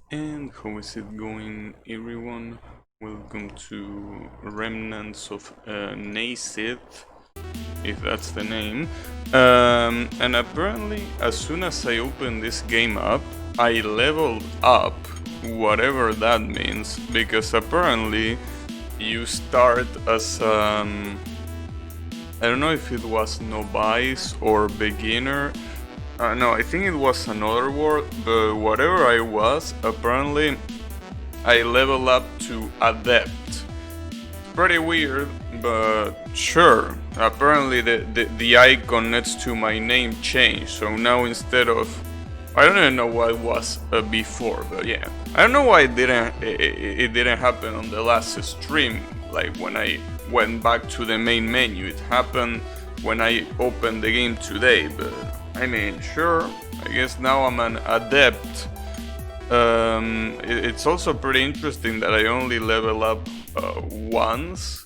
And how is it going, everyone? Welcome to Remnants of Naezith, if that's the name. And apparently, as soon as I opened this game up, I leveled up, whatever that means, because apparently you start as I don't know if it was novice or beginner. No, I think it was another word, but whatever I was, apparently I level up to adept. Pretty weird, but sure. Apparently the icon next to my name changed, so now instead of... I don't even know what it was before, but yeah. I don't know why it didn't happen on the last stream, like when I went back to the main menu. It happened when I opened the game today, but I mean, sure, I guess now I'm an adept. It's also pretty interesting that I only level up once.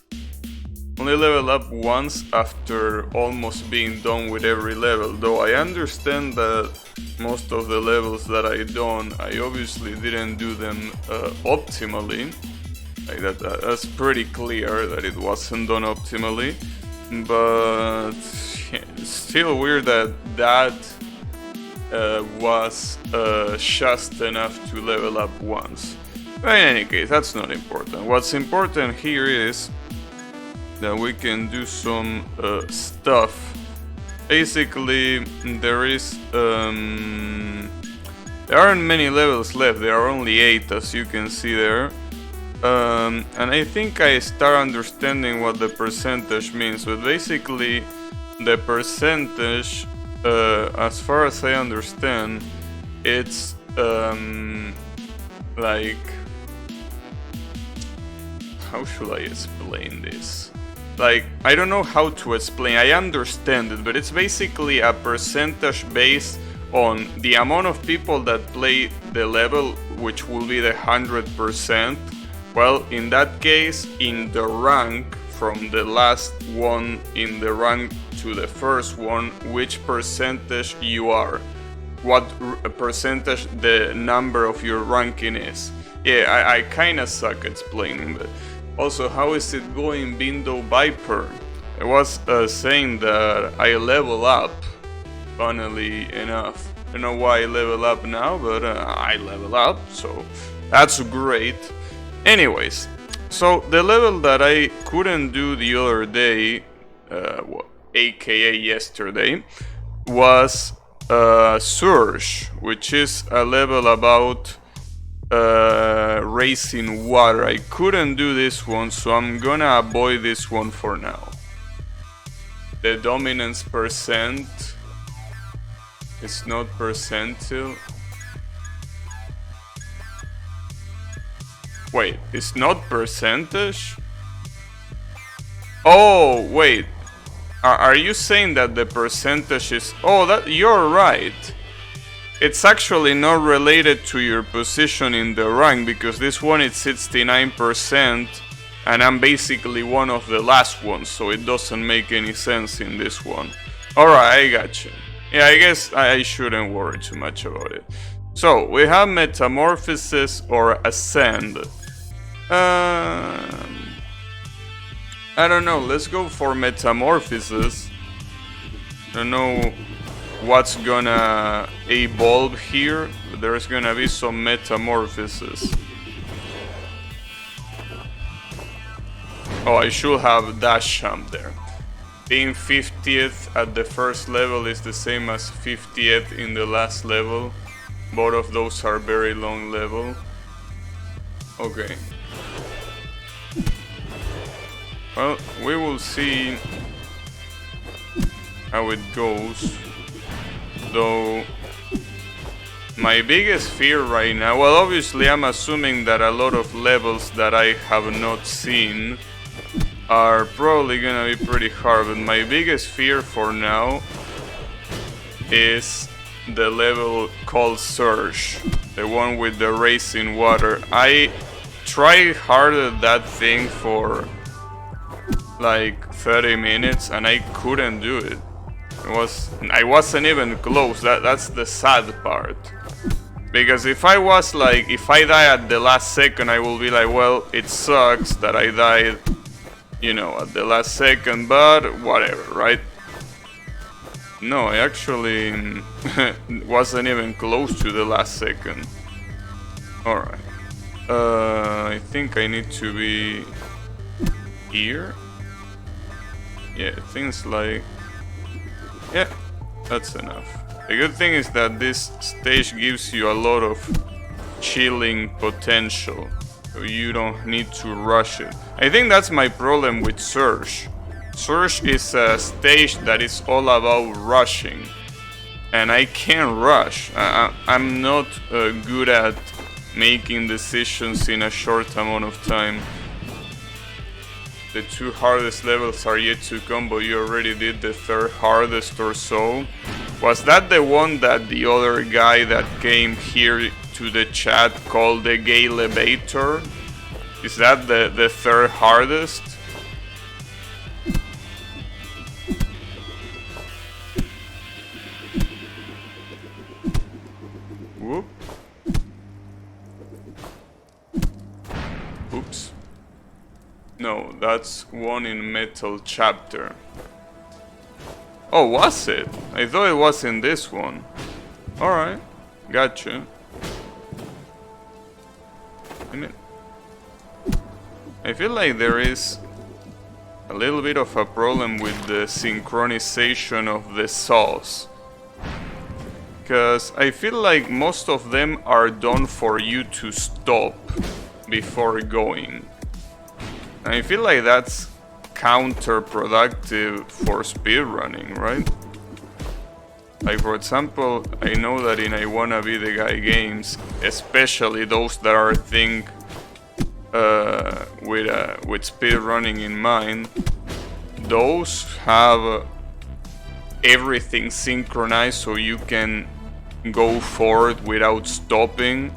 Only level up once after almost being done with every level, though I understand that most of the levels that I done, I obviously didn't do them optimally. Like that's pretty clear that it wasn't done optimally, but it's still weird that was just enough to level up once. But in any case, that's not important. What's important here is that we can do some stuff. Basically, there aren't many levels left. There are only 8, as you can see there. And I think I start understanding what the percentage means. But basically, the percentage, as far as I understand, it's like, how should I explain this? Like, I don't know how to explain. I understand it, but it's basically a percentage based on the amount of people that play the level, which will be the 100%. Well, in that case, in the rank, from the last one in the rank to the first one, which percentage you are. What percentage the number of your ranking is. Yeah, I kinda suck explaining, but also, how is it going, Bindo Viper? I was saying that I level up, funnily enough. I don't know why I level up now, but I level up, so that's great. Anyways, so the level that I couldn't do the other day, aka yesterday, was Surge, which is a level about racing water. I couldn't do this one, so I'm gonna avoid this one for now. The dominance percent is not percentile. Wait, it's not percentage? Oh, wait. Are you saying that the percentage is... Oh, that you're right. It's actually not related to your position in the rank, because this one is 69% and I'm basically one of the last ones, so it doesn't make any sense in this one. Alright, I gotcha. Yeah, I guess I shouldn't worry too much about it. So, we have Metamorphosis or Ascend. I don't know, let's go for Metamorphosis. I don't know what's gonna evolve here, but there's gonna be some metamorphosis. Oh, I should have dash jump there. Being 50th at the first level is the same as 50th in the last level. Both of those are very long level. Okay. Well, we will see how it goes. Though my biggest fear right now, well, obviously I'm assuming that a lot of levels that I have not seen are probably gonna be pretty hard, but my biggest fear for now is the level called Surge, the one with the racing water. I tried hard at that thing for like 30 minutes and I couldn't do it. I wasn't even close. That's the sad part. Because if I was like, if I die at the last second, I will be like, well, it sucks that I died, you know, at the last second, but whatever, right? No, I actually wasn't even close to the last second. Alright. I think I need to be here. Yeah, things like... yeah, that's enough. The good thing is that this stage gives you a lot of chilling potential, so you don't need to rush it. I think that's my problem with Surge. Surge is a stage that is all about rushing, and I can't rush. I'm not good at making decisions in a short amount of time. The 2 hardest levels are yet to come, but you already did the 3rd hardest or so. Was that the one that the other guy that came here to the chat called the gay elevator? Is that the 3rd hardest? Whoop. Oops. No, that's one in Metal Chapter. Oh, was it? I thought it was in this one. Alright, gotcha. I feel like there is a little bit of a problem with the synchronization of the saws. Because I feel like most of them are done for you to stop before going. And I feel like that's counterproductive for speedrunning, right? Like, for example, I know that in I Wanna Be the Guy games, especially those that are with speedrunning in mind, those have everything synchronized so you can go forward without stopping.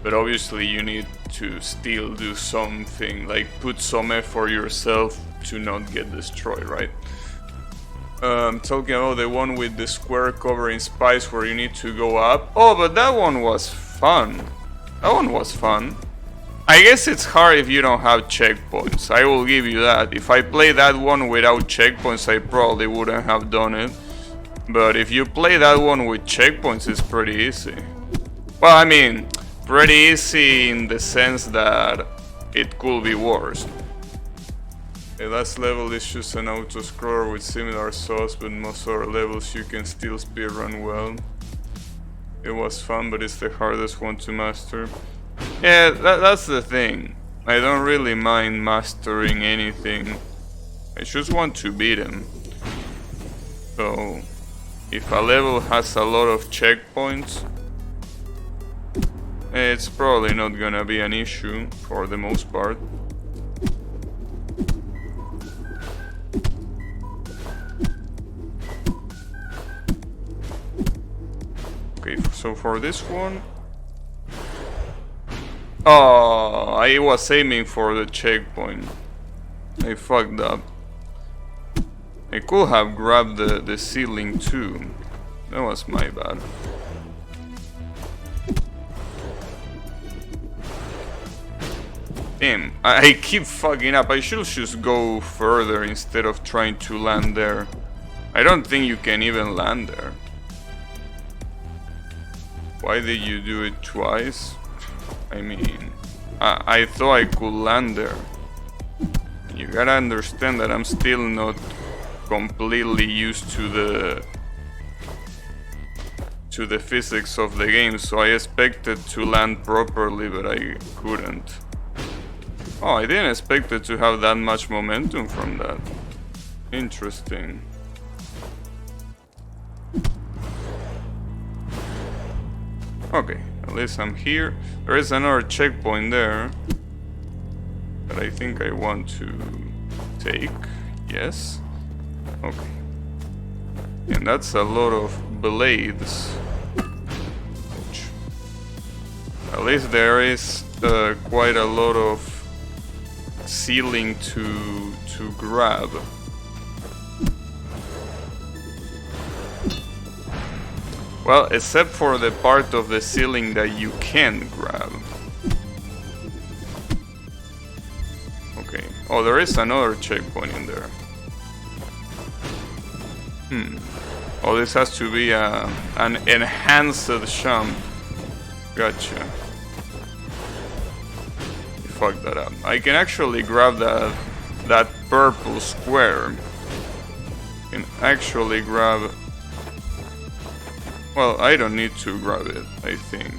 But obviously you need to still do something, like put some effort yourself to not get destroyed, right? I'm talking about the one with the square covering spikes where you need to go up. Oh, but that one was fun. That one was fun. I guess it's hard if you don't have checkpoints. I will give you that. If I play that one without checkpoints, I probably wouldn't have done it. But if you play that one with checkpoints, it's pretty easy. Well, I mean, pretty easy in the sense that it could be worse. The last level is just an auto-scroller with similar saws, but most other levels you can still speedrun well. It was fun, but it's the hardest one to master. Yeah, that's the thing. I don't really mind mastering anything. I just want to beat him. So, if a level has a lot of checkpoints, it's probably not gonna be an issue for the most part. Okay, so for this one... oh, I was aiming for the checkpoint. I fucked up. I could have grabbed the ceiling too. That was my bad. Damn, I keep fucking up. I should just go further instead of trying to land there. I don't think you can even land there. Why did you do it twice? I mean, I thought I could land there. You gotta understand that I'm still not completely used to the physics of the game, so I expected to land properly, but I couldn't. Oh, I didn't expect it to have that much momentum from that. Interesting. Okay, at least I'm here. There is another checkpoint there that I think I want to take. Yes. Okay. And that's a lot of blades. Ouch. At least there is quite a lot of ceiling to grab. Well, except for the part of the ceiling that you can grab. Okay. Oh, there is another checkpoint in there. Oh, this has to be an enhanced jump. Gotcha. Fuck that up. I can actually grab that purple square. Can actually grab. Well, I don't need to grab it, I think.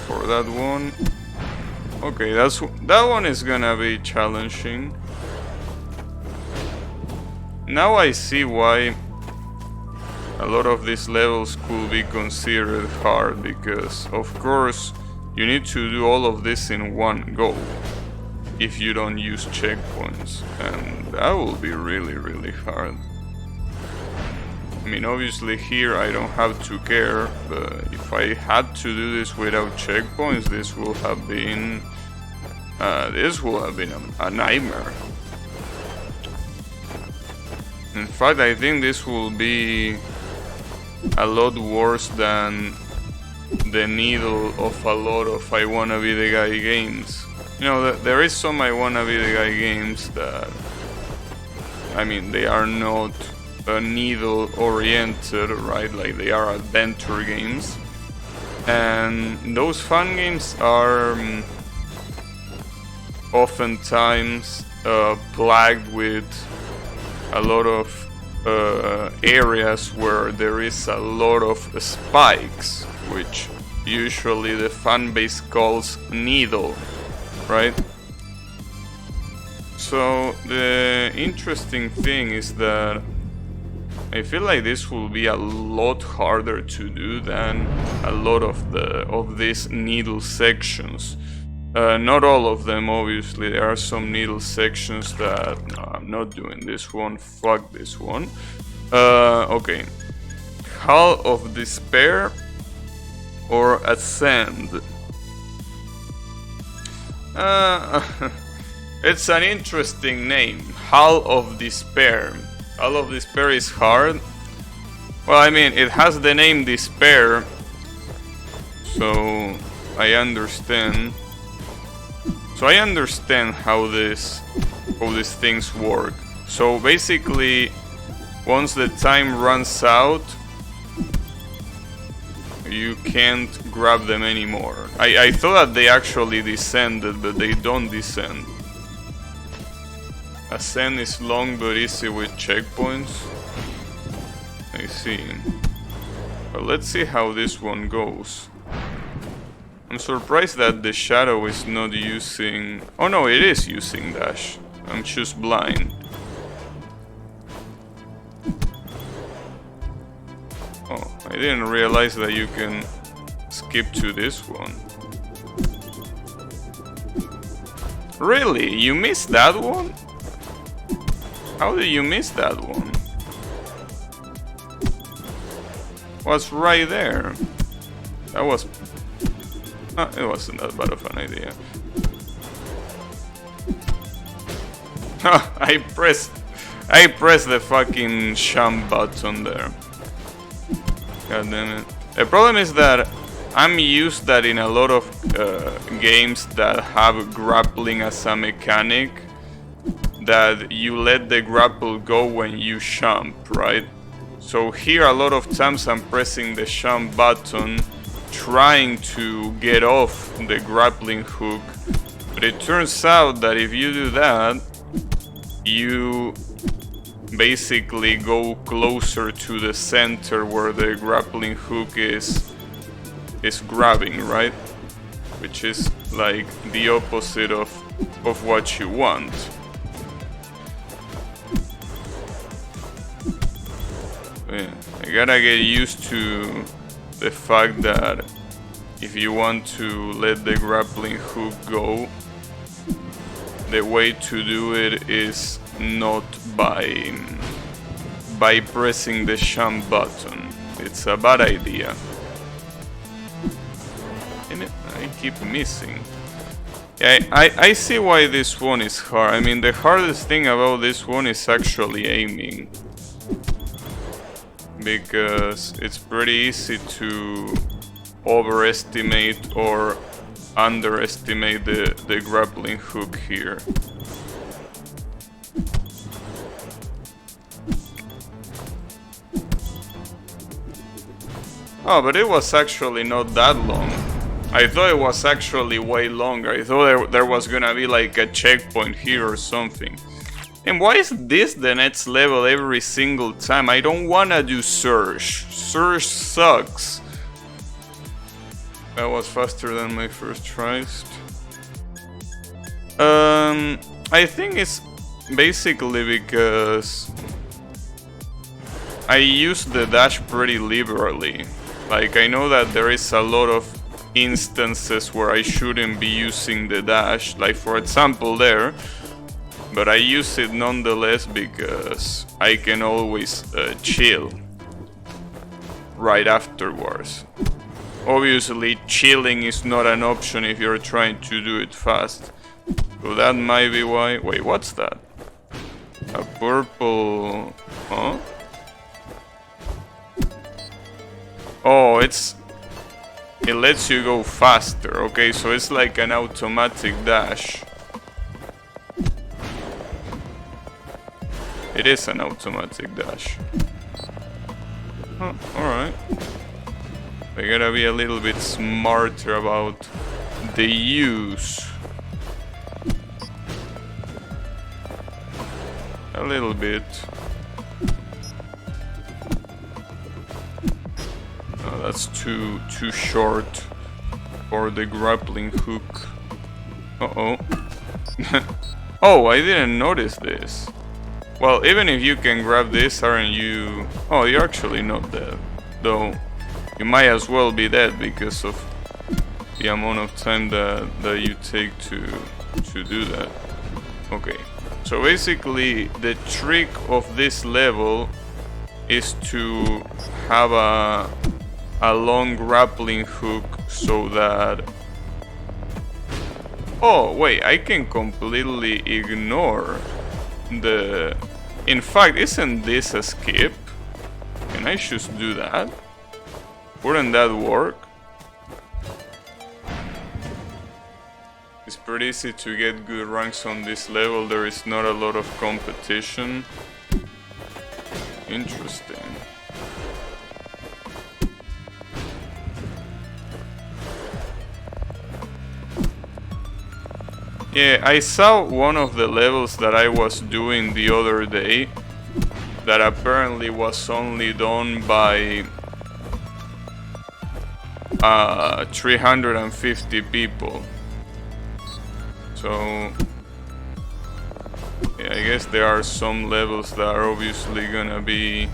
For that one. Okay, that one is gonna be challenging. Now I see why a lot of these levels could be considered hard, because of course you need to do all of this in one go if you don't use checkpoints, and that will be really, really hard. I mean, obviously here I don't have to care, but if I had to do this without checkpoints, this would have been a nightmare. In fact, I think this will be a lot worse than the needle of a lot of I Wanna Be the Guy games. You know, there is some I Wanna Be the Guy games that, I mean, they are not needle oriented, right? Like, they are adventure games, and those fun games are oftentimes plagued with a lot of areas where there is a lot of spikes, which usually the fan base calls needle, right? So the interesting thing is that I feel like this will be a lot harder to do than a lot of these needle sections. Not all of them, obviously. There are some needle sections that no, I'm not doing this one. Fuck this one. Okay. Hall of Despair or Ascend. It's an interesting name. Hall of Despair. Hall of Despair is hard. Well, I mean, it has the name Despair, so I understand. So I understand how these things work. So basically, once the time runs out, you can't grab them anymore. I thought that they actually descended, but they don't descend. Ascend is long but easy with checkpoints. I see. But let's see how this one goes. I'm surprised that the shadow is not using... Oh no, it is using dash. I'm just blind. Oh, I didn't realize that you can skip to this one. Really? You missed that one? How did you miss that one? What's right there? That was... it wasn't that bad of an idea. I pressed the fucking jump button there. God damn it. The problem is that I'm used that in a lot of games that have grappling as a mechanic, that you let the grapple go when you jump, right? So here a lot of times I'm pressing the jump button trying to get off the grappling hook, but it turns out that if you do that, you basically go closer to the center where the grappling hook is grabbing, right? Which is like the opposite of what you want. Yeah, I gotta get used to the fact that if you want to let the grappling hook go, the way to do it is not by pressing the jump button. It's a bad idea. And I keep missing. Yeah, I see why this one is hard. I mean, the hardest thing about this one is actually aiming. because it's pretty easy to overestimate or underestimate the grappling hook here. Oh, but it was actually not that long. I thought it was actually way longer. I thought there was gonna be like a checkpoint here or something. And why is this the next level every single time? I don't wanna do Surge. Surge sucks. That was faster than my first tries. I think it's basically because I use the dash pretty liberally. Like, I know that there is a lot of instances where I shouldn't be using the dash, like for example there, but I use it nonetheless because I can always chill right afterwards. Obviously, chilling is not an option if you're trying to do it fast, so that might be why. Wait, what's that? A purple... huh? Oh, it lets you go faster. Okay, so it's like an automatic dash. It is an automatic dash. Huh, alright. I gotta be a little bit smarter about the use. A little bit. That's too short for the grappling hook. Uh-oh. Oh, I didn't notice this. Well, even if you can grab this, aren't you... Oh, you're actually not dead. Though, you might as well be dead because of the amount of time that you take to do that. Okay. So basically, the trick of this level is to have a long grappling hook so that... Oh, wait, I can completely ignore the... In fact, isn't this a skip? Can I just do that? Wouldn't that work? It's pretty easy to get good ranks on this level. There is not a lot of competition. Interesting. Yeah, I saw one of the levels that I was doing the other day that apparently was only done by 350 people. So yeah, I guess there are some levels that are obviously gonna be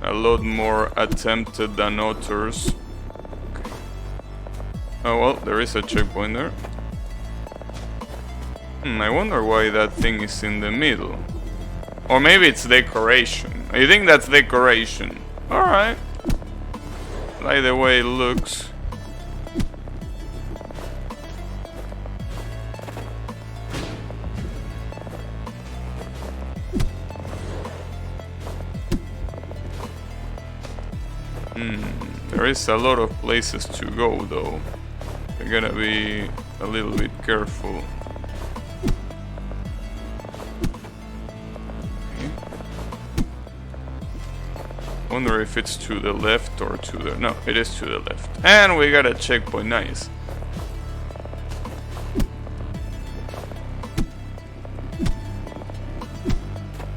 a lot more attempted than others. Oh well, there is a checkpoint there. I wonder why that thing is in the middle. Or maybe it's decoration. I think that's decoration. Alright. Like the way it looks. There is a lot of places to go though. I gotta be a little bit careful. Okay. Wonder if it's to the left or to the... No, it is to the left. And we got a checkpoint, nice.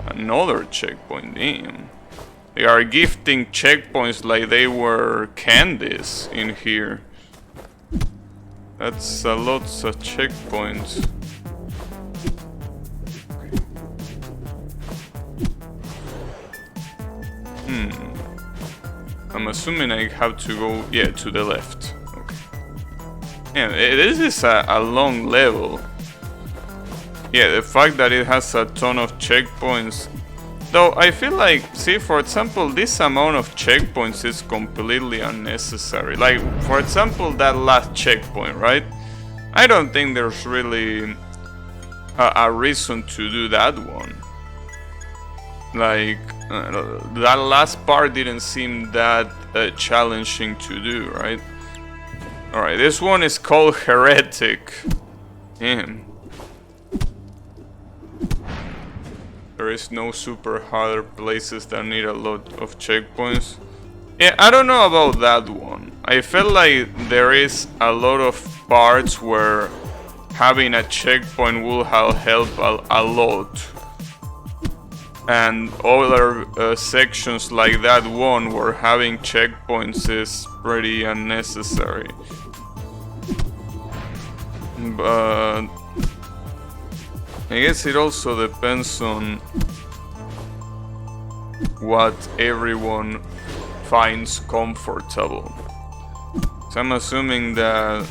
Another checkpoint, damn. They are gifting checkpoints like they were candies in here. That's a lot of checkpoints. I'm assuming I have to go, yeah, to the left. Okay. Yeah, this is a long level. Yeah, the fact that it has a ton of checkpoints. Though I feel like, see, for example, this amount of checkpoints is completely unnecessary. Like, for example, that last checkpoint, right? I don't think there's really a reason to do that one. Like, that last part didn't seem that challenging to do, right? Alright, this one is called Heretic. Damn. There is no super hard places that need a lot of checkpoints. Yeah, I don't know about that one. I felt like there is a lot of parts where having a checkpoint will help a lot. And other sections like that one where having checkpoints is pretty unnecessary. But I guess it also depends on what everyone finds comfortable. So I'm assuming that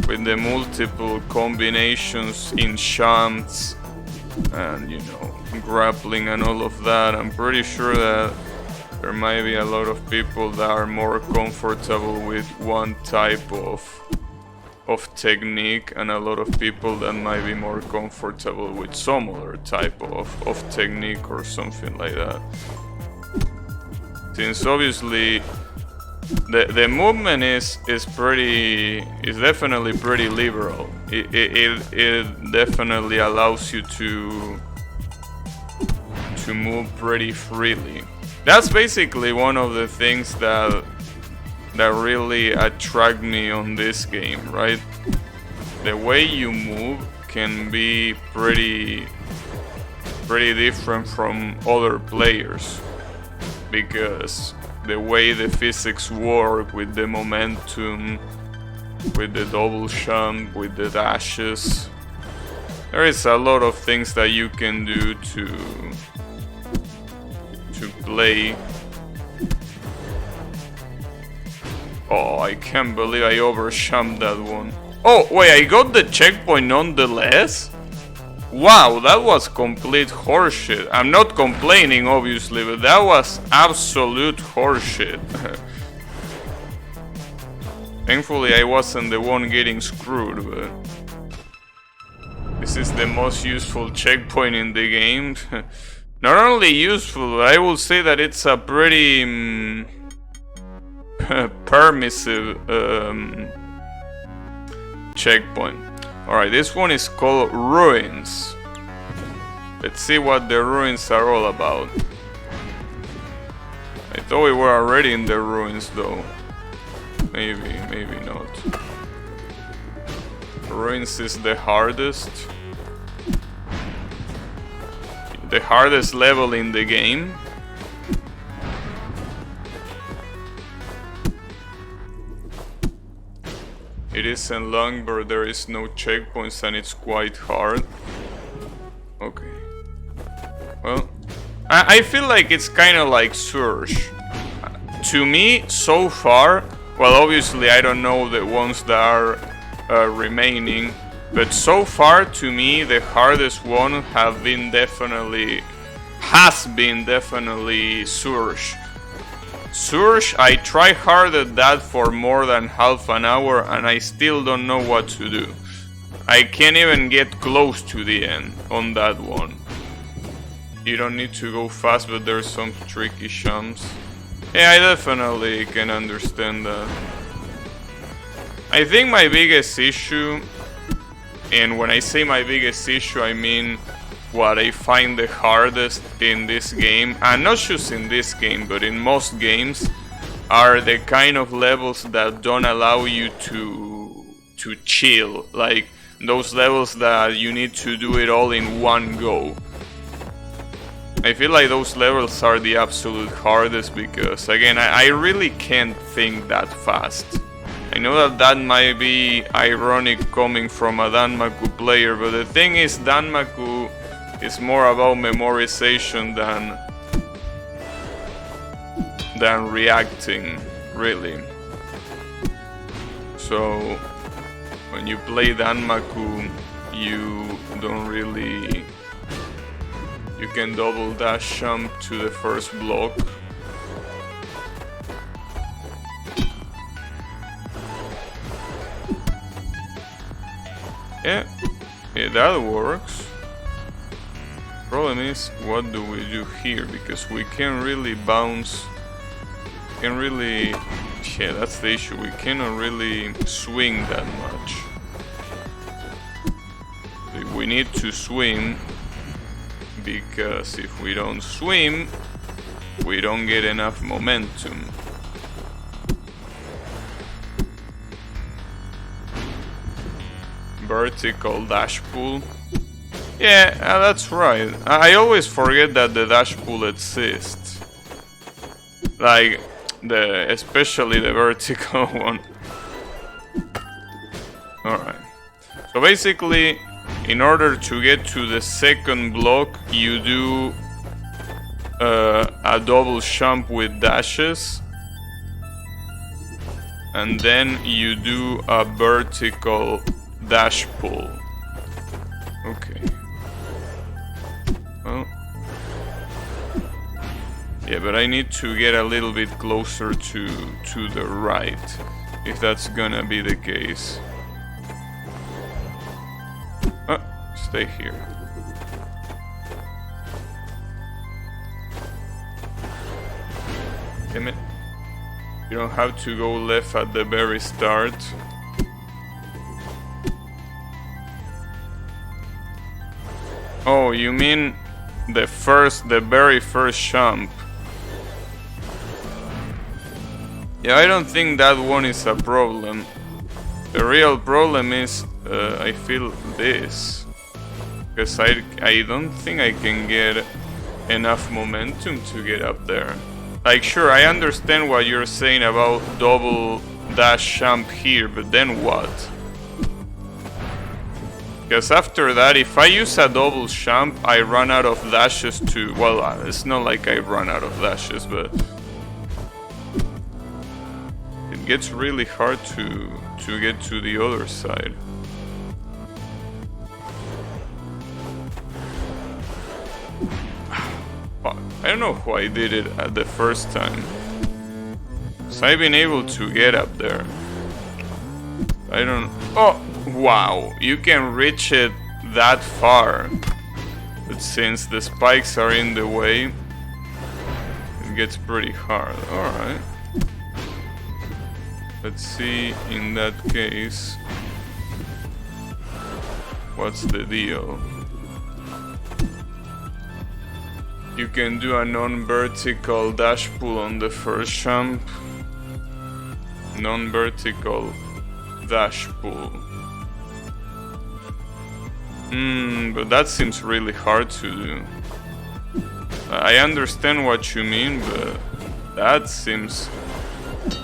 with the multiple combinations in shunts and, you know, grappling and all of that, I'm pretty sure that there might be a lot of people that are more comfortable with one type of technique, and a lot of people that might be more comfortable with some other type of technique or something like that. Since obviously the movement is definitely pretty liberal. It definitely allows you to move pretty freely. That's basically one of the things that really attract me on this game, right? The way you move can be pretty different from other players, because the way the physics work with the momentum, with the double jump, with the dashes, there is a lot of things that you can do to play. Oh, I can't believe I overjumped that one. Oh, wait, I got the checkpoint nonetheless? Wow, that was complete horseshit. I'm not complaining, obviously, but that was absolute horseshit. Thankfully, I wasn't the one getting screwed, but this is the most useful checkpoint in the game. Not only useful, but I will say that it's a pretty permissive checkpoint. Alright, this one is called Ruins. Let's see what the ruins are all about. I thought we were already in the ruins though. Maybe not. Ruins is the hardest. The hardest level in the game. It isn't long, but there is no checkpoints and it's quite hard. Okay. Well, I feel like it's kind of like Surge. To me, so far, well, obviously I don't know the ones that are remaining, but so far to me the hardest one has been definitely Surge. Surge, I try hard at that for more than half an hour and I still don't know what to do. I can't even get close to the end on that one. You don't need to go fast, but there's some tricky jumps. Yeah, I definitely can understand that. I think my biggest issue, and when I say my biggest issue, I mean what I find the hardest in this game, and not just in this game, but in most games, are the kind of levels that don't allow you to chill. Like those levels that you need to do it all in one go. I feel like those levels are the absolute hardest because, again, I really can't think that fast. I know that might be ironic coming from a Danmaku player, but the thing is, Danmaku is more about memorization than reacting, really. So when you play Danmaku, you don't really... You can double dash jump to the first block. Yeah, that works. problem is, what do we do here? Because we can't really bounce. Can't really. Yeah, that's the issue. We cannot really swing that much. We need to swim, because if we don't swim, we don't get enough momentum. Vertical dash pull. Yeah, that's right. I always forget that the dash pull exists. Like, especially the vertical one. Alright. So basically, in order to get to the second block, you do a double jump with dashes. And then you do a vertical dash pull. Okay. Well. Yeah, but I need to get a little bit closer to the right, if that's gonna be the case. Stay here. Damn it. You don't have to go left at the very start. Oh, you mean the very first jump? Yeah, I don't think that one is a problem. The real problem is, I feel this. Because I don't think I can get enough momentum to get up there. Like, sure, I understand what you're saying about double dash jump here, but then what? Because after that, if I use a double jump, I run out of dashes to... Well, it's not like I run out of dashes, but... It gets really hard to get to the other side. I don't know who I did it at the first time. So I've been able to get up there. I don't... Oh! Wow! You can reach it that far. But since the spikes are in the way, it gets pretty hard. Alright. Let's see, in that case... What's the deal? You can do a non-vertical dash pull on the first jump. Non-vertical dash pull. But that seems really hard to do. I understand what you mean, but that seems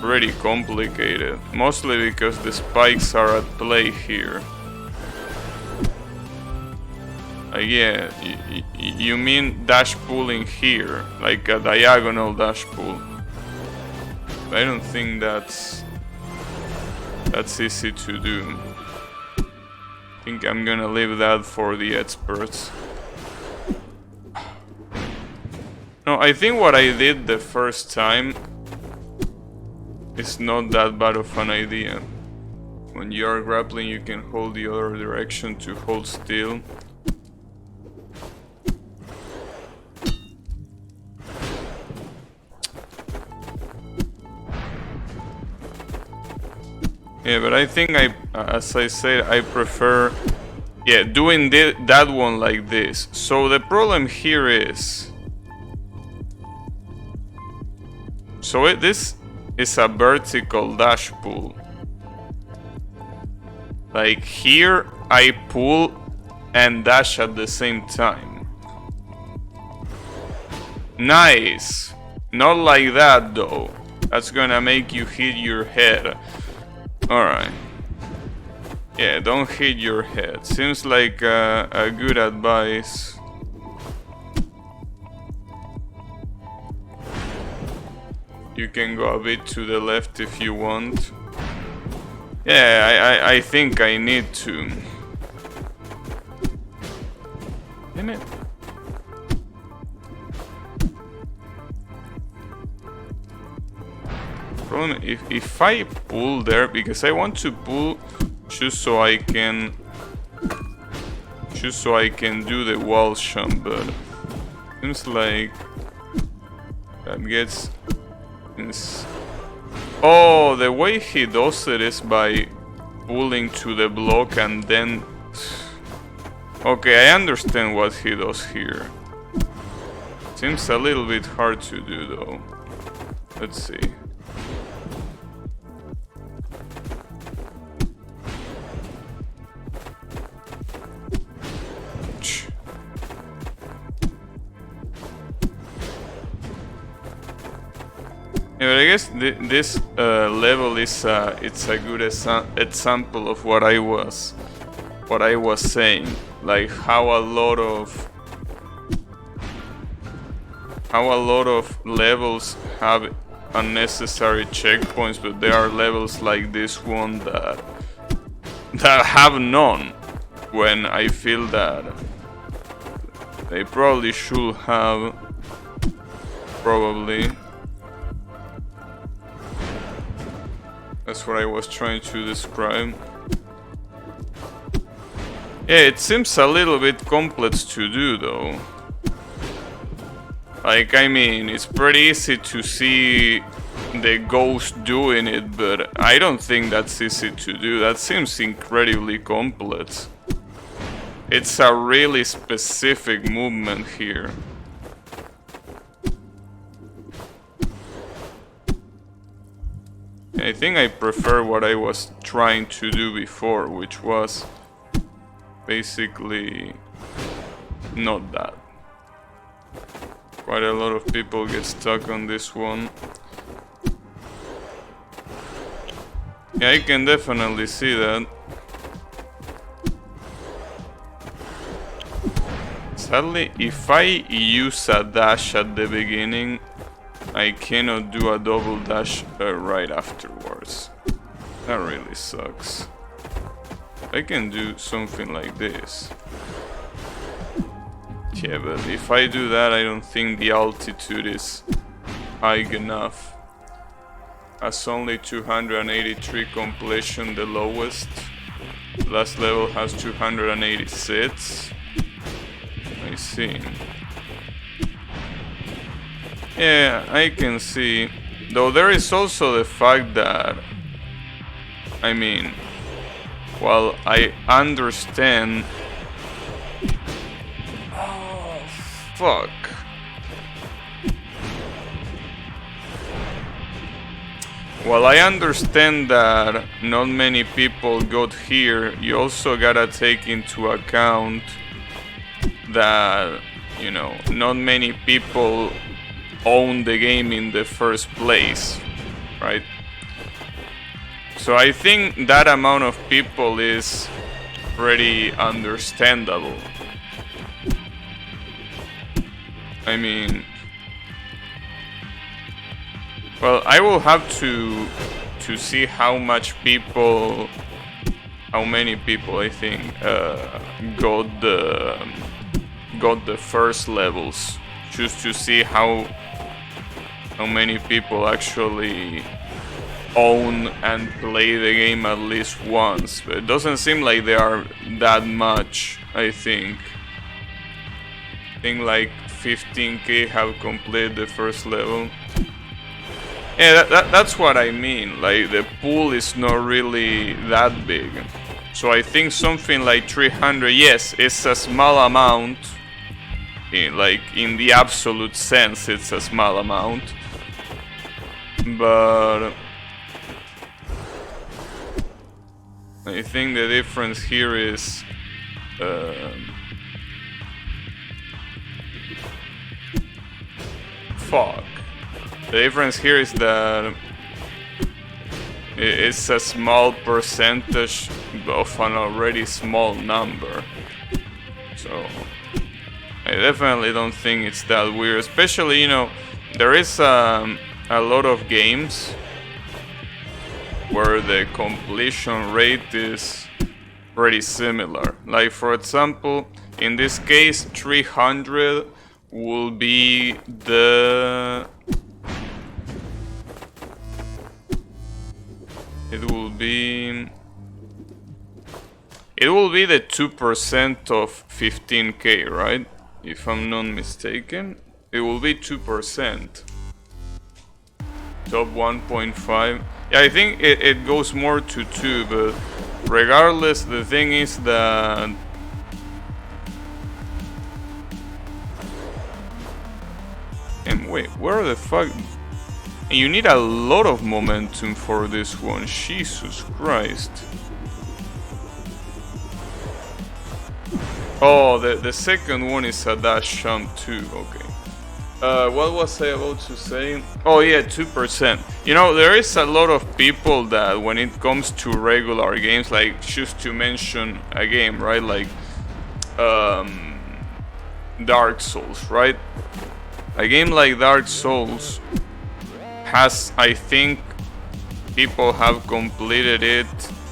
pretty complicated. Mostly because the spikes are at play here. Yeah, you mean dash pulling here, like a diagonal dash pull. I don't think that's easy to do. I think I'm gonna leave that for the experts. No, I think what I did the first time is not that bad of an idea. When you are grappling, you can hold the other direction to hold still. Yeah, but I think as I said, I prefer, doing that one like this. So the problem here is, this is a vertical dash pull. Like here, I pull and dash at the same time. Nice. Not like that though. That's gonna make you hit your head. Alright. Yeah, don't hit your head. Seems like a good advice. You can go a bit to the left if you want. Yeah, I think I need to. Damn it. Problem if I pull there, because I want to pull just so I can do the wall jump, but Seems like that gets... Oh, the way he does it is by pulling to the block and then... Okay, I understand what he does here. Seems a little bit hard to do though. Let's see. Yeah, but I guess this level is it's a good example of what I was saying, like how a lot of levels have unnecessary checkpoints, but there are levels like this one that have none, when I feel that they probably should have. That's what I was trying to describe. Yeah, it seems a little bit complex to do though. Like, I mean, it's pretty easy to see the ghost doing it, but I don't think that's easy to do. That seems incredibly complex. It's a really specific movement here. I think I prefer what I was trying to do before, which was basically not that. Quite a lot of people get stuck on this one. Yeah, I can definitely see that. Sadly, if I use a dash at the beginning, I cannot do a double dash right afterwards. That really sucks. I can do something like this. Yeah, but if I do that, I don't think the altitude is high enough. Has only 283 completion, the lowest. The last level has 286. I see. Yeah, I can see. Though there is also the fact that, I mean, while I understand... Oh, fuck. While I understand that not many people got here, you also gotta take into account that, you know, not many people own the game in the first place, right? So I think that amount of people is pretty understandable. I mean, well, I will have to see how many people I think got the first levels, just to see how many people actually own and play the game at least once. But it doesn't seem like there are that much. I think like 15k have completed the first level. Yeah, that's what I mean. Like, the pool is not really that big. So I think something like 300, yes, it's a small amount. Like, in the absolute sense, it's a small amount. But I think the difference here is fuck. The difference here is that it's a small percentage of an already small number. So I definitely don't think it's that weird. Especially, you know, there is a lot of games where the completion rate is pretty similar. Like, for example, in this case, 300 will be the... It will be the 2% of 15k, right? if I'm not mistaken. It will be 2%. Top 1.5. Yeah, I think it goes more to 2, but regardless, the thing is that and wait, where the fuck? You need a lot of momentum for this one. Jesus Christ. Oh, the second one is a dash jump too. Okay. What was I about to say? Oh yeah, 2%. You know, there is a lot of people that when it comes to regular games, like just to mention a game, right? Like Dark Souls, right? A game like Dark Souls has, I think, people have completed it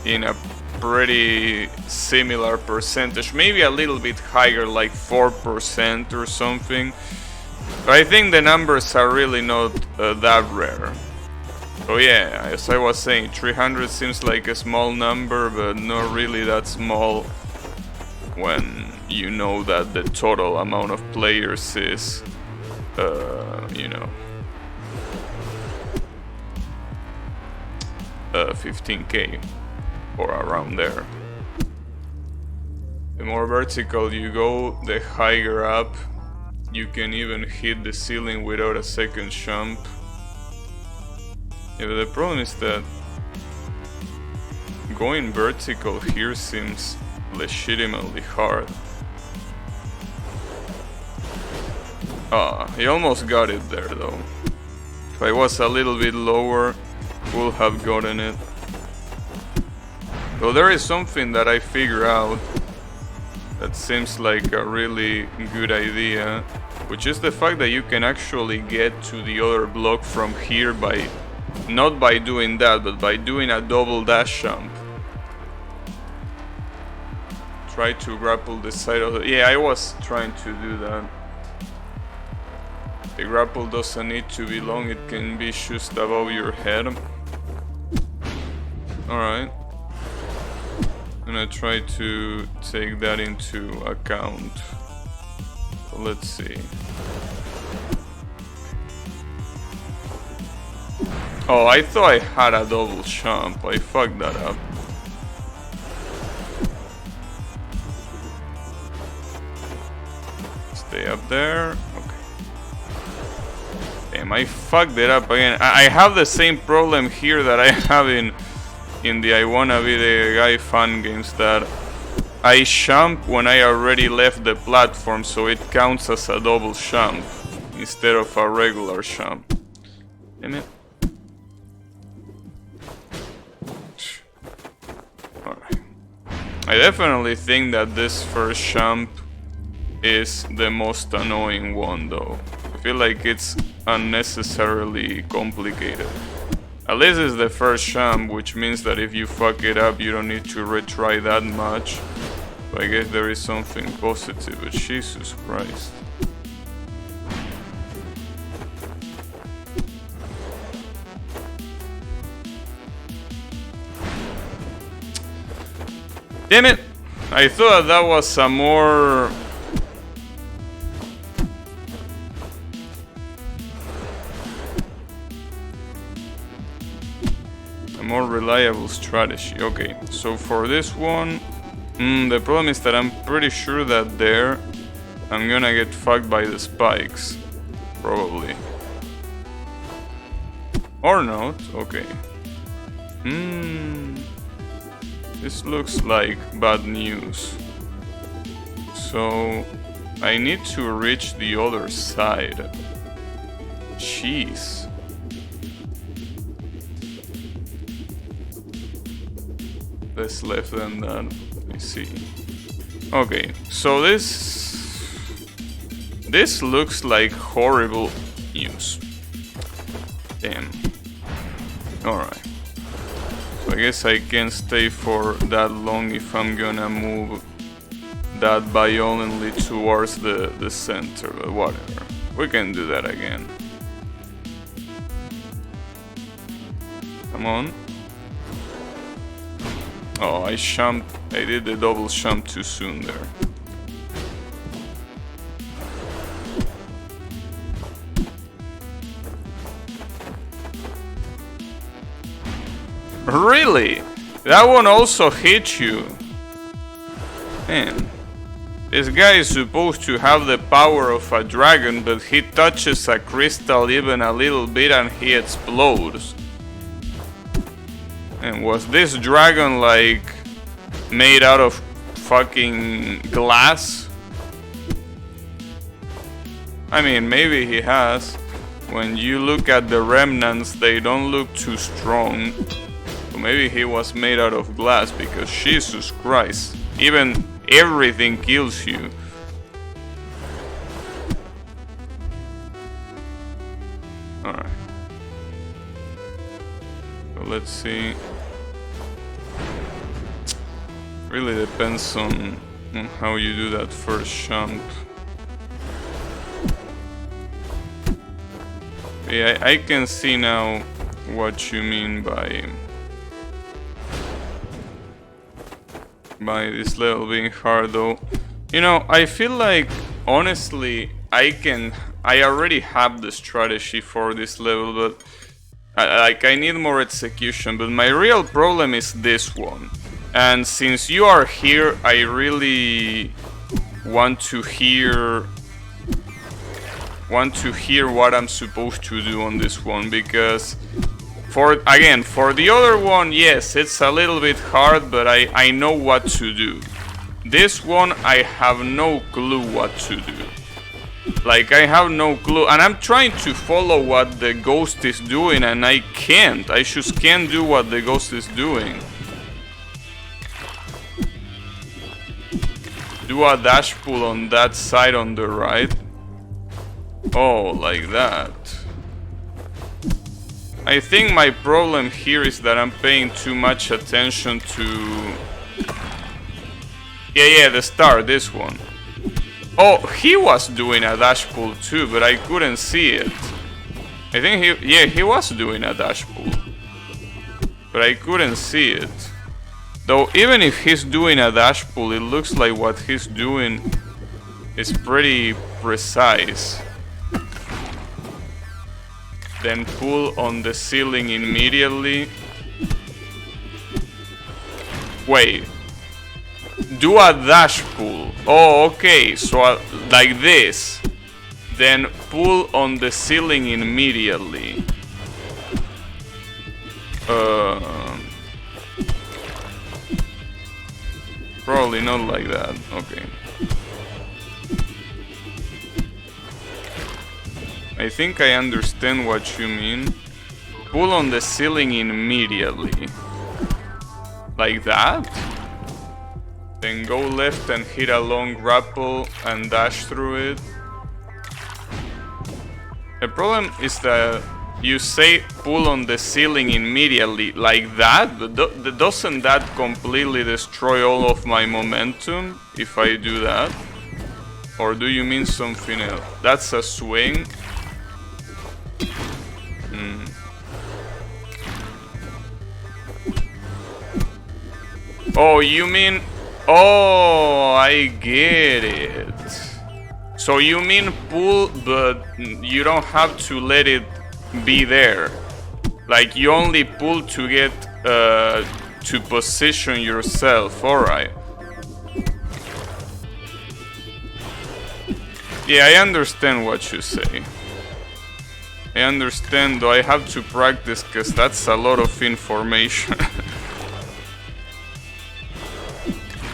in a pretty similar percentage, maybe a little bit higher, like 4% or something. But I think the numbers are really not that rare. So yeah, as I was saying, 300 seems like a small number, but not really that small when you know that the total amount of players is, you know, 15k or around there. The more vertical you go, the higher up. You can even hit the ceiling without a second jump. Yeah, but the problem is that going vertical here seems legitimately hard. Ah, he almost got it there though. If I was a little bit lower, would have gotten it. Though there is something that I figure out that seems like a really good idea, which is the fact that you can actually get to the other block from here by not by doing that, but by doing a double dash jump. Try to grapple the side of the... Yeah, I was trying to do that. The grapple doesn't need to be long, it can be just above your head. Alright. I'm gonna try to take that into account. So let's see. Oh, I thought I had a double jump. I fucked that up. Stay up there. Okay. Damn, I fucked it up again. I have the same problem here that I have in the I Wanna Be the Guy fan games, that I jump when I already left the platform, so it counts as a double jump instead of a regular jump. Damn it. Alright. I definitely think that this first jump is the most annoying one though. I feel like it's unnecessarily complicated. At least it's the first jump, which means that if you fuck it up, you don't need to retry that much. So I guess there is something positive, but Jesus Christ. Damn it! I thought that was a more... more reliable strategy. Okay, so for this one, the problem is that I'm pretty sure that there I'm gonna get fucked by the spikes, probably, or not. Okay. This looks like bad news. So I need to reach the other side. Jeez. Less left than that. Let me see. Okay, so this looks like horrible news. Damn. Alright. So I guess I can't stay for that long if I'm gonna move that violently towards the center, but whatever. We can do that again. Come on. Oh, I did the double jump too soon there. Really? That one also hit you. Man. This guy is supposed to have the power of a dragon, but he touches a crystal even a little bit and he explodes. And was this dragon like made out of fucking glass? I mean, maybe he has. When you look at the remnants, they don't look too strong. So maybe he was made out of glass, because Jesus Christ, even everything kills you. Alright. So let's see. Really depends on how you do that first jump. Yeah, I can see now what you mean by this level being hard, though. You know, I feel like, honestly, I already have the strategy for this level, but I need more execution. But my real problem is this one. And since you are here, I really want to hear what I'm supposed to do on this one, because for the other one, yes, it's a little bit hard, but I know what to do. This one, I have no clue what to do. Like, I have no clue, and I'm trying to follow what the ghost is doing, and I can't. I just can't do what the ghost is doing. Do a dash pull on that side on the right. Oh, like that. I think my problem here is that I'm paying too much attention to... Yeah, the star, this one. Oh, he was doing a dash pull too, but I couldn't see it. I think he was doing a dash pull, but I couldn't see it. Though, even if he's doing a dash pull, it looks like what he's doing is pretty precise. Then pull on the ceiling immediately. Wait. Do a dash pull. Oh, okay. So, like this. Then pull on the ceiling immediately. Probably not like that. Okay. I think I understand what you mean. Pull on the ceiling immediately. Like that? Then go left and hit a long grapple and dash through it. The problem is that you say pull on the ceiling immediately like that, but doesn't that completely destroy all of my momentum if I do that? Or do you mean something else? That's a swing. Oh, you mean... Oh, I get it. So you mean pull, but you don't have to let it be there. Like, you only pull to get to position yourself. Alright. Yeah, I understand what you say. I understand, though I have to practice, because that's a lot of information.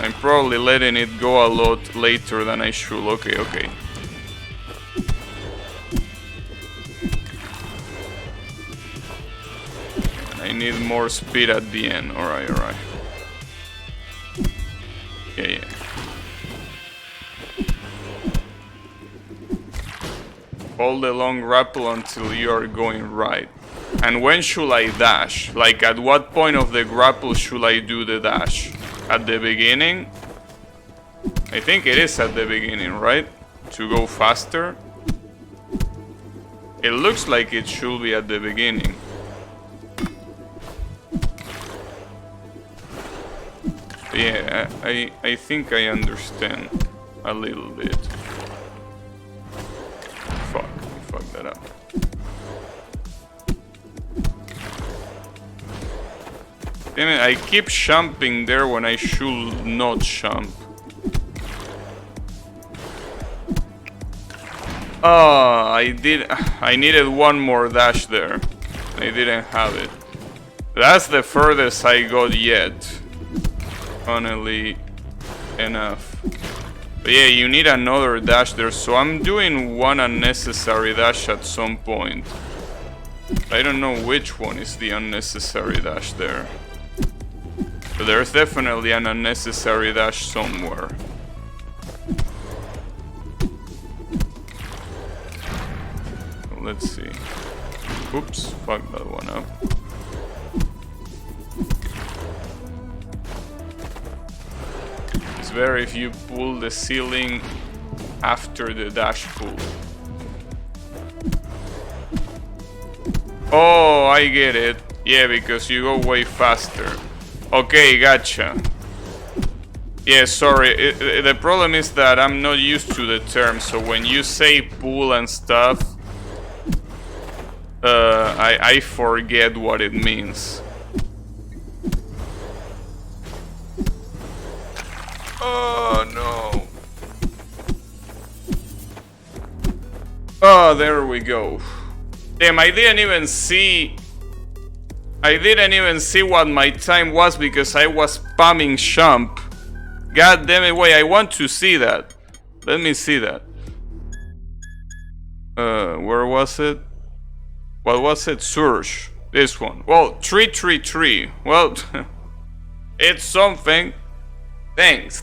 I'm probably letting it go a lot later than I should. Okay. I need more speed at the end. Alright. Yeah. Hold the long grapple until you are going right. And when should I dash? Like, at what point of the grapple should I do the dash? At the beginning? I think it is at the beginning, right? To go faster? It looks like it should be at the beginning. Yeah, I think I understand a little bit. Fuck that up. Damn it, I keep jumping there when I should not jump. Oh, I needed one more dash there. I didn't have it. That's the furthest I got yet. Funnily enough. But yeah, you need another dash there, so I'm doing one unnecessary dash at some point. I don't know which one is the unnecessary dash there. But there's definitely an unnecessary dash somewhere. Let's see. Oops, fuck that one up. It's better if you pull the ceiling after the dash pull. Oh, I get it. Yeah, because you go way faster. Okay, gotcha. Yeah, sorry. The problem is that I'm not used to the term, so when you say pull and stuff, I forget what it means. Oh no. Oh, there we go. Damn, I didn't even see what my time was because I was spamming jump. God damn it, wait, I want to see that. Let me see that. Where was it? What was it? Surge. This one. Well, 333. Well, it's something. Thanks.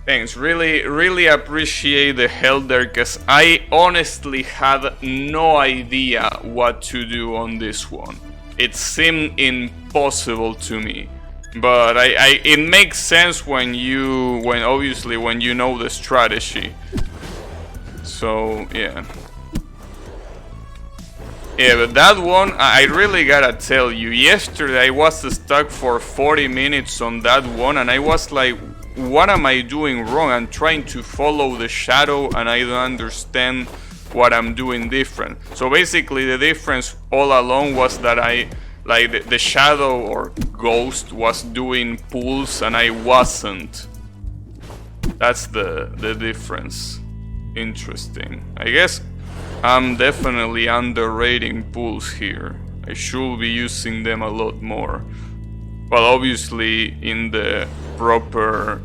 Thanks, really appreciate the help there, because I honestly had no idea what to do on this one. It seemed impossible to me. But it makes sense when you know the strategy. So, yeah. Yeah, but that one, I really gotta tell you, yesterday I was stuck for 40 minutes on that one, and I was like, what am I doing wrong? I'm trying to follow the shadow and I don't understand what I'm doing different. So basically the difference all along was that the shadow or ghost was doing pulls and I wasn't. That's the difference. Interesting. I guess I'm definitely underrating pulls here. I should be using them a lot more. Well, obviously in the proper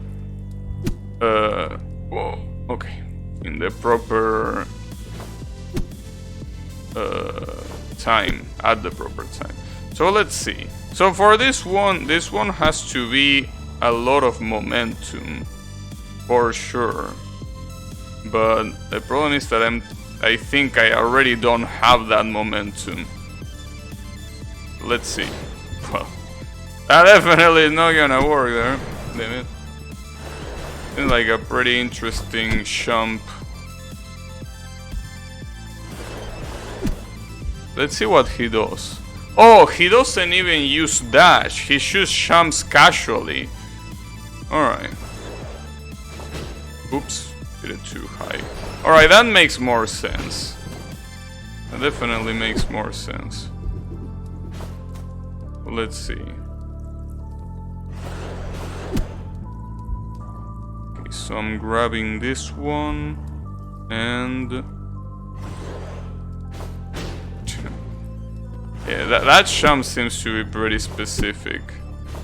in the proper time, at the proper time. So let's see. So for this one has to be a lot of momentum for sure. But the problem is that I think I already don't have that momentum. Let's see. Well, that definitely is not gonna work there. Damn it. It's like a pretty interesting jump. Let's see what he does. Oh, he doesn't even use dash. He just jumps casually. Alright. Oops, did it too high. Alright, that makes more sense. That definitely makes more sense. Let's see. Okay, so I'm grabbing this one and yeah, that jump seems to be pretty specific.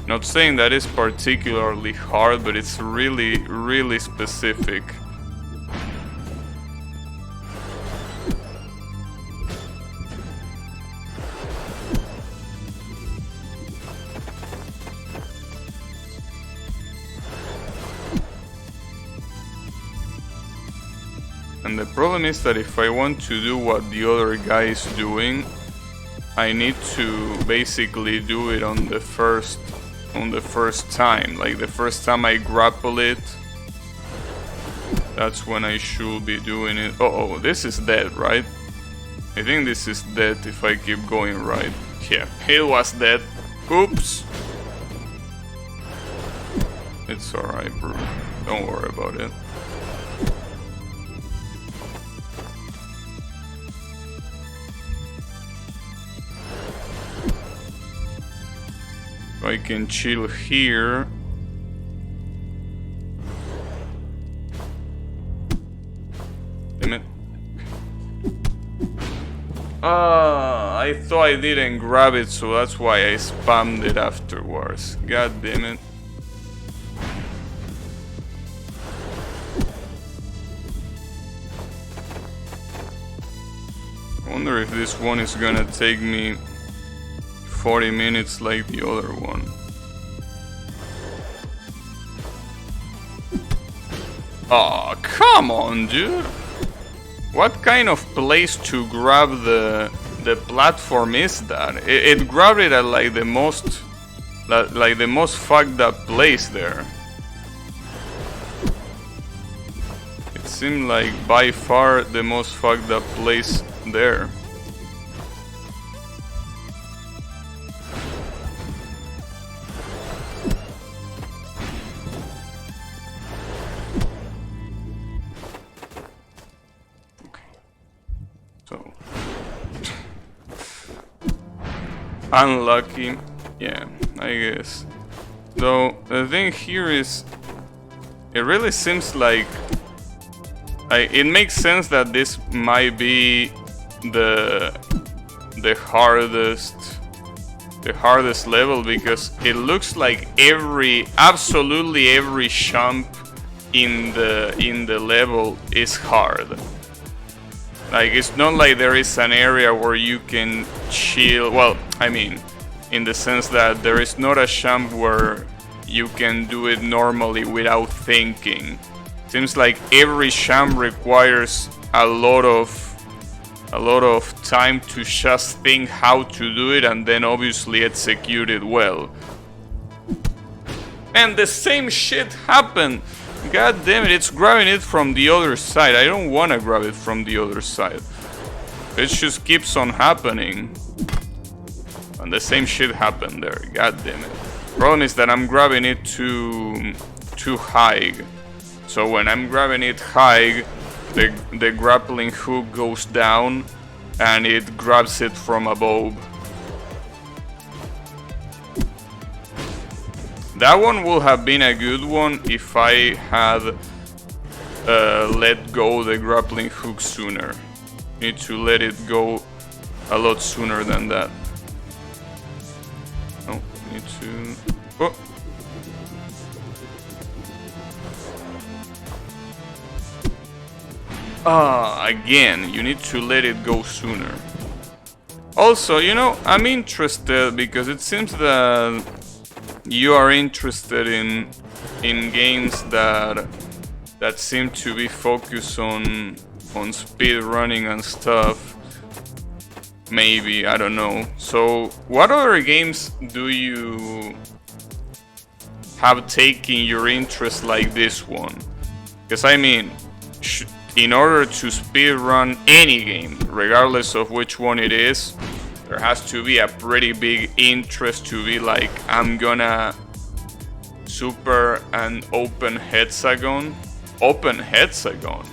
Not saying that it's particularly hard, but it's really, really specific. And the problem is that if I want to do what the other guy is doing, I need to basically do it on the first time. Like the first time I grapple it, that's when I should be doing it. Oh, this is dead, right? I think this is dead if I keep going right. Yeah, it was dead. Oops. It's alright, bro. Don't worry about it. So I can chill here. Damn it. I thought I didn't grab it, so that's why I spammed it afterwards. God damn it. I wonder if this one is gonna take me 40 minutes like the other one. Oh, come on, dude! What kind of place to grab the platform is that? It grabbed it at like the most fucked up place there. It seemed like by far the most fucked up place there. So unlucky, yeah, I guess. Though the thing here is, it really seems like it makes sense that this might be the hardest level, because it looks like absolutely every jump in the level is hard. Like, it's not like there is an area where you can chill. Well, I mean, in the sense that there is not a jump where you can do it normally without thinking. Seems like every jump requires a lot of time to just think how to do it and then obviously execute it well. And the same shit happened. God damn it, it's grabbing it from the other side. I don't want to grab it from the other side. It just keeps on happening. And the same shit happened there. God damn it. Problem is that I'm grabbing it too high. So when I'm grabbing it high, the grappling hook goes down and it grabs it from above. That one would have been a good one if I had let go the grappling hook sooner. Need to let it go a lot sooner than that. Oh, need to... Oh! Again, you need to let it go sooner. Also, you know, I'm interested because it seems that you are interested in games that seem to be focused on speed running and stuff. Maybe, I don't know. So, what other games do you have taken your interest like this one? Because I mean, in order to speedrun any game, regardless of which one it is, there has to be a pretty big interest to be like, I'm gonna super an open hexagon. Open hexagon?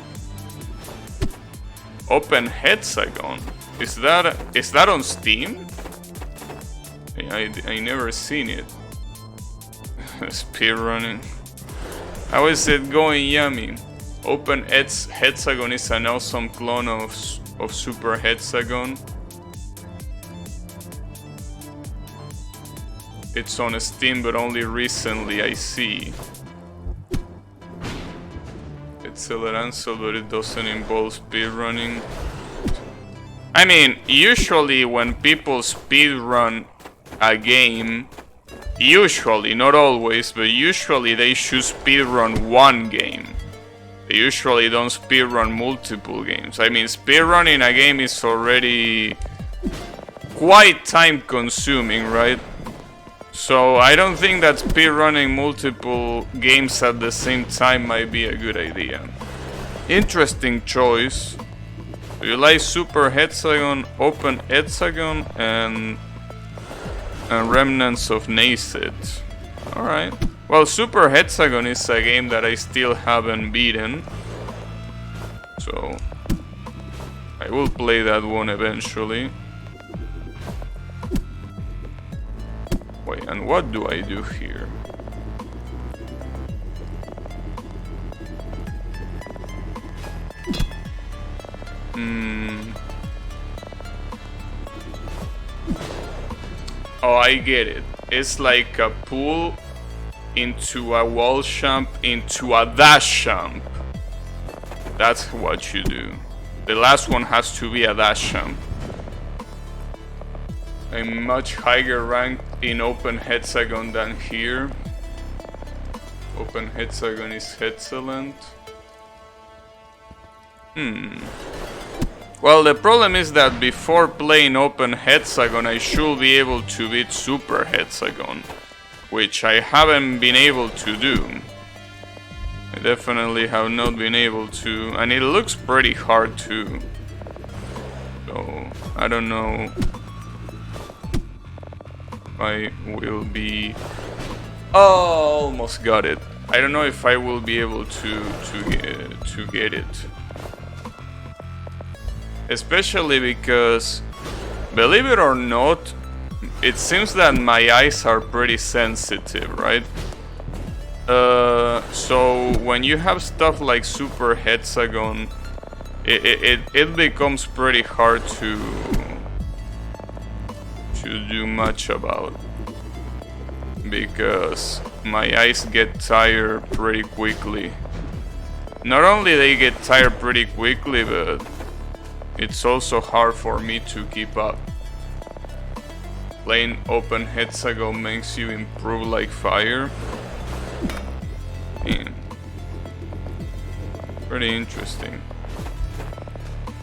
Open hexagon? Is that on Steam? I never seen it. Speedrunning. How is it going, Yummy? Open hexagon is an awesome clone of Super Hexagon. It's on Steam, but only recently, I see. It's Eleranzo, but it doesn't involve speedrunning. I mean, usually when people speedrun a game, usually, not always, but usually they should speedrun one game. They usually don't speedrun multiple games. I mean, speedrunning a game is already quite time consuming, right? So I don't think that speedrunning multiple games at the same time might be a good idea. Interesting choice. Do you like Super Hexagon, Open Hexagon, and Remnants of Naezith? Alright. Well, Super Hexagon is a game that I still haven't beaten. So I will play that one eventually. boy. And what do I do here? Oh, I get it. It's like a pull into a wall jump into a dash jump. That's what you do. The last one has to be a dash jump. I'm much higher ranked in open hexagon than here. Open hexagon is excellent. Well, the problem is that before playing open hexagon, I should be able to beat super hexagon, which I haven't been able to do. I definitely have not been able to, and it looks pretty hard too. So, I don't know if I will be... Oh, almost got it. I don't know if I will be able to get it. Especially because, believe it or not, it seems that my eyes are pretty sensitive, right? So when you have stuff like super hexagon, it becomes pretty hard to do much about, because my eyes get tired pretty quickly. Not only they get tired pretty quickly, but it's also hard for me to keep up. Playing open hexagon makes you improve like fire. Pretty interesting.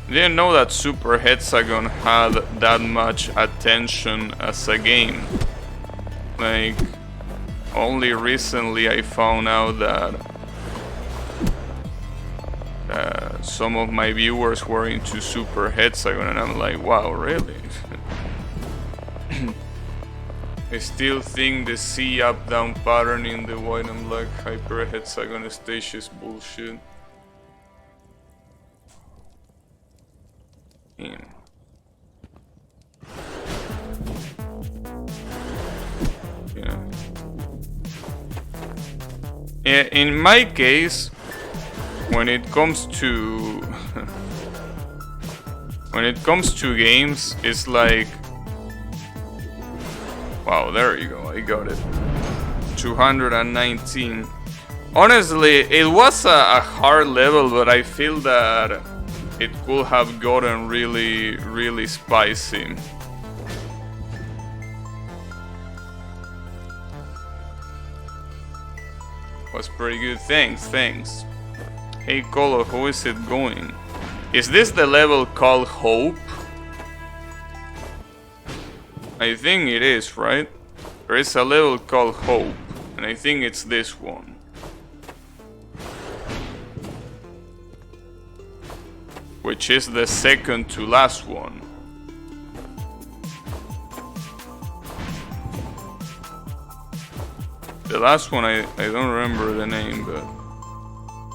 Didn't know that super hexagon had that much attention as a game. Like, only recently I found out that some of my viewers were into super hexagon, and I'm like, wow, really? I still think the C up down pattern in the white and black hyper hexagon stage is bullshit. Yeah, in my case, when it comes to games, it's like, wow, there you go, I got it. 219. Honestly, it was a hard level, but I feel that it could have gotten really, really spicy. Was pretty good, thanks. Hey Colo, how is it going? Is this the level called Hope? I think it is, right? There is a level called Hope, and I think it's this one. Which is the second to last one. The last one, I don't remember the name, but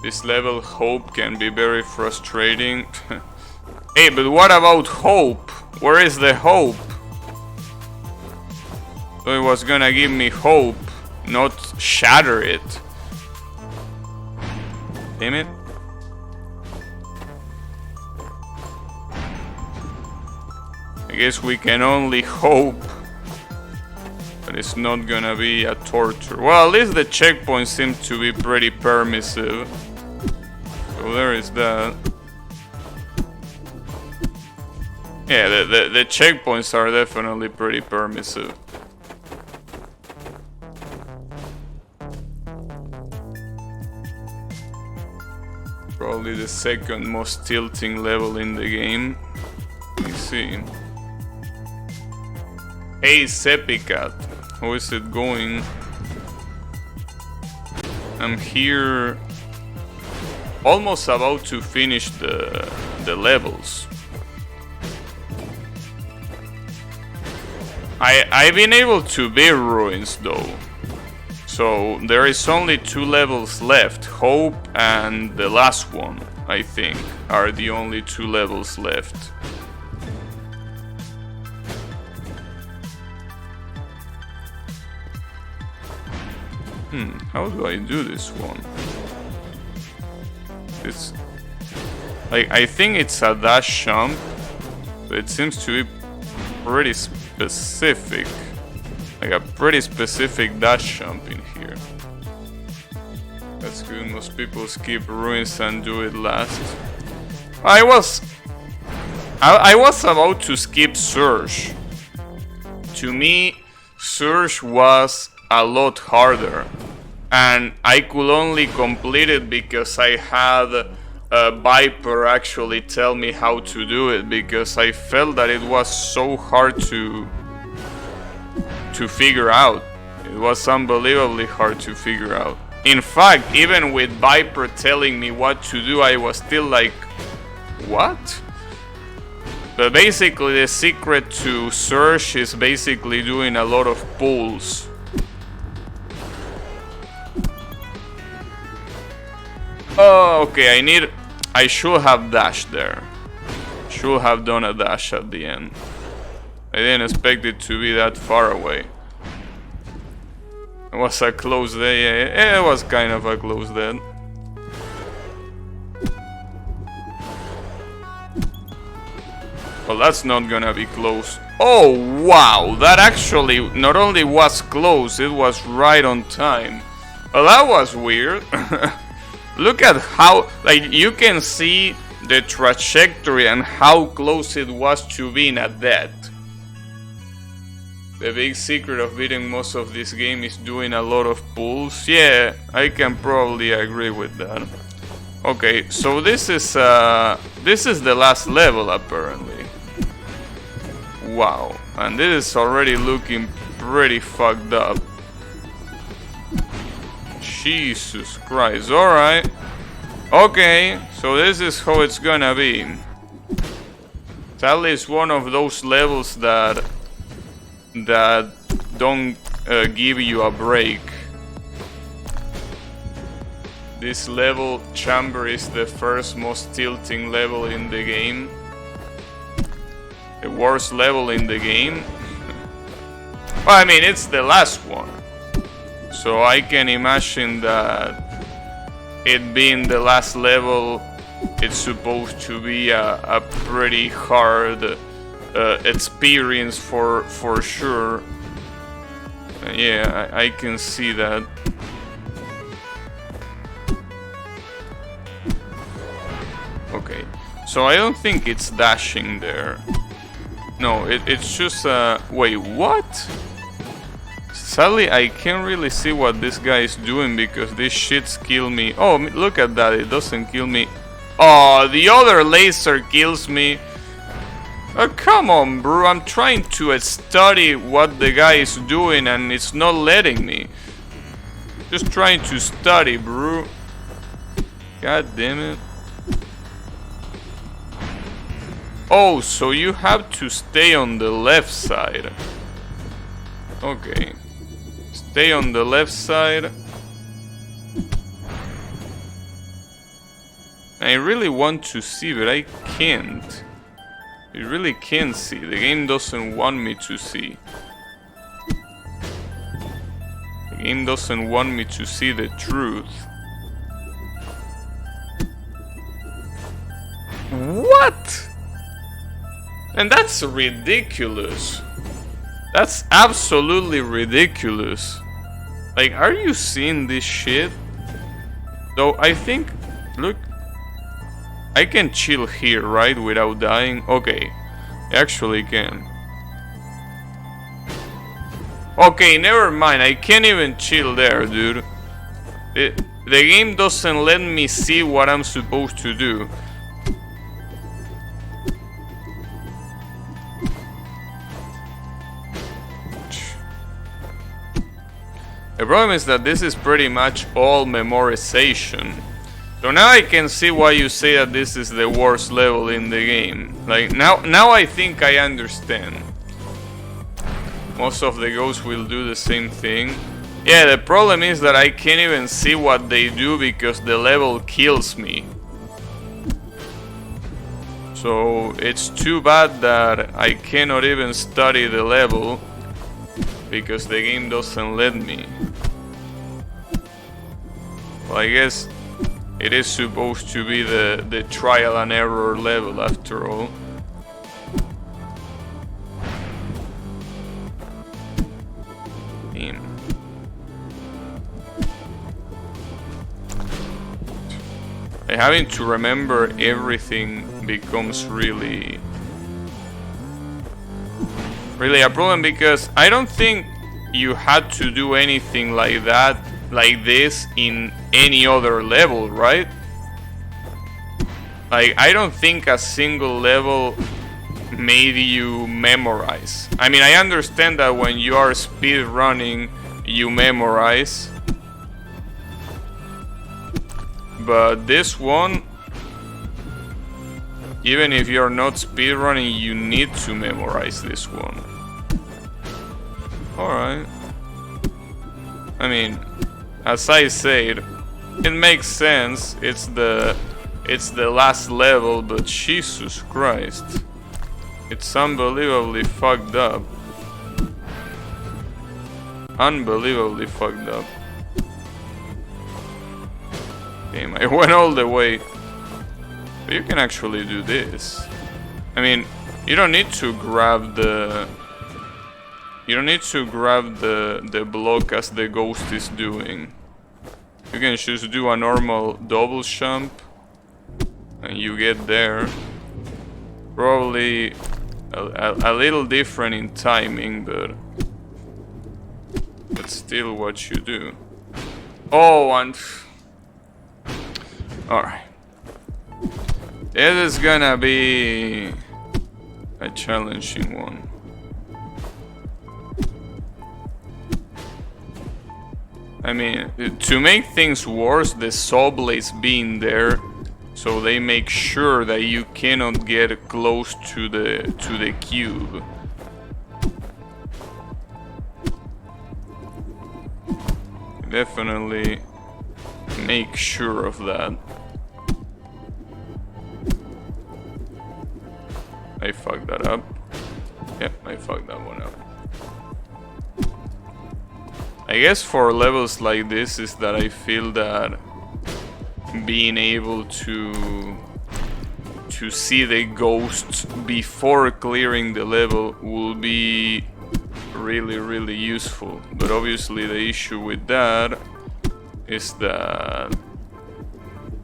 this level Hope can be very frustrating. Hey, but what about Hope? Where is the hope? So it was gonna give me hope, not shatter it. Damn it. I guess we can only hope that it's not gonna be a torture. Well, at least the checkpoints seem to be pretty permissive. So there is that. Yeah, the checkpoints are definitely pretty permissive. Probably the second most tilting level in the game. Let me see. Hey Sepicat, how is it going? I'm here almost about to finish the levels. I've been able to beat Ruins though. So there is only 2 levels left. Hope and the last one, I think, are the only 2 levels left. How do I do this one? It's like, I think it's a dash jump, but it seems to be pretty specific. Like a pretty specific dash jump in here. That's good, most people skip ruins and do it last. I was about to skip Surge. To me, Surge was a lot harder. And I could only complete it because I had Viper actually tell me how to do it, because I felt that it was so hard to figure out. It was unbelievably hard to figure out. In fact, even with Viper telling me what to do, I was still like, what? But basically the secret to Surge is basically doing a lot of pulls. Oh, okay, I should have dashed there. Should have done a dash at the end. I didn't expect it to be that far away. It was a close day. It was kind of a close day. Well, that's not gonna be close. Oh, wow! That actually not only was close, it was right on time. Well, that was weird. Look at how, like, you can see the trajectory and how close it was to being at that. The big secret of beating most of this game is doing a lot of pulls. Yeah, I can probably agree with that. Okay, so this is the last level apparently. Wow, and this is already looking pretty fucked up. Jesus Christ, alright. Okay, so this is how it's gonna be. Sadly, it's one of those levels that don't give you a break. This level, Chamber, is the first most tilting level in the game. The worst level in the game. Well, I mean, it's the last one. So I can imagine that it being the last level, it's supposed to be a pretty hard experience for sure. Yeah, I can see that. Okay, so I don't think it's dashing there. No, it's just wait, what? Sadly, I can't really see what this guy is doing because these shits kill me. Oh, look at that, it doesn't kill me. Oh, the other laser kills me. Oh, come on, bro. I'm trying to study what the guy is doing and it's not letting me. Just trying to study, bro. God damn it. Oh, so you have to stay on the left side. Okay. Stay on the left side. I really want to see, but I can't. I really can't see. The game doesn't want me to see. The game doesn't want me to see the truth. What? And that's ridiculous. That's absolutely ridiculous. Like, are you seeing this shit? Though I think, look, I can chill here, right, without dying? Okay, I actually can. Okay, never mind, I can't even chill there, dude. The game doesn't let me see what I'm supposed to do. The problem is that this is pretty much all memorization. So now I can see why you say that this is the worst level in the game. Like, now I think I understand. Most of the ghosts will do the same thing. Yeah, the problem is that I can't even see what they do because the level kills me. So it's too bad that I cannot even study the level because the game doesn't let me. Well, I guess it is supposed to be the trial and error level after all. Damn. Having to remember everything becomes really a problem, because I don't think you had to do anything like that, like this, in any other level, right? Like, I don't think a single level made you memorize. I mean, I understand that when you are speed running, you memorize. But this one, even if you're not speedrunning, you need to memorize this one. Alright. I mean, as I said, it makes sense. It's the last level, but Jesus Christ. It's unbelievably fucked up. Unbelievably fucked up. Damn, I went all the way. But you can actually do this. I mean, you don't need to grab the... You don't need to grab the block as the ghost is doing. You can just do a normal double jump and you get there. Probably a little different in timing, but still what you do. Oh, and... Alright. It is gonna be a challenging one. I mean, to make things worse, the saw blades being there, so they make sure that you cannot get close to the cube. Definitely make sure of that. I fucked that up. Yep, I fucked that one up. I guess for levels like this is that I feel that being able to see the ghosts before clearing the level will be really useful. But obviously the issue with that is that,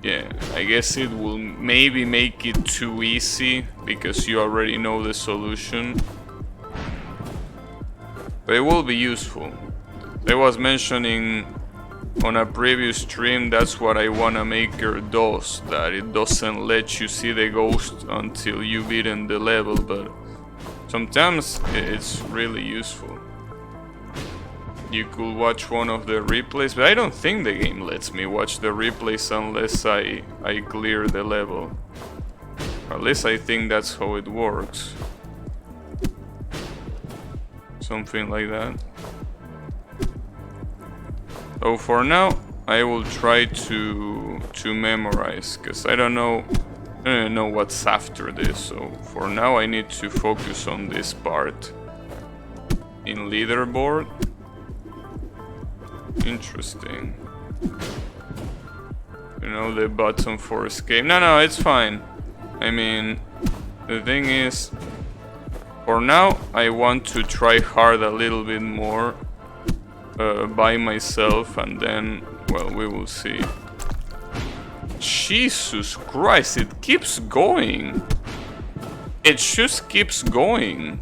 yeah, I guess it will maybe make it too easy because you already know the solution. But it will be useful. I was mentioning on a previous stream, that's what I wanna make her does, that it doesn't let you see the ghost until you've beaten the level, but sometimes it's really useful. You could watch one of the replays, but I don't think the game lets me watch the replays unless I clear the level. Or at least I think that's how it works. Something like that. So for now, I will try to memorize, because I don't know what's after this. So for now, I need to focus on this part. In leaderboard. Interesting. You know, the button for escape. No, it's fine. I mean, the thing is, for now, I want to try hard a little bit more. By myself, and then, well, we will see. Jesus Christ, it keeps going. It just keeps going.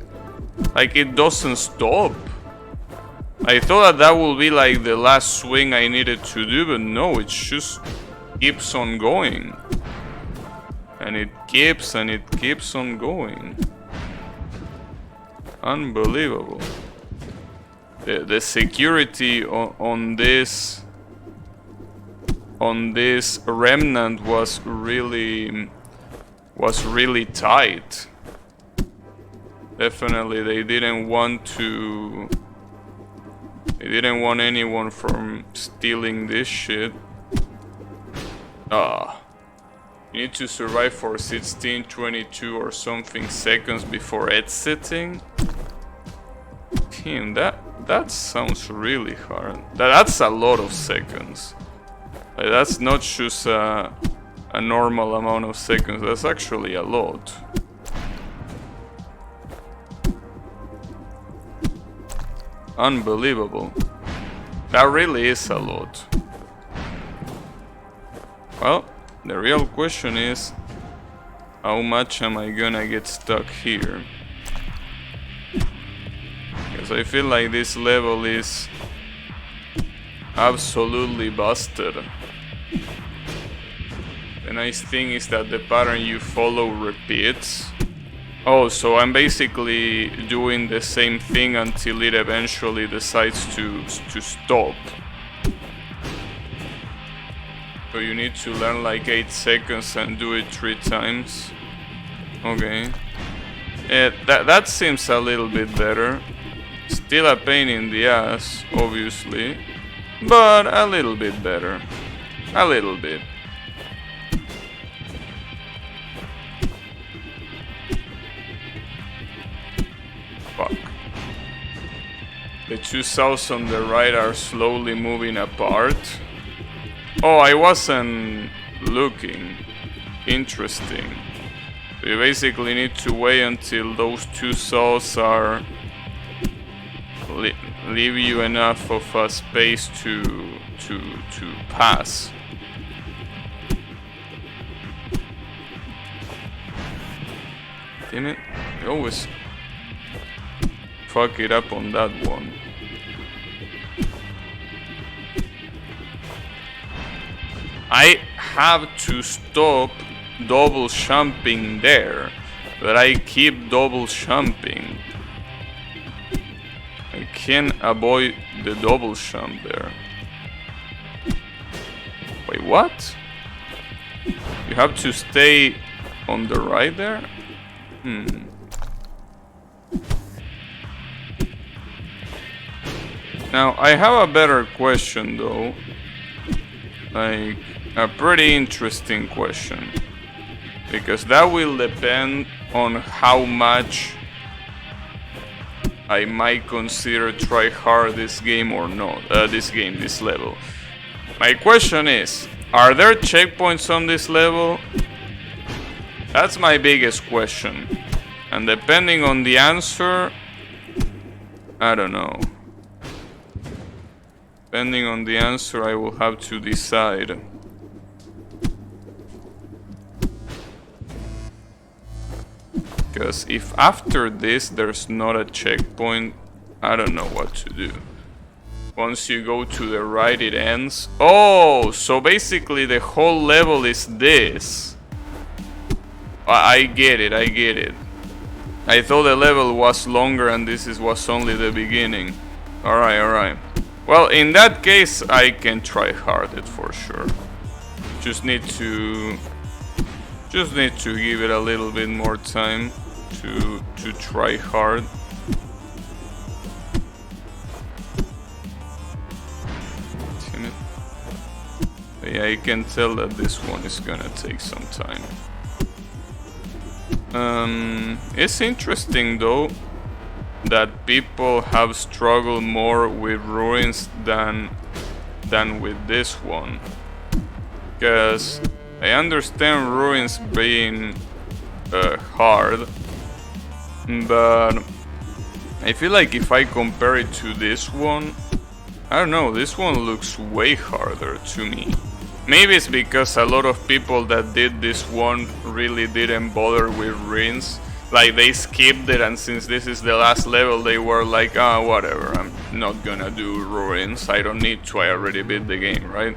Like, it doesn't stop. I thought that would be like the last swing I needed to do, but no, it just keeps on going. And it keeps on going. Unbelievable. The security on this remnant was really tight. Definitely, they didn't want anyone from stealing this shit. You need to survive for 16, 22 or something seconds before exiting. Damn, that sounds really hard. That's a lot of seconds. Like, that's not just a normal amount of seconds, that's actually a lot. Unbelievable. That really is a lot. Well, the real question is, how much am I gonna get stuck here? Because I feel like this level is absolutely busted. The nice thing is that the pattern you follow repeats. Oh, so I'm basically doing the same thing until it eventually decides to stop. So you need to learn like 8 seconds and do it 3 times. Okay. That seems a little bit better. Still a pain in the ass, obviously. But a little bit better. A little bit. Fuck. The two souths on the right are slowly moving apart. Oh, I wasn't looking. Interesting. So you basically need to wait until those two souls are leave you enough of a space to pass. Damn it! I always fuck it up on that one. I have to stop double jumping there, but I keep double jumping. I can't avoid the double jump there. Wait, what? You have to stay on the right there? Now, I have a better question though. Like, a pretty interesting question. Because that will depend on how much I might consider try hard this game or not. This level. My question is, are there checkpoints on this level? That's my biggest question. And depending on the answer, I don't know. Depending on the answer, I will have to decide. Because if after this there's not a checkpoint, I don't know what to do. Once you go to the right, it ends. Oh, so basically the whole level is this. I get it, I get it. I thought the level was longer and was only the beginning. Alright, alright. Well, in that case, I can try hard it for sure. Just need to give it a little bit more time to try hard. Damn it. But yeah, I can tell that this one is gonna take some time. It's interesting though that people have struggled more with ruins than with this one, because I understand ruins being hard, but I feel like if I compare it to this one, I don't know, this one looks way harder to me. Maybe it's because a lot of people that did this one really didn't bother with ruins. Like, they skipped it, and since this is the last level, they were like, ah, whatever, I'm not gonna do ruins. I don't need to, I already beat the game, right?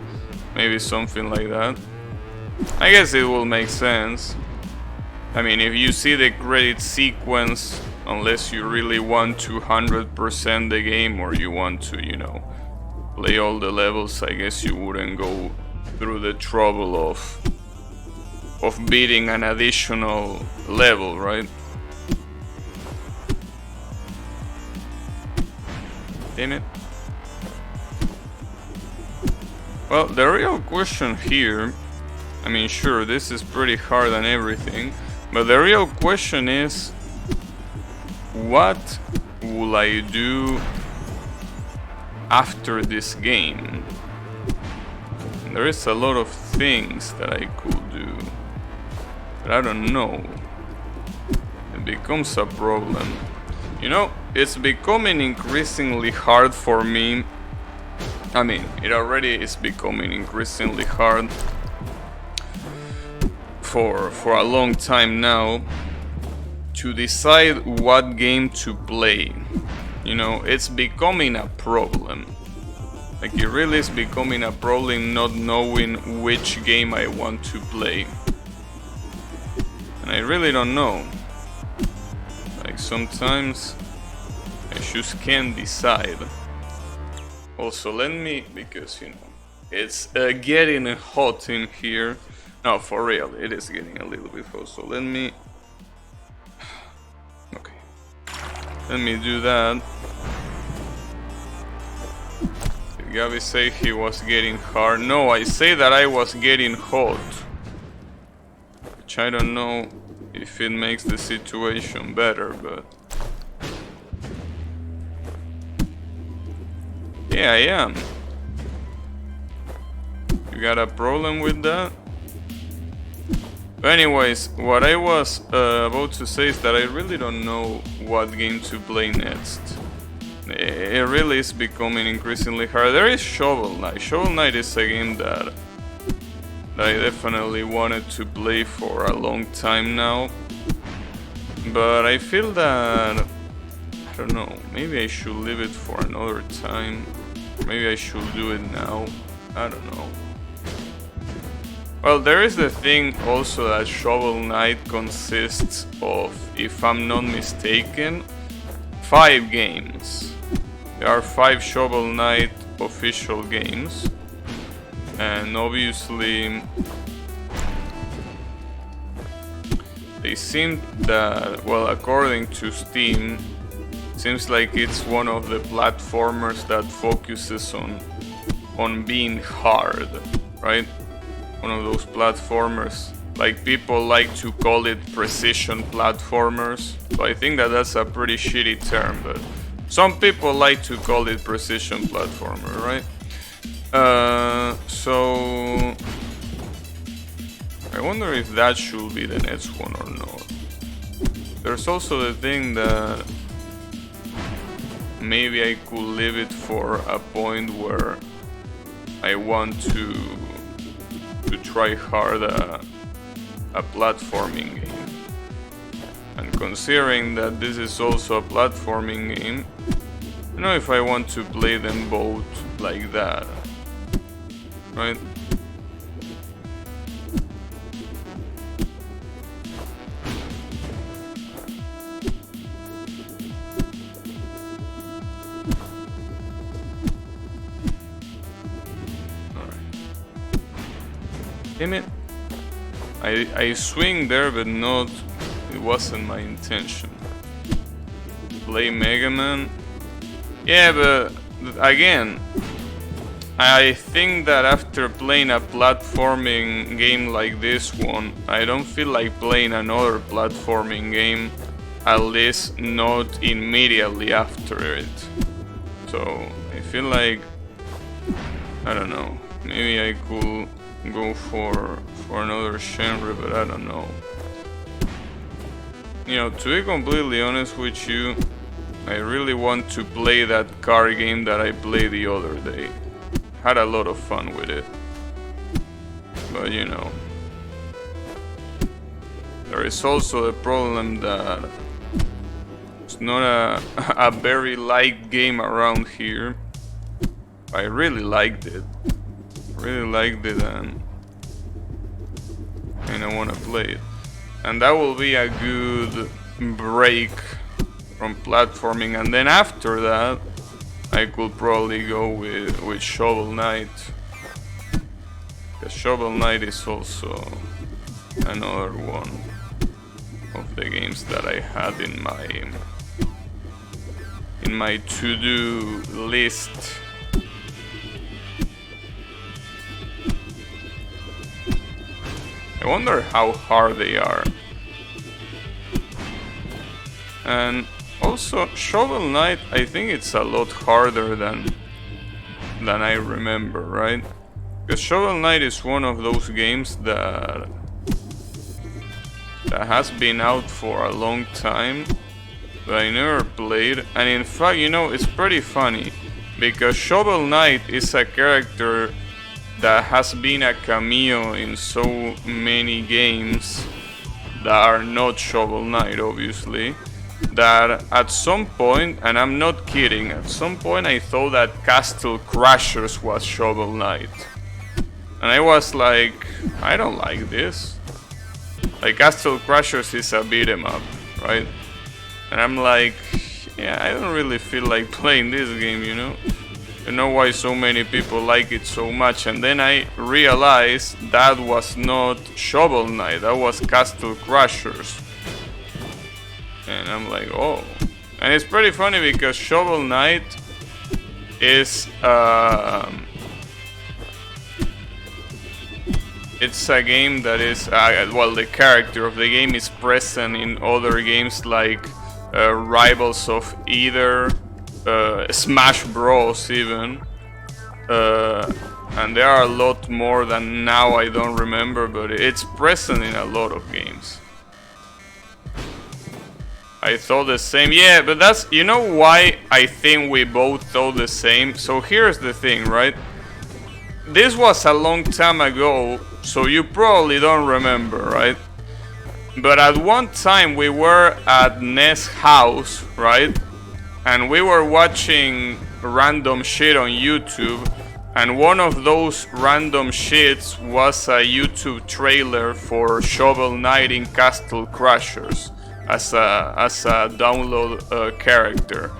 Maybe something like that. I guess it will make sense. I mean, if you see the credit sequence, unless you really want to 100% the game, or you want to, you know, play all the levels, I guess you wouldn't go through the trouble of beating an additional level, right? Damn it. Well, the real question here, I mean, sure, this is pretty hard and everything, but the real question is, what will I do after this game? There is a lot of things that I could do, but I don't know. It becomes a problem. You know, it's becoming increasingly hard for me. I mean, it already is becoming increasingly hard for a long time now to decide what game to play. You know, it's becoming a problem. Like, it really is becoming a problem not knowing which game I want to play. And I really don't know. Like, sometimes I just can't decide. Also, let me, because, you know, it's getting hot in here. No, for real, it is getting a little bit hot, so let me... Okay. Let me do that. Did Gabby say he was getting hard? No, I say that I was getting hot. Which I don't know if it makes the situation better, but... Yeah, I am. You got a problem with that? But anyways, what I was about to say is that I really don't know what game to play next. It really is becoming increasingly hard. There is Shovel Knight. Shovel Knight is a game that I definitely wanted to play for a long time now. But I feel that... I don't know, maybe I should leave it for another time. Maybe I should do it now. I don't know. Well, there is the thing also that Shovel Knight consists of, if I'm not mistaken, 5 games. There are 5 Shovel Knight official games. And obviously they seem that, well, according to Steam, seems like it's one of the platformers that focuses on being hard, right? One of those platformers, like people like to call it precision platformers. So I think that that's a pretty shitty term, but some people like to call it precision platformer, right? So I wonder if that should be the next one or not. There's also the thing that maybe I could leave it for a point where I want to try hard a platforming game. And considering that this is also a platforming game, I don't know if I want to play them both like that, right? Damn it. I swing there, but not... It wasn't my intention. Play Mega Man. Yeah, but again, I think that after playing a platforming game like this one, I don't feel like playing another platforming game, at least not immediately after it. So I feel like, I don't know, maybe I could go for another genre, but I don't know. You know, to be completely honest with you, I really want to play that car game that I played the other day. Had a lot of fun with it. But you know, there is also the problem that it's not a very liked game around here. I really liked it. Really liked it, and I want to play it. And that will be a good break from platforming, and then after that I could probably go with Shovel Knight, because Shovel Knight is also another one of the games that I had in my to-do list. I wonder how hard they are. And also, Shovel Knight, I think it's a lot harder than I remember, right? Because Shovel Knight is one of those games that has been out for a long time, but I never played. And in fact, you know, it's pretty funny because Shovel Knight is a character that has been a cameo in so many games that are not Shovel Knight, obviously. That at some point, and I'm not kidding, at some point I thought that Castle Crashers was Shovel Knight. And I was like, I don't like this. Like, Castle Crashers is a beat 'em up, right? And I'm like, yeah, I don't really feel like playing this game, you know? I don't know why so many people like it so much. And then I realized that was not Shovel Knight, that was Castle Crashers. And I'm like, oh. And it's pretty funny because Shovel Knight is it's a game that is well, the character of the game is present in other games like Rivals of Either, Smash Bros even, and there are a lot more than now I don't remember, but it's present in a lot of games. I thought the same. Yeah, but that's, you know why I think we both thought the same? So here's the thing, right? This was a long time ago, so you probably don't remember, right? But at one time we were at Ness' house, right? And we were watching random shit on YouTube, and one of those random shits was a YouTube trailer for Shovel Knight in Castle Crashers as a download character.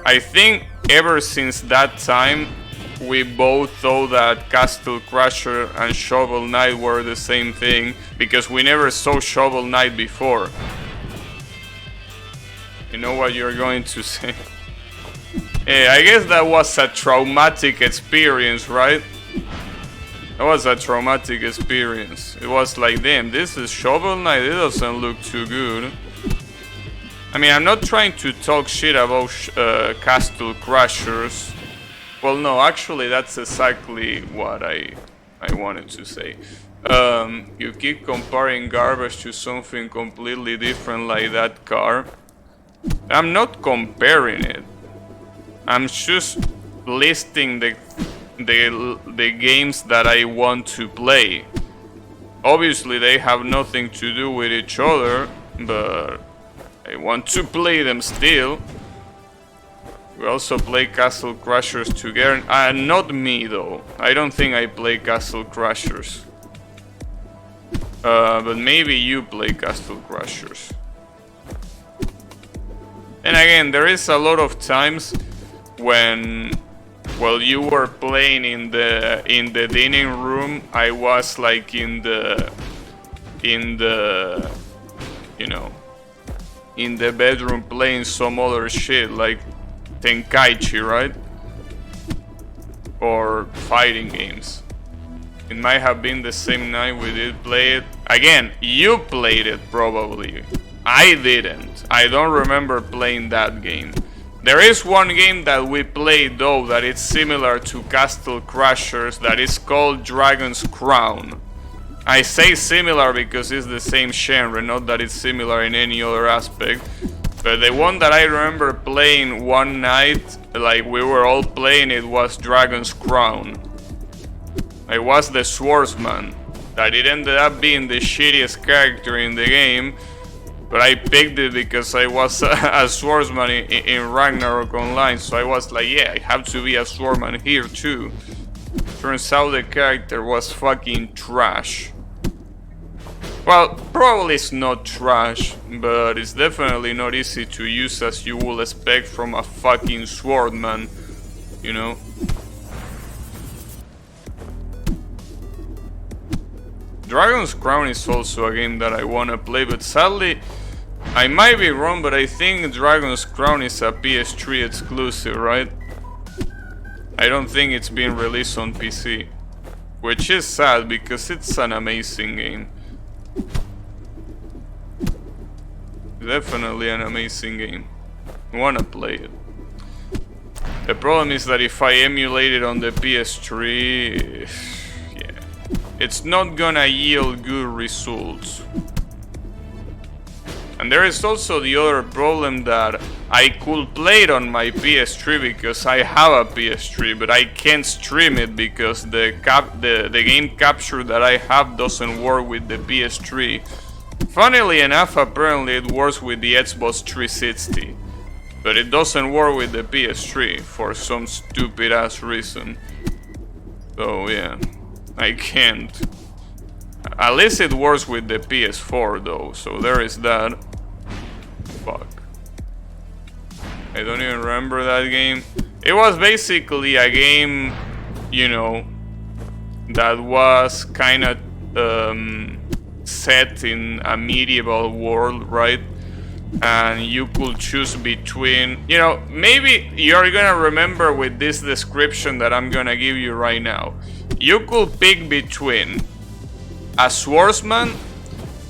I think ever since that time we both thought that Castle Crasher and Shovel Knight were the same thing because we never saw Shovel Knight before. You know what you're going to say? Yeah, I guess that was a traumatic experience, right? That was a traumatic experience. It was like, damn, this is Shovel Knight, it doesn't look too good. I mean, I'm not trying to talk shit about Castle Crashers. Well, no, actually, that's exactly what I wanted to say. You keep comparing garbage to something completely different like that car. I'm not comparing it. I'm just listing the games that I want to play. Obviously, they have nothing to do with each other, but I want to play them still. We also play Castle Crashers together. Not me though. I don't think I play Castle Crashers. But maybe you play Castle Crashers. And again, there is a lot of times when, well, you were playing in the dining room, I was like in the you know, in the bedroom playing some other shit like Tenkaichi, right? Or fighting games. It might have been the same night we did play it. Again, you played it probably. I didn't. I don't remember playing that game. There is one game that we played though that is similar to Castle Crashers that is called Dragon's Crown. I say similar because it's the same genre, not that it's similar in any other aspect. But the one that I remember playing one night, like we were all playing it, was Dragon's Crown. I was the swordsman. That it ended up being the shittiest character in the game, but I picked it because I was a swordsman in Ragnarok Online, so I was like, yeah, I have to be a swordsman here too. Turns out the character was fucking trash. Well, probably it's not trash, but it's definitely not easy to use as you would expect from a fucking swordman, you know? Dragon's Crown is also a game that I wanna play, but sadly, I might be wrong, but I think Dragon's Crown is a PS3 exclusive, right? I don't think it's been released on PC, which is sad because it's an amazing game. Definitely an amazing game. I wanna play it. The problem is that if I emulate it on the PS3, it's not gonna yield good results. And there is also the other problem that I could play it on my PS3 because I have a PS3, but I can't stream it because the game capture that I have doesn't work with the PS3. Funnily enough, apparently it works with the Xbox 360, but it doesn't work with the PS3 for some stupid ass reason. So yeah, I can't. At least it works with the PS4 though, so there is that. Fuck. I don't even remember that game. It was basically a game, you know, that was kind of set in a medieval world, right? And you could choose between, you know, maybe you're gonna remember with this description that I'm gonna give you right now. You could pick between a swordsman,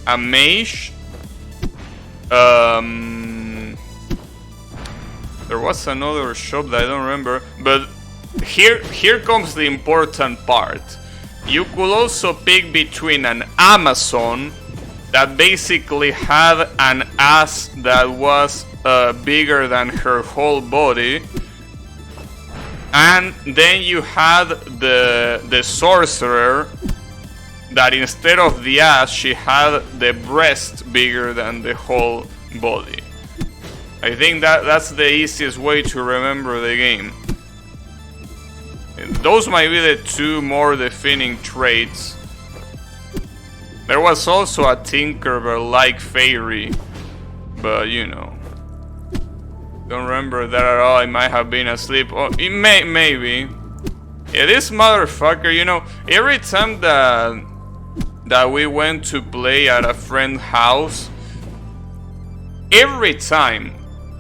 a mage, there was another shop that I don't remember, but here comes the important part. You could also pick between an Amazon that basically had an ass that was bigger than her whole body, and then you had the sorcerer that instead of the ass she had the breast bigger than the whole body. I think that's the easiest way to remember the game. Those might be the two more defining traits. There was also a Tinkerbell-like fairy, but you know, don't remember that at all. I might have been asleep. Oh, it maybe. Yeah, this motherfucker, you know, every time that we went to play at a friend's house, every time,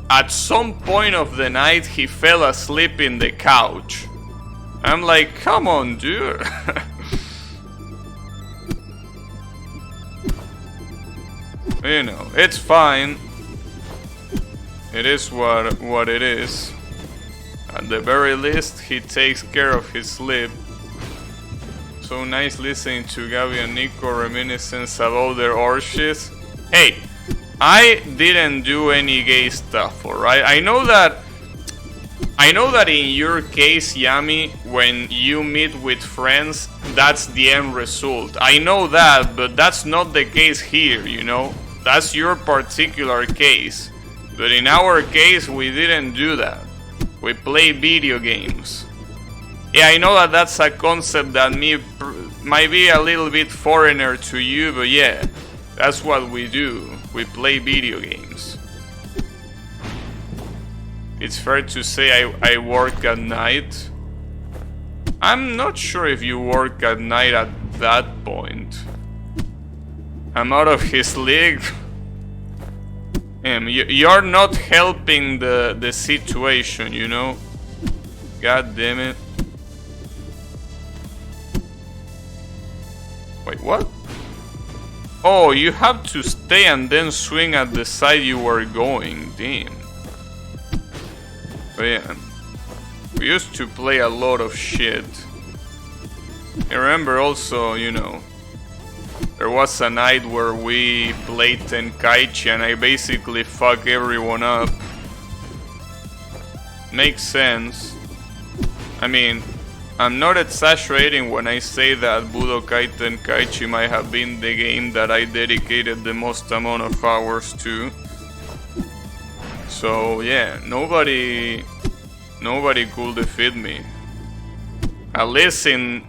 at some point of the night, he fell asleep in the couch. I'm like, come on, dude. You know, it's fine. It is what it is. At the very least, he takes care of his sleep. So nice listening to Gabby and Nico reminiscence about their orgies. Hey, I didn't do any gay stuff, alright? I know that in your case, Yami, when you meet with friends, that's the end result. I know that, but that's not the case here, you know? That's your particular case. But in our case, we didn't do that. We play video games. Yeah, I know that that's a concept that might be a little bit foreigner to you, but yeah, that's what we do. We play video games. It's fair to say I work at night. I'm not sure if you work at night at that point. I'm out of his league. You're not helping the situation, you know? God damn it. Wait, what? Oh, you have to stay and then swing at the side you were going. Damn. But yeah, we used to play a lot of shit. I remember also, you know, there was a night where we played Tenkaichi and I basically fucked everyone up. Makes sense. I mean, I'm not exaggerating when I say that Budokai Tenkaichi might have been the game that I dedicated the most amount of hours to. So yeah, nobody could defeat me. At least in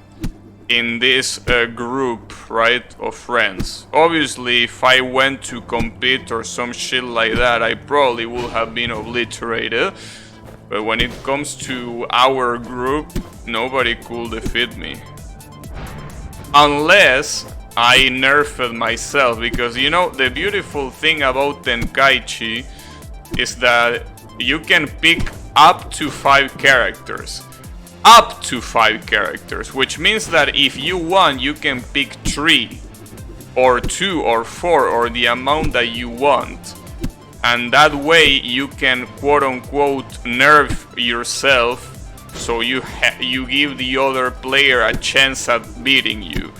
this group, right, of friends. Obviously, if I went to compete or some shit like that, I probably would have been obliterated. But when it comes to our group, nobody could defeat me. Unless I nerfed myself, because you know, the beautiful thing about Tenkaichi is that you can pick up to 5 characters. Up to 5 characters, which means that if you want, you can pick 3 or 2 or 4 or the amount that you want. And that way you can quote-unquote nerf yourself, so you give the other player a chance at beating you.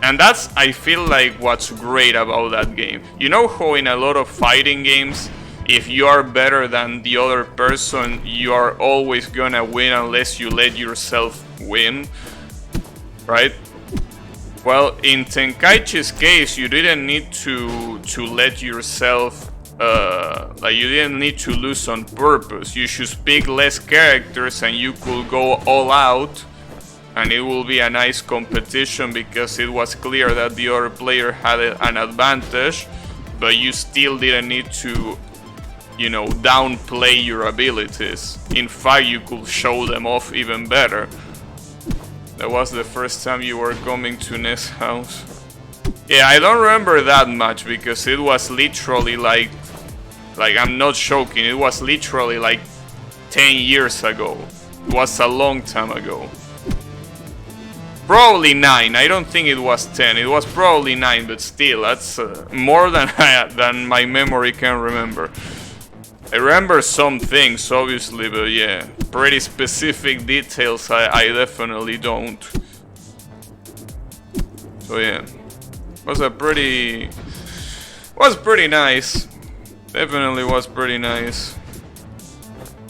And that's, I feel like, what's great about that game. You know how in a lot of fighting games, if you are better than the other person, you are always gonna win unless you let yourself win, right? Well, in Tenkaichi's case, you didn't need to let yourself, like you didn't need to lose on purpose. You should pick less characters and you could go all out, and it will be a nice competition because it was clear that the other player had an advantage, but you still didn't need to, you know, downplay your abilities. In fact, you could show them off even better. That was the first time you were coming to Ness house. Yeah, I don't remember that much because it was literally like I'm not joking, it was literally like 10 years ago. It was a long time ago. Probably 9, I don't think it was 10, it was probably 9, but still, that's more than my memory can remember. I remember some things, obviously, but yeah, pretty specific details I definitely don't. So yeah, was pretty nice. Definitely was pretty nice.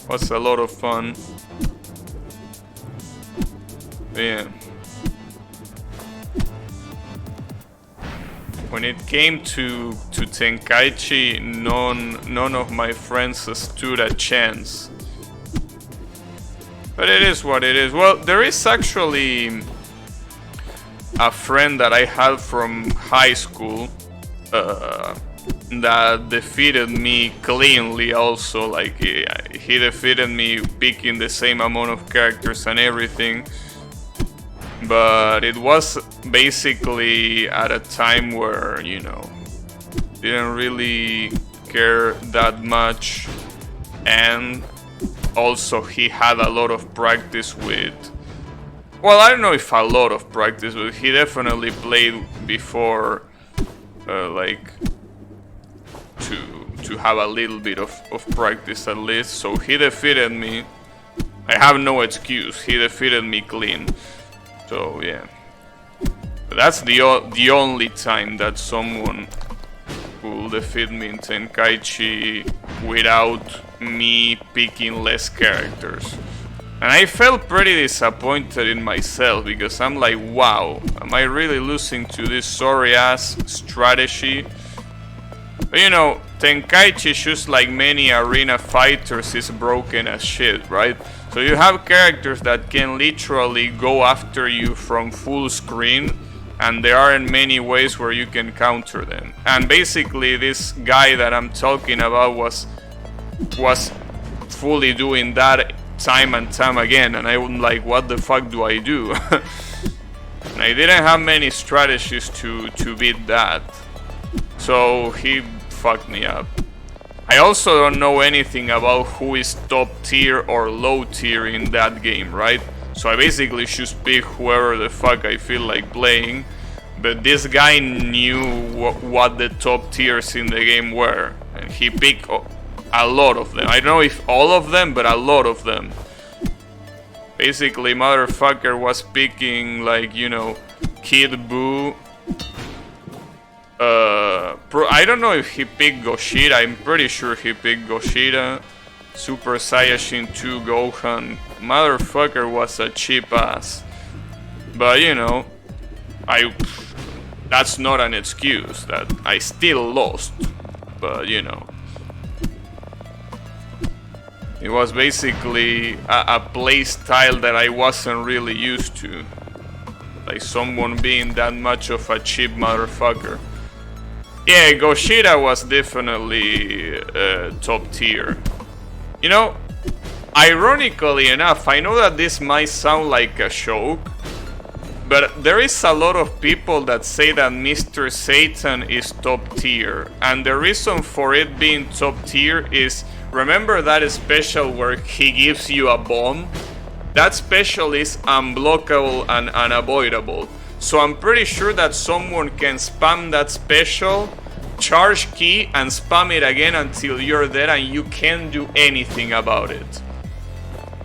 Was a lot of fun. But yeah. When it came to Tenkaichi, none of my friends stood a chance. But it is what it is. Well, there is actually a friend that I had from high school that defeated me cleanly also. Like, he defeated me picking the same amount of characters and everything. But it was basically at a time where, you know, didn't really care that much, and also he had a lot of practice with, well, I don't know if a lot of practice, but he definitely played before, like, to have a little bit of practice at least. So he defeated me. I have no excuse, he defeated me clean. So yeah, but that's the only time that someone will defeat me in Tenkaichi without me picking less characters. And I felt pretty disappointed in myself because I'm like, wow, am I really losing to this sorry ass strategy? But you know, Tenkaichi, just like many arena fighters, is broken as shit, right? So you have characters that can literally go after you from full screen, and there aren't many ways where you can counter them. And basically this guy that I'm talking about was fully doing that time and time again, and I was like, what the fuck do I do? And I didn't have many strategies to beat that. So he fucked me up. I also don't know anything about who is top tier or low tier in that game, right? So I basically just pick whoever the fuck I feel like playing. But this guy knew what the top tiers in the game were, and he picked a lot of them. I don't know if all of them, but a lot of them. Basically, motherfucker was picking, like, you know, Kid Buu. I don't know if he picked Goshida, I'm pretty sure he picked Goshida. Super Saiyajin 2 Gohan. Motherfucker was a cheap ass. But you know, that's not an excuse, that I still lost. But you know, it was basically a play style that I wasn't really used to. Like someone being that much of a cheap motherfucker. Yeah, Goshida was definitely top tier. You know, ironically enough, I know that this might sound like a joke, but there is a lot of people that say that Mr. Satan is top tier. And the reason for it being top tier is, remember that special where he gives you a bomb? That special is unblockable and unavoidable. So I'm pretty sure that someone can spam that special, charge key, and spam it again until you're dead and you can't do anything about it.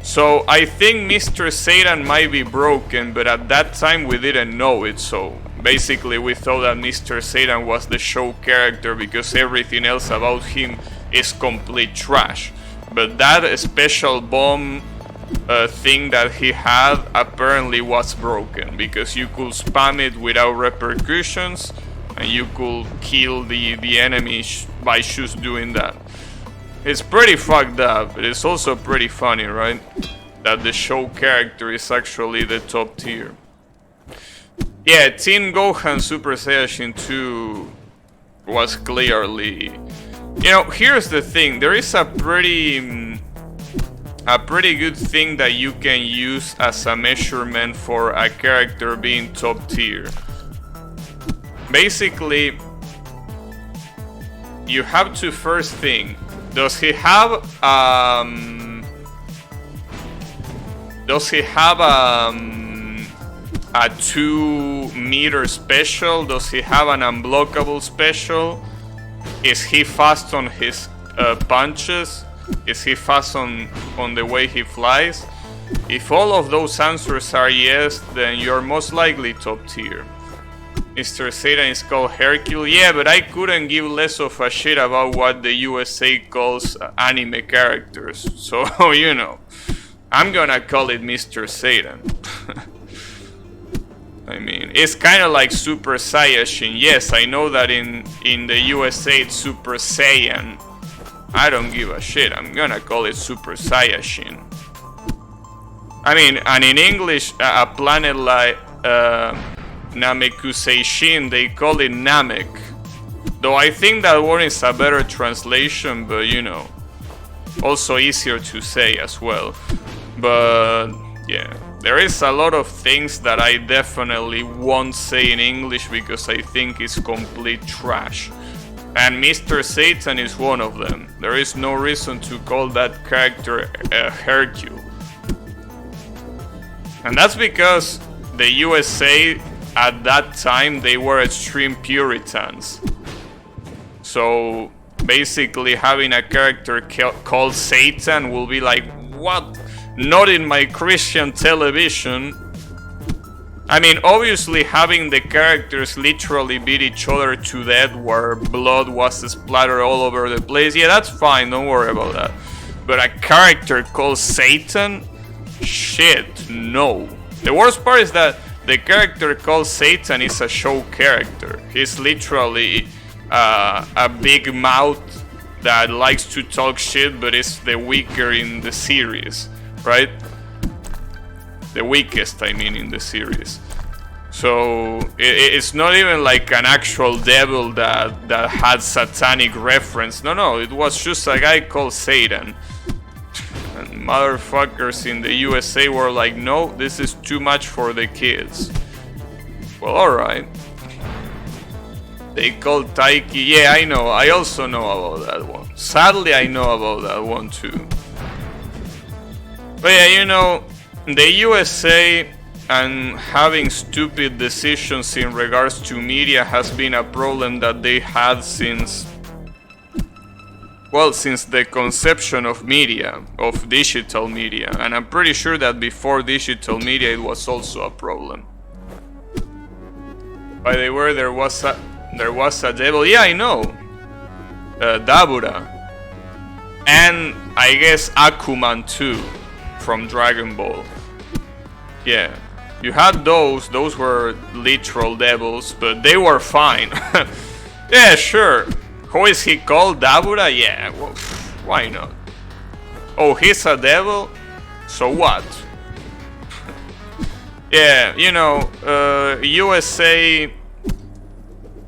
So I think Mr. Satan might be broken, but at that time we didn't know it, so Basically, we thought that Mr. Satan was the show character because everything else about him is complete trash. But that special bomb thing that he had apparently was broken, because you could spam it without repercussions and you could kill the enemy by just doing that. It's pretty fucked up, but it's also pretty funny, right? That the show character is actually the top tier. Yeah, Teen Gohan Super Saiyajin 2 was clearly... You know, here's the thing, there is a pretty good thing that you can use as a measurement for a character being top tier. Basically, you have to first think, does he have a 2-meter special? Does he have an unblockable special? Is he fast on his punches? Is he fast on the way he flies? If all of those answers are yes, then you're most likely top tier. Mr. Satan is called Hercule. Yeah, but I couldn't give less of a shit about what the USA calls anime characters. So, you know, I'm gonna call it Mr. Satan. I mean, it's kind of like Super Saiyajin. Yes, I know that in the USA it's Super Saiyan. I don't give a shit. I'm gonna call it Super Saiyajin. I mean, and in English, a planet like Namekuseishin, they call it Namek. Though I think that one is a better translation, but you know, also easier to say as well. But yeah, there is a lot of things that I definitely won't say in English because I think it's complete trash. And Mr. Satan is one of them. There is no reason to call that character Hercule. And that's because the USA at that time, they were extreme Puritans. So basically having a character called Satan will be like, what? Not in my Christian television. I mean, obviously having the characters literally beat each other to death where blood was splattered all over the place, yeah, that's fine, don't worry about that. But a character called Satan? Shit, no. The worst part is that the character called Satan is a show character. He's literally a big mouth that likes to talk shit, but is the weaker in the series, right? The weakest, I mean, in the series. So it's not even like an actual devil that had satanic reference. No, it was just a guy called Satan. And motherfuckers in the USA were like, no, this is too much for the kids. Well, alright. They called Taiki. Yeah, I know. I also know about that one. Sadly, I know about that one too. But yeah, you know, the USA and having stupid decisions in regards to media has been a problem that they had since the conception of media, of digital media. And I'm pretty sure that before digital media it was also a problem. By the way, there was a devil. Yeah, I know. Dabura. And I guess Akuman too, from Dragon Ball. Yeah. You had those were literal devils, but they were fine. Yeah, sure. Who is he called? Dabura? Yeah, well, why not? Oh, he's a devil? So what? Yeah, you know, USA,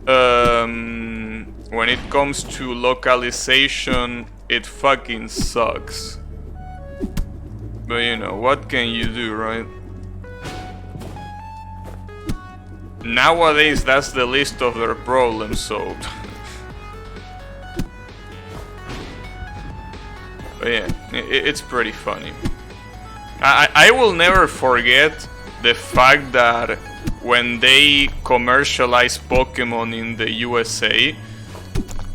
when it comes to localization, it fucking sucks. But you know, what can you do, right? Nowadays, that's the least of their problems, so... But yeah, it's pretty funny. I will never forget the fact that when they commercialized Pokemon in the USA,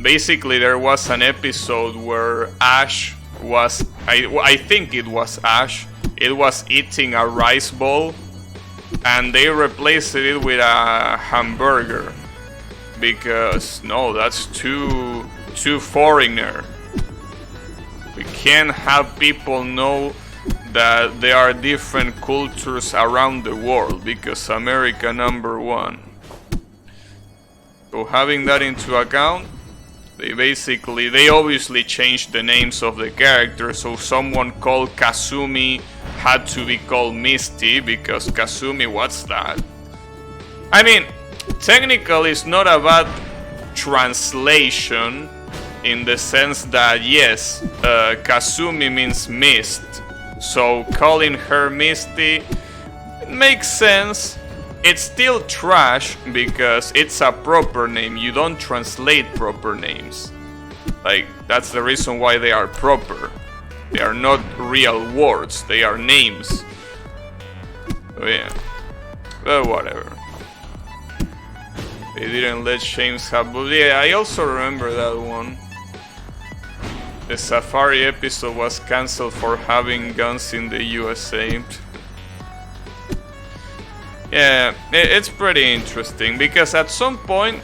basically there was an episode where Ash was, I think it was Ash, it was eating a rice ball, and they replaced it with a hamburger because no, that's too foreigner. We can't have people know that there are different cultures around the world because America #1. So having that into account, they obviously changed the names of the characters, so someone called Kazumi had to be called Misty because Kazumi, what's that? I mean, technically it's not a bad translation in the sense that yes, Kazumi means mist, so calling her Misty, it makes sense. It's still trash because it's a proper name. You don't translate proper names. Like, that's the reason why they are proper. They are not real words, they are names. So yeah, but whatever. They didn't let James have... Yeah, I also remember that one. The Safari episode was cancelled for having guns in the USA. Yeah, it's pretty interesting because at some point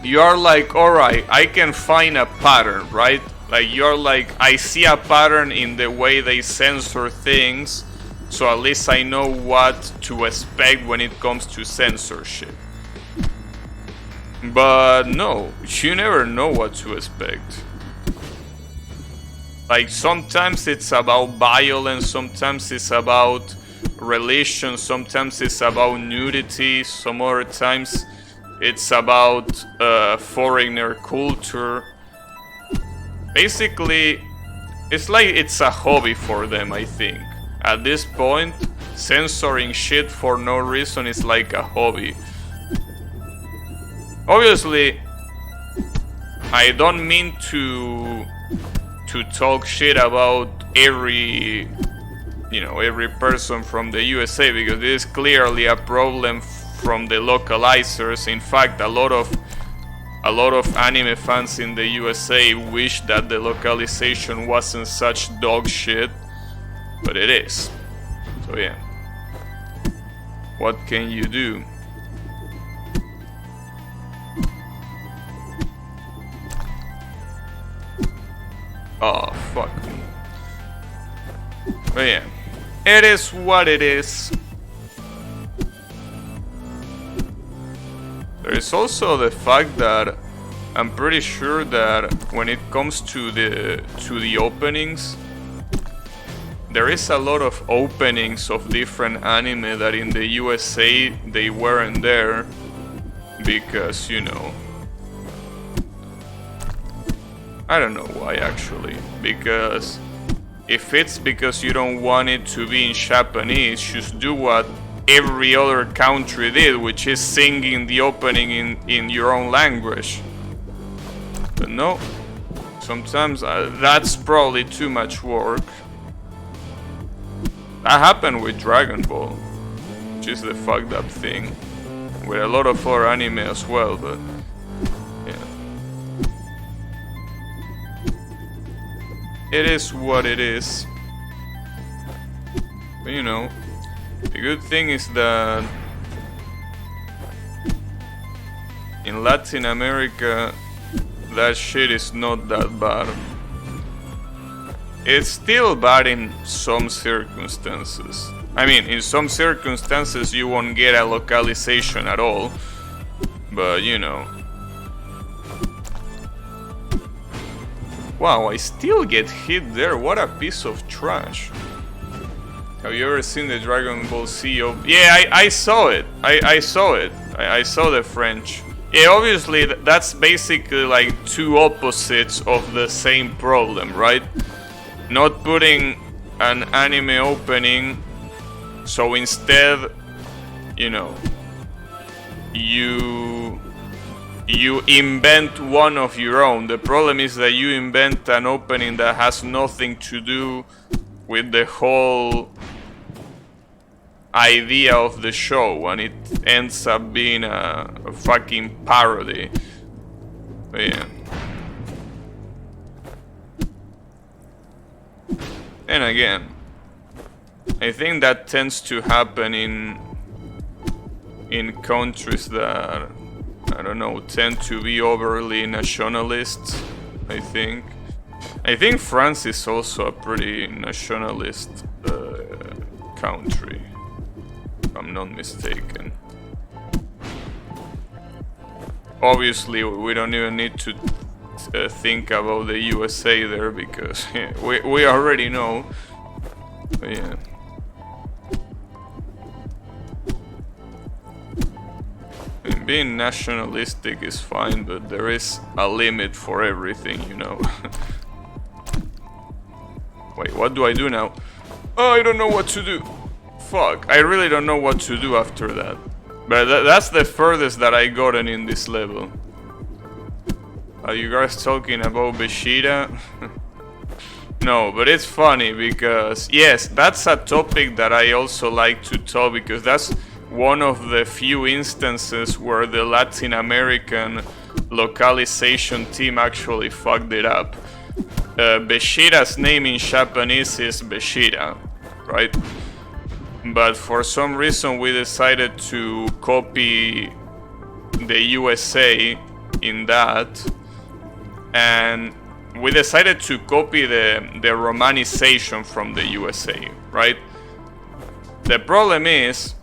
you are like, alright, I can find a pattern, right? Like you're like, I see a pattern in the way they censor things, so at least I know what to expect when it comes to censorship. But no, you never know what to expect. Like sometimes it's about violence, sometimes it's about religion, sometimes it's about nudity, some other times it's about foreigner culture. Basically, it's like it's a hobby for them, I think. At this point, censoring shit for no reason is like a hobby. Obviously, I don't mean to talk shit about every person from the USA, because this is clearly a problem from the localizers. In fact, a lot of anime fans in the USA wish that the localization wasn't such dog shit, but it is. So yeah, what can you do? Oh, fuck me. But yeah, it is what it is. There is also the fact that I'm pretty sure that when it comes to the openings, there is a lot of openings of different anime that in the USA they weren't there because, you know, I don't know why actually, because if it's because you don't want it to be in Japanese, just do what every other country did, which is singing the opening in your own language. But no, sometimes that's probably too much work. That happened with Dragon Ball, which is the fucked up thing, with a lot of other anime as well, but yeah. It is what it is. But you know, the good thing is that in Latin America, that shit is not that bad. It's still bad in some circumstances. I mean, in some circumstances you won't get a localization at all. But you know. Wow, I still get hit there. What a piece of trash. Have you ever seen the Dragon Ball Z? Yeah, I saw it. I saw it. I saw the French. Yeah, obviously that's basically like two opposites of the same problem, right? Not putting an anime opening, so instead, you know, you invent one of your own. The problem is that you invent an opening that has nothing to do with the whole idea of the show, and it ends up being a fucking parody. But yeah. And again, I think that tends to happen in in countries that, I don't know, tend to be overly nationalist, I think. I think France is also a pretty nationalist country, if I'm not mistaken. Obviously, we don't even need to think about the USA there, because we already know. But yeah. And being nationalistic is fine, but there is a limit for everything, you know. Wait, what do I do now? Oh, I don't know what to do. Fuck, I really don't know what to do after that. But that's the furthest that I gotten in this level. Are you guys talking about Beshida? No, but it's funny because, yes, that's a topic that I also like to talk, because that's one of the few instances where the Latin American localization team actually fucked it up. Beshida's name in Japanese is Beshida, right? But for some reason we decided to copy the USA in that, and we decided to copy the romanization from the USA, right? The problem is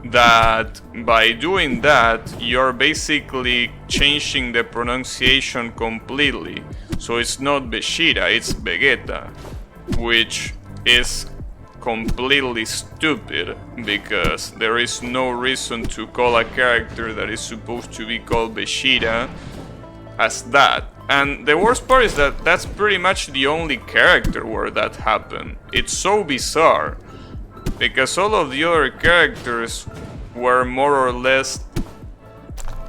that by doing that, you're basically changing the pronunciation completely. So it's not Beshida, it's Vegeta, which is completely stupid, because there is no reason to call a character that is supposed to be called Beshida as that. And the worst part is that that's pretty much the only character where that happened. It's so bizarre, because all of the other characters were more or less,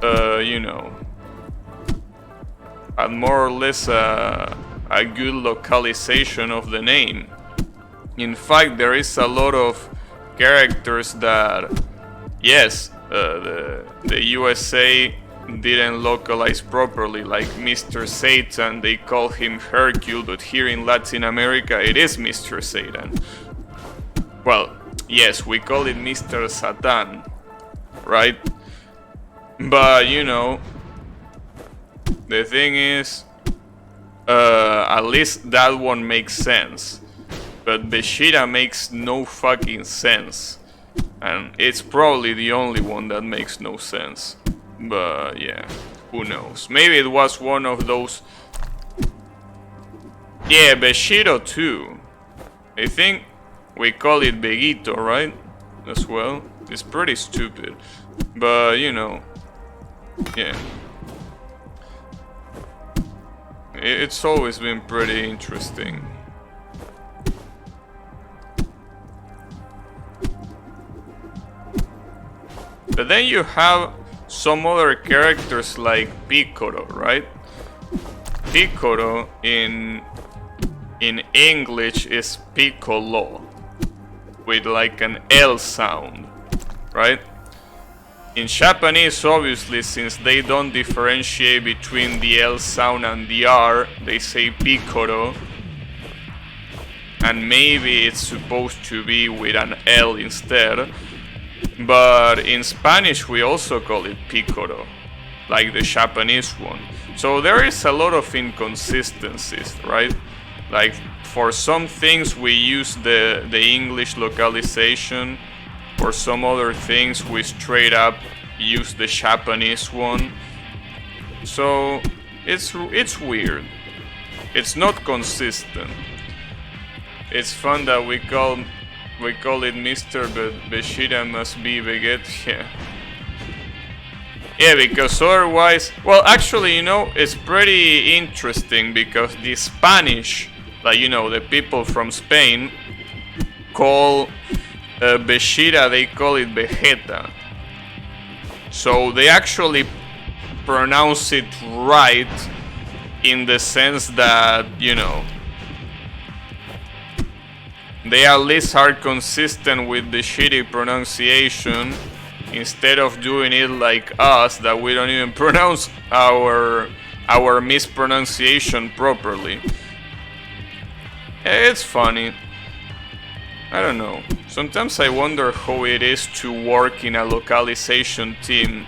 you know, had more or less a good localization of the name. In fact, there is a lot of characters that, yes, the USA didn't localize properly, like Mr. Satan. They call him Hercule, but here in Latin America it is Mr. Satan. Well, yes, we call it Mr. Satan, right? But, you know, the thing is, at least that one makes sense. But Beshida makes no fucking sense. And it's probably the only one that makes no sense. But yeah, who knows? Maybe it was one of those... Yeah, Beshido too. I think we call it Vegito, right? As well. It's pretty stupid. But, you know, yeah. It's always been pretty interesting. But then you have some other characters like Piccolo, right? Piccolo in English is Piccolo, with like an L sound, right? In Japanese, obviously, since they don't differentiate between the L sound and the R, they say Piccolo. And maybe it's supposed to be with an L instead. But in Spanish we also call it Piccolo, like the Japanese one. So there is a lot of inconsistencies, right? Like, for some things we use the English localization. For some other things we straight up use the Japanese one. So it's weird. It's not consistent. It's fun that we call it Mr. but Beshida must be Vegeta. Yeah. Yeah, because otherwise... Well, actually, you know, it's pretty interesting, because the Spanish, like, you know, the people from Spain, call Beshida, they call it Vegeta. So they actually pronounce it right, in the sense that, you know, they at least are consistent with the shitty pronunciation, instead of doing it like us, that we don't even pronounce our mispronunciation properly. It's funny. I don't know. Sometimes I wonder how it is to work in a localization team.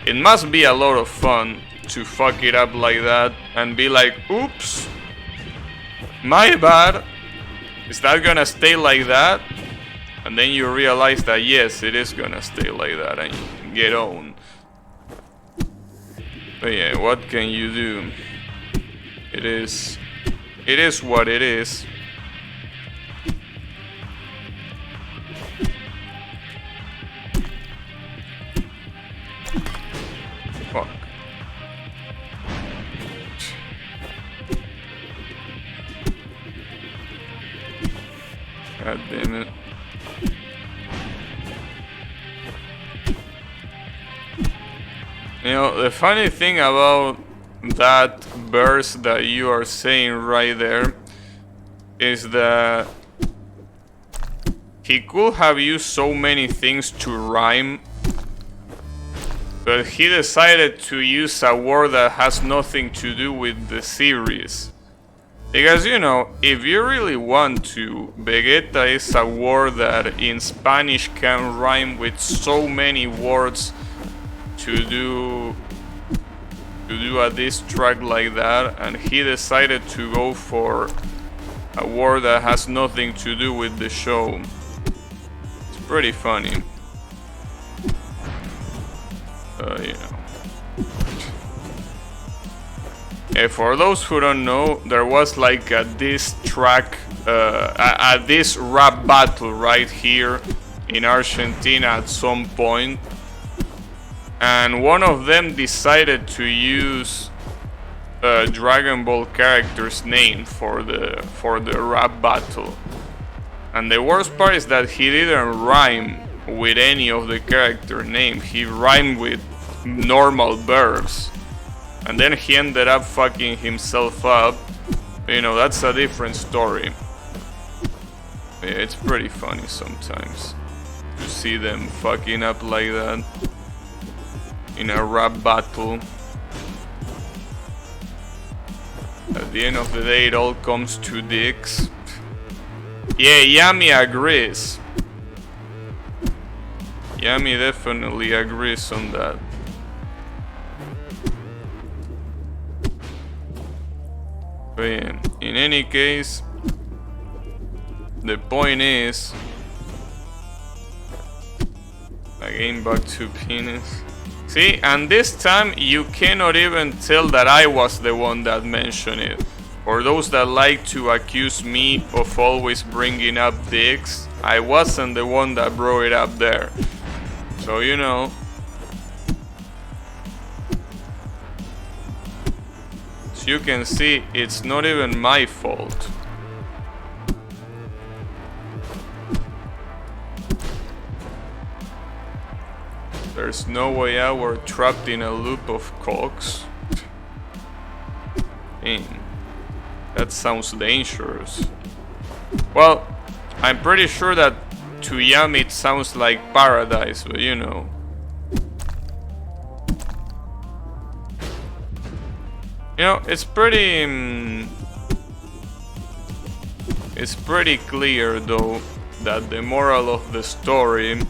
It must be a lot of fun to fuck it up like that and be like, oops, my bad. Is that gonna stay like that? And then you realize that yes, it is gonna stay like that and you get on. But yeah, what can you do? It is what it is. Fuck. God damn it. You know, the funny thing about that verse that you are saying right there is that he could have used so many things to rhyme, but he decided to use a word that has nothing to do with the series. Because, you know, if you really want to, Vegeta is a word that in Spanish can rhyme with so many words to do a diss track like that, and he decided to go for a word that has nothing to do with the show. It's pretty funny. You know. For those who don't know, there was like a diss track, a diss rap battle right here in Argentina at some point, and one of them decided to use a Dragon Ball character's name for the rap battle. And the worst part is that he didn't rhyme with any of the character name. He rhymed with normal verbs. And then he ended up fucking himself up. You know, that's a different story. Yeah, it's pretty funny sometimes to see them fucking up like that in a rap battle. At the end of the day, it all comes to dicks. Yeah, Yami agrees. Yami definitely agrees on that. But yeah, in any case, the point is, again back to penis. See, and this time you cannot even tell that I was the one that mentioned it. For those that like to accuse me of always bringing up dicks, I wasn't the one that brought it up there. So, you know. As you can see, it's not even my fault. There's no way out, we're trapped in a loop of cocks. That sounds dangerous. Well, I'm pretty sure that to Yami it sounds like paradise, but you know. You know, it's pretty clear though that the moral of the story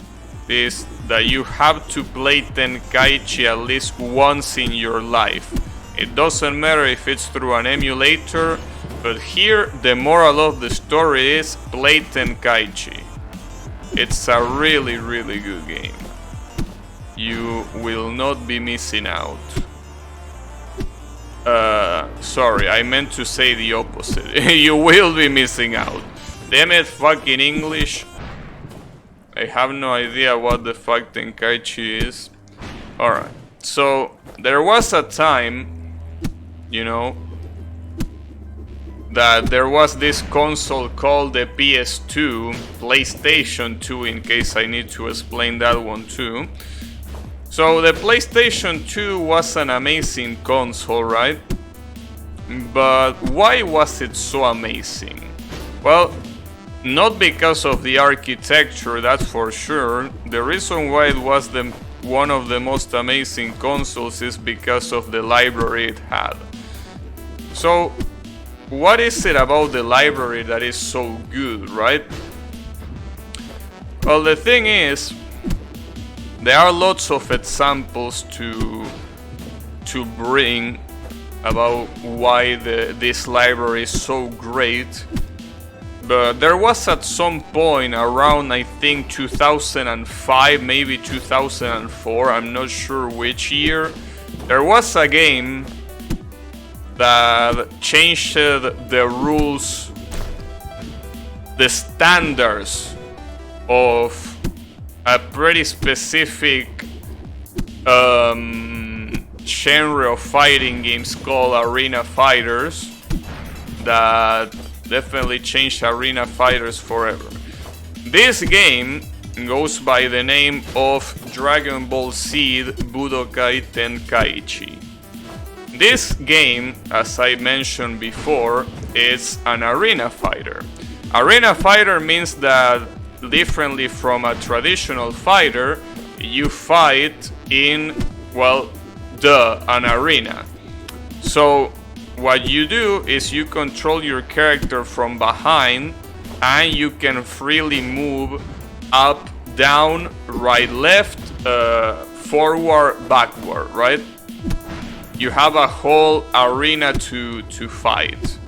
is that you have to play Tenkaichi at least once in your life. It doesn't matter if it's through an emulator, but here the moral of the story is play Tenkaichi. It's a really, really good game. You will not be missing out. Sorry, I meant to say the opposite. You will be missing out. Damn it, fucking English. I have no idea what the fuck Tenkaichi is. Alright, so there was a time, you know, that there was this console called the PS2, PlayStation 2, in case I need to explain that one too. So the PlayStation 2 was an amazing console, right? But why was it so amazing? Well, not because of the architecture, that's for sure. The reason why it was one of the most amazing consoles is because of the library it had. So, what is it about the library that is so good, right? Well, the thing is, there are lots of examples to bring about why this library is so great. But there was at some point around, I think, 2005, maybe 2004, I'm not sure which year, there was a game that changed the rules, the standards of a pretty specific genre of fighting games called Arena Fighters that definitely changed Arena Fighters forever. This game goes by the name of Dragon Ball Z Budokai Tenkaichi. This game, as I mentioned before, is an arena fighter. Arena fighter means that, differently from a traditional fighter, you fight in, well, an arena. So what you do is you control your character from behind, and you can freely move up, down, right, left, forward, backward, right? You have a whole arena to fight.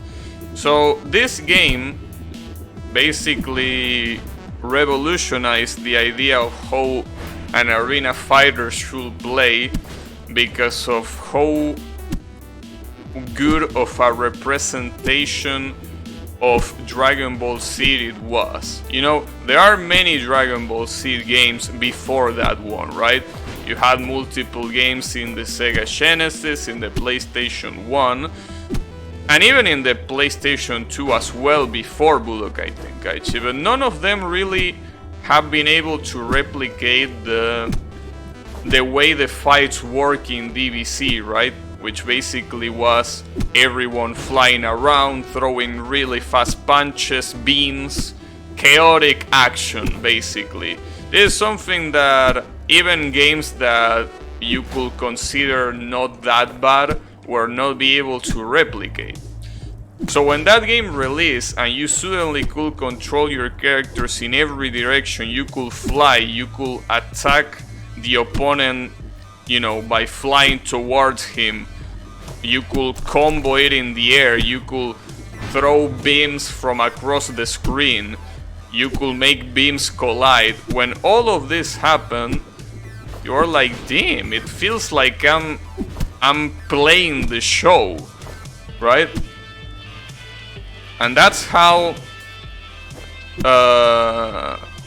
So this game basically revolutionized the idea of how an arena fighter should play, because of how good of a representation of Dragon Ball Z it was. You know, there are many Dragon Ball Z games before that one, right? You had multiple games in the Sega Genesis, in the PlayStation 1, and even in the PlayStation 2 as well before Budokai Tenkaichi, but none of them really have been able to replicate the way the fights work in DBZ, right? Which basically was everyone flying around, throwing really fast punches, beams, chaotic action, basically. This is something that even games that you could consider not that bad were not be able to replicate. So when that game released and you suddenly could control your characters in every direction, you could fly, you could attack the opponent, you know, by flying towards him. You could combo it in the air, you could throw beams from across the screen, you could make beams collide. When all of this happened, you're like, damn, it feels like I'm playing the show, right? And that's how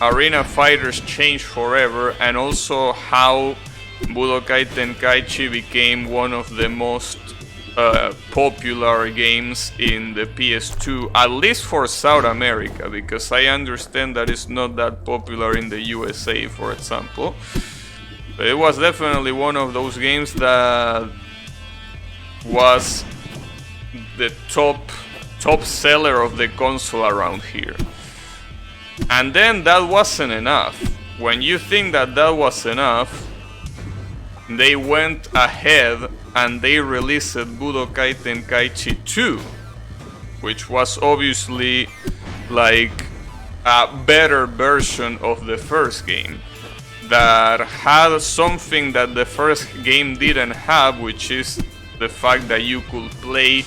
Arena Fighters changed forever, and also how Budokai Tenkaichi became one of the most popular games in the PS2, at least for South America, because I understand that it's not that popular in the USA, for example. But it was definitely one of those games that was the top seller of the console around here. And then that wasn't enough. When you think that was enough, they went ahead and they released Budokai Tenkaichi 2, which was obviously like a better version of the first game, that had something that the first game didn't have, which is the fact that you could play,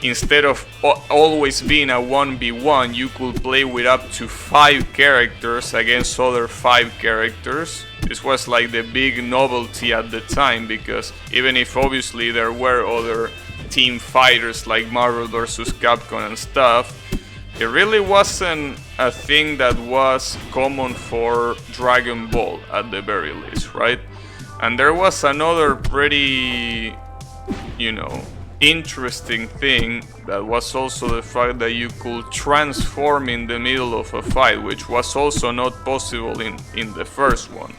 instead of always being a 1v1, you could play with up to 5 characters against other 5 characters. This was like the big novelty at the time, because even if obviously there were other team fighters like Marvel vs. Capcom and stuff, it really wasn't a thing that was common for Dragon Ball at the very least, right? And there was another pretty, you know, interesting thing, that was also the fact that you could transform in the middle of a fight, which was also not possible in the first one.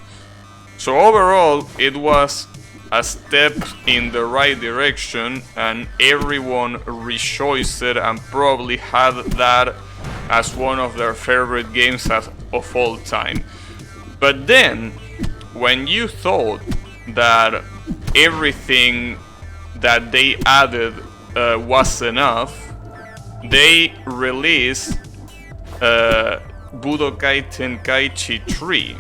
So overall, it was a step in the right direction, and everyone rejoiced and probably had that as one of their favorite games of all time. But then, when you thought that everything that they added was enough, they released Budokai Tenkaichi 3,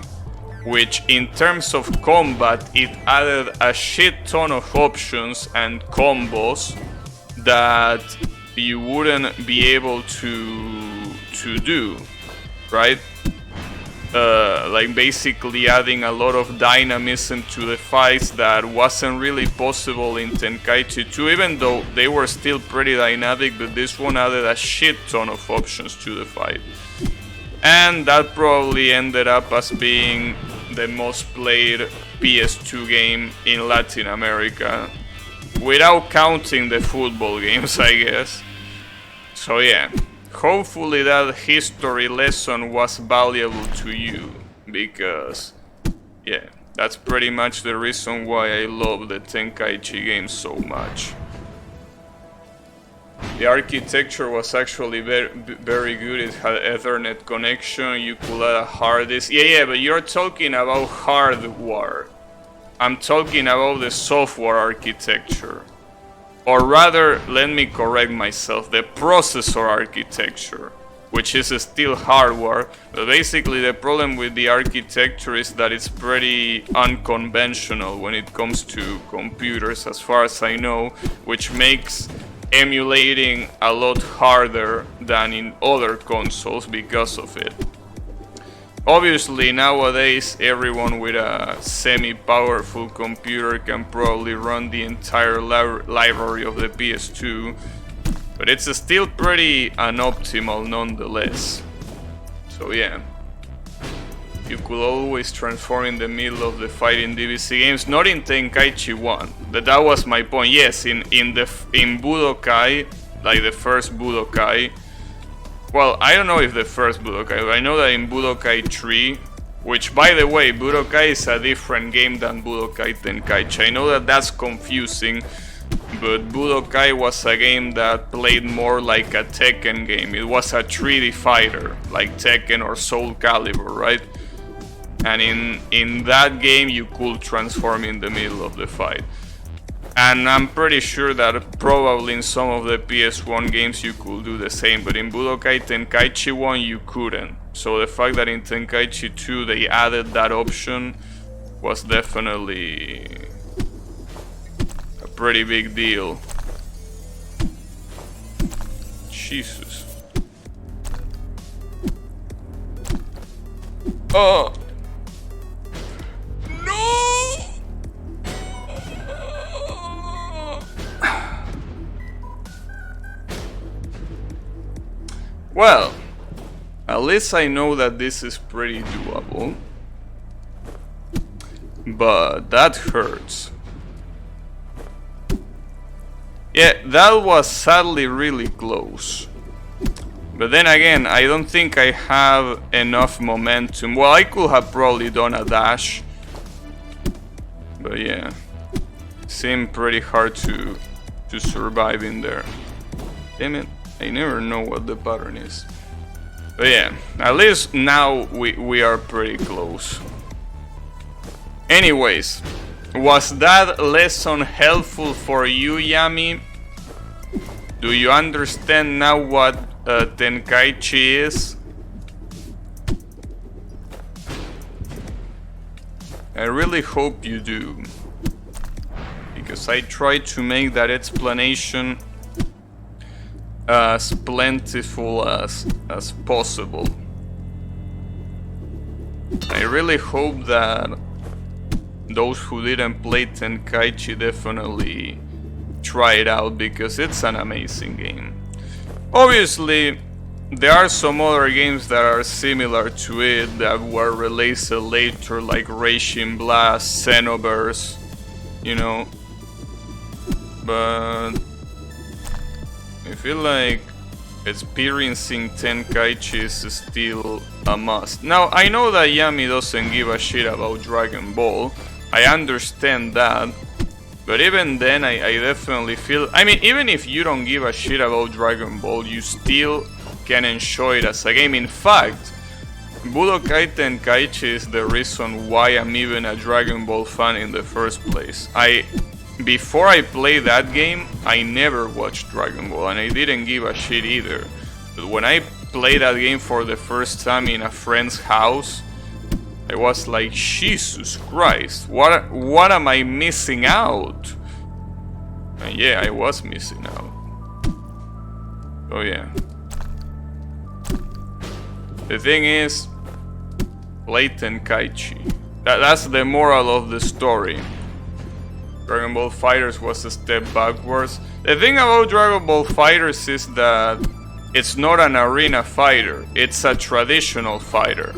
which in terms of combat it added a shit ton of options and combos that you wouldn't be able to do, right? Like basically adding a lot of dynamism to the fights that wasn't really possible in Tenkaichi 2, even though they were still pretty dynamic, but this one added a shit ton of options to the fight. And that probably ended up as being the most played PS2 game in Latin America, without counting the football games, I guess. So yeah. Hopefully that history lesson was valuable to you, because yeah, that's pretty much the reason why I love the Tenkaichi games so much. The architecture was actually very good. It had Ethernet connection, you could add a hard disk. Yeah, but you're talking about hardware. I'm talking about the software architecture. Or rather, let me correct myself, the processor architecture, which is still hardware. But basically the problem with the architecture is that it's pretty unconventional when it comes to computers, as far as I know, which makes emulating a lot harder than in other consoles because of it. Obviously nowadays everyone with a semi-powerful computer can probably run the entire library of the PS2, but it's still pretty unoptimal nonetheless. So yeah, you could always transform in the middle of the fight in DBC games, not in Tenkaichi 1, but that was my point. Yes, in Budokai, like the first Budokai. Well, I don't know if the first Budokai, but I know that in Budokai 3, which by the way, Budokai is a different game than Budokai Tenkaichi. I know that that's confusing, but Budokai was a game that played more like a Tekken game. It was a 3D fighter, like Tekken or Soul Calibur, right? And in that game you could transform in the middle of the fight. And I'm pretty sure that probably in some of the PS1 games you could do the same, but in Budokai Tenkaichi 1 you couldn't. So the fact that in Tenkaichi 2 they added that option was definitely a pretty big deal. Jesus. Oh! Well, at least I know that this is pretty doable. But that hurts. Yeah, that was sadly really close. But then again, I don't think I have enough momentum. Well, I could have probably done a dash. But yeah, seemed pretty hard to survive in there. Damn it. I never know what the pattern is. But yeah, at least now we are pretty close. Anyways, was that lesson helpful for you, Yami? Do you understand now what Tenkaichi is? I really hope you do, because I tried to make that explanation as plentiful as possible. I really hope that those who didn't play Tenkaichi definitely try it out, because it's an amazing game. Obviously, there are some other games that are similar to it that were released later, like Raging Blast, Xenoverse, you know, but I feel like experiencing Tenkaichi is still a must. Now, I know that Yami doesn't give a shit about Dragon Ball, I understand that, but even then I definitely feel, I mean, even if you don't give a shit about Dragon Ball, you still can enjoy it as a game. In fact, Budokai Tenkaichi is the reason why I'm even a Dragon Ball fan in the first place. Before I played that game, I never watched Dragon Ball, and I didn't give a shit either. But when I played that game for the first time in a friend's house, I was like, Jesus Christ, what am I missing out? And yeah, I was missing out. Oh yeah. The thing is, play Tenkaichi. That's the moral of the story. Dragon Ball FighterZ was a step backwards. The thing about Dragon Ball FighterZ is that it's not an arena fighter, it's a traditional fighter.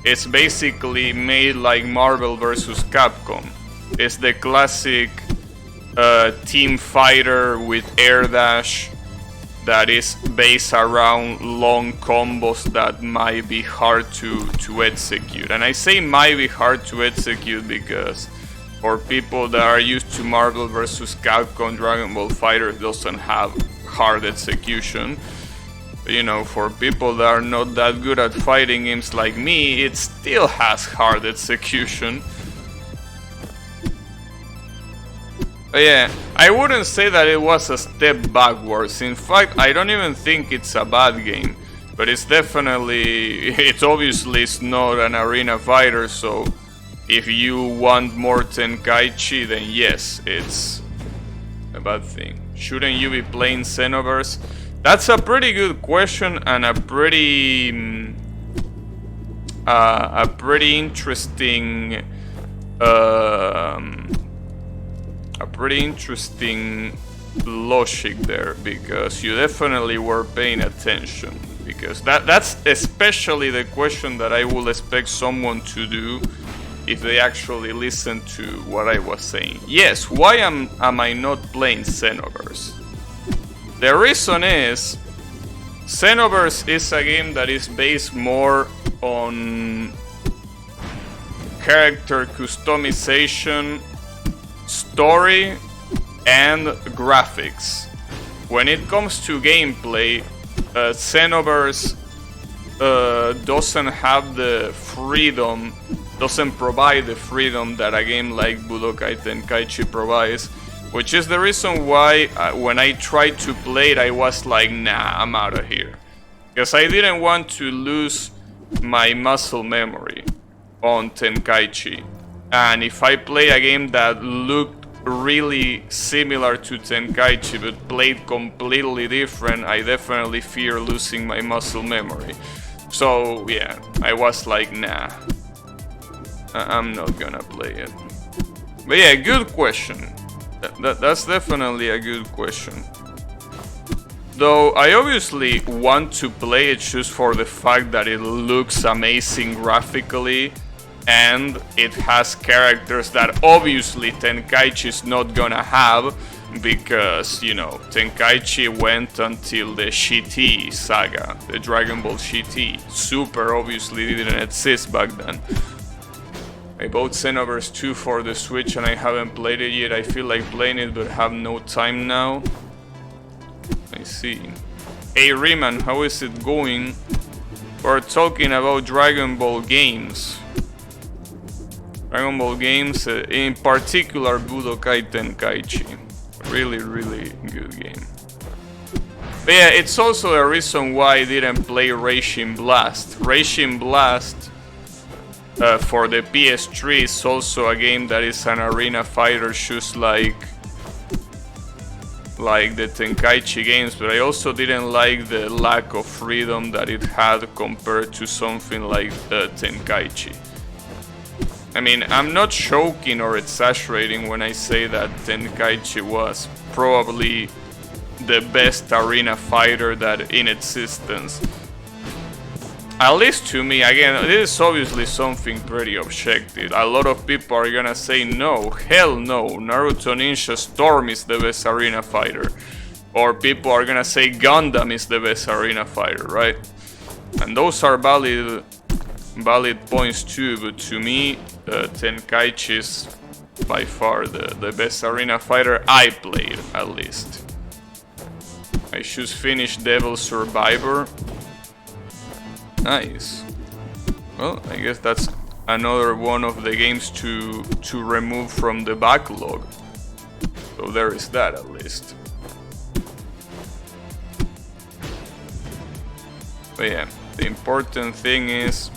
It's basically made like Marvel vs. Capcom. It's the classic team fighter with air dash that is based around long combos that might be hard to execute. And I say might be hard to execute because for people that are used to Marvel vs. Capcom, Dragon Ball FighterZ doesn't have hard execution. You know, for people that are not that good at fighting games like me, it still has hard execution. But yeah, I wouldn't say that it was a step backwards. In fact, I don't even think it's a bad game. But it's definitely, it's obviously it's not an arena fighter, so if you want more Tenkaichi, then yes, it's a bad thing. Shouldn't you be playing Xenoverse? That's a pretty good question and a pretty interesting logic there, because you definitely were paying attention, because that's especially the question that I would expect someone to do if they actually listen to what I was saying. Yes, why am I not playing Xenoverse? The reason is, Xenoverse is a game that is based more on character customization, story, and graphics. When it comes to gameplay, Xenoverse doesn't have the freedom, doesn't provide the freedom that a game like Budokai Tenkaichi provides. Which is the reason why when I tried to play it, I was like, nah, I'm out of here. Because I didn't want to lose my muscle memory on Tenkaichi. And if I play a game that looked really similar to Tenkaichi but played completely different, I definitely fear losing my muscle memory. So yeah, I was like, nah, I'm not gonna play it. But yeah, good question. That's definitely a good question. Though I obviously want to play it just for the fact that it looks amazing graphically and it has characters that obviously Tenkaichi is not gonna have, because, you know, Tenkaichi went until the GT saga, the Dragon Ball GT. Super obviously didn't exist back then. I bought Xenoverse 2 for the Switch and I haven't played it yet. I feel like playing it but have no time now. I see. Hey Riemann, how is it going? We're talking about Dragon Ball games. Dragon Ball games, in particular Budokai Tenkaichi. Really, really good game. But yeah, it's also a reason why I didn't play Racing Blast. Racing Blast for the PS3 is also a game that is an arena fighter, just like the Tenkaichi games, but I also didn't like the lack of freedom that it had compared to something like Tenkaichi. I mean, I'm not joking or exaggerating when I say that Tenkaichi was probably the best arena fighter that in existence. At least to me. Again, this is obviously something pretty objective. A lot of people are gonna say no, hell no, Naruto Ninja Storm is the best arena fighter. Or people are gonna say Gundam is the best arena fighter, right? And those are valid points too, but to me, Tenkaichi is by far the best arena fighter I played, at least. I just finished Devil Survivor. Nice. Well, I guess that's another one of the games to remove from the backlog. So there is that, at least. But yeah, the important thing is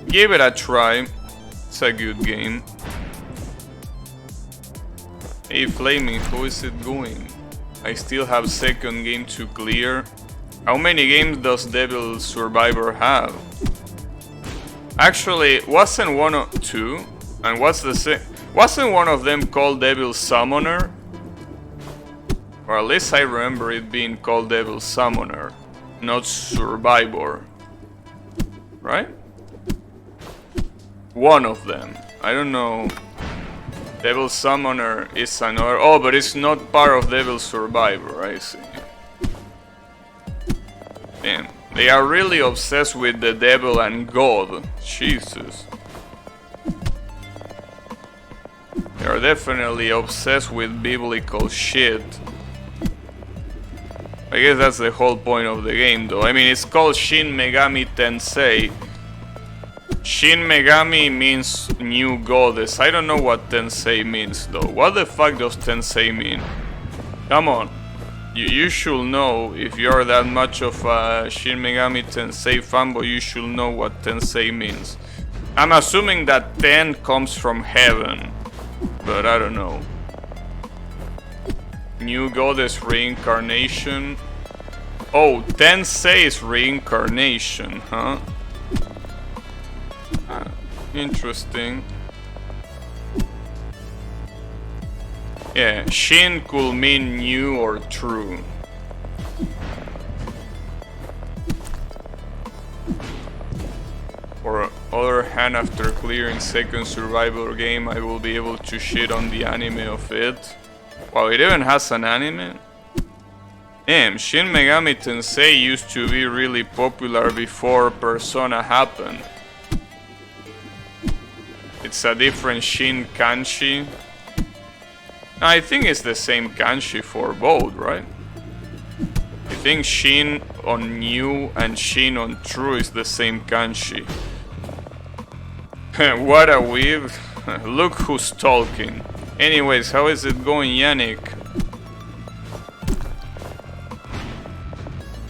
give it a try. It's a good game. Hey Flaming, how is it going? I still have second game to clear. How many games does Devil Survivor have? Actually, wasn't one of two? And what's the wasn't one of them called Devil Summoner? Or at least I remember it being called Devil Summoner, not Survivor. Right? One of them. I don't know. Devil Summoner is another. Oh, but it's not part of Devil Survivor, I see. Damn. They are really obsessed with the devil and God. Jesus. They are definitely obsessed with biblical shit. I guess that's the whole point of the game, though. I mean, it's called Shin Megami Tensei. Shin Megami means new goddess. I don't know what Tensei means, though. What the fuck does Tensei mean? Come on. You should know, if you're that much of a Shin Megami Tensei fanboy, you should know what Tensei means. I'm assuming that Ten comes from heaven, but I don't know. New goddess reincarnation. Oh, Tensei is reincarnation, huh? Interesting. Yeah, Shin could mean new or true. For other hand, after clearing second survivor game, I will be able to shit on the anime of it. Wow, it even has an anime? Damn, Shin Megami Tensei used to be really popular before Persona happened. It's a different Shin kanji. I think it's the same kanji for both, right? I think Shin on new and Shin on true is the same kanji. What a weeb. Look who's talking. Anyways, how is it going, Yannick?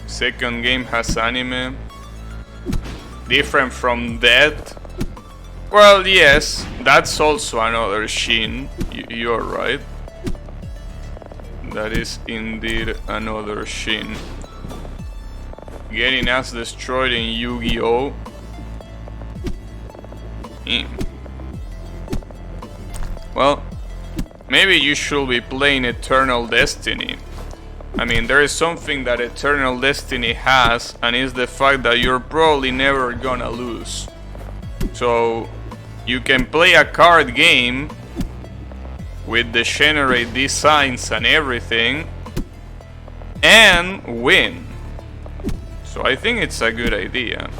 Second game has anime. Different from that. Well, yes, that's also another Shin. You're right. That is indeed another Shin. Getting ass destroyed in Yu-Gi-Oh! Well, maybe you should be playing Eternal Destiny. I mean, there is something that Eternal Destiny has, and it's the fact that you're probably never gonna lose. So, you can play a card game with the generate designs and everything and win. So I think it's a good idea.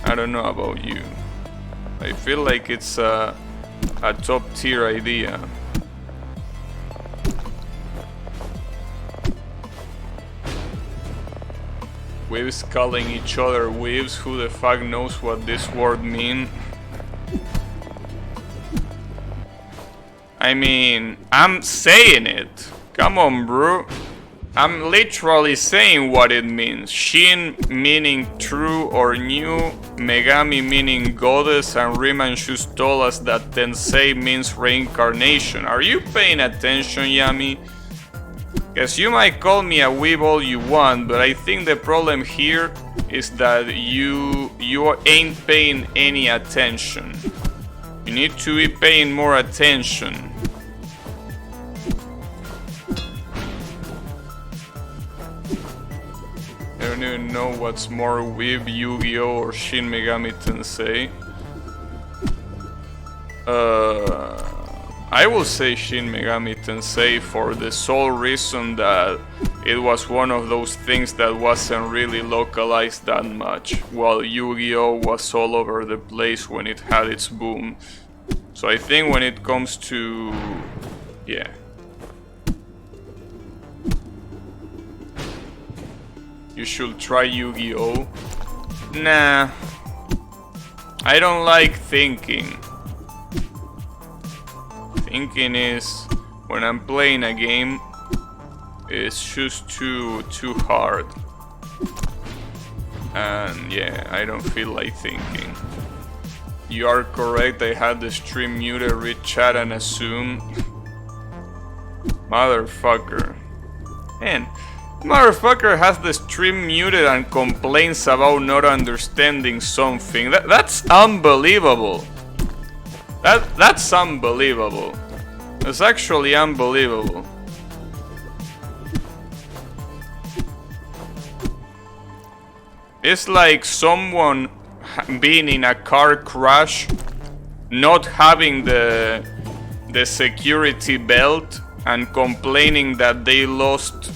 I don't know about you. I feel like it's a top tier idea. Waves calling each other waves, who the fuck knows what this word mean? I mean, I'm saying it. Come on, bro. I'm literally saying what it means. Shin meaning true or new, Megami meaning goddess, and Riemann just told us that Tensei means reincarnation. Are you paying attention, Yami? Guess you might call me a weeb all you want, but I think the problem here is that you ain't paying any attention. You need to be paying more attention. I don't even know what's more weeb, Yu-Gi-Oh! Or Shin Megami Tensei. I will say Shin Megami Tensei for the sole reason that it was one of those things that wasn't really localized that much, while Yu-Gi-Oh! Was all over the place when it had its boom. So I think when it comes to... yeah. You should try Yu-Gi-Oh! Nah. I don't like thinking. Thinking is when I'm playing a game, It's just too hard. And yeah, I don't feel like thinking. You are correct, I had the stream muted, read chat and assume. Motherfucker. Man, motherfucker has the stream muted and complains about not understanding something. That's unbelievable. That's unbelievable. That's actually unbelievable. It's like someone being in a car crash, not having the security belt, and complaining that they lost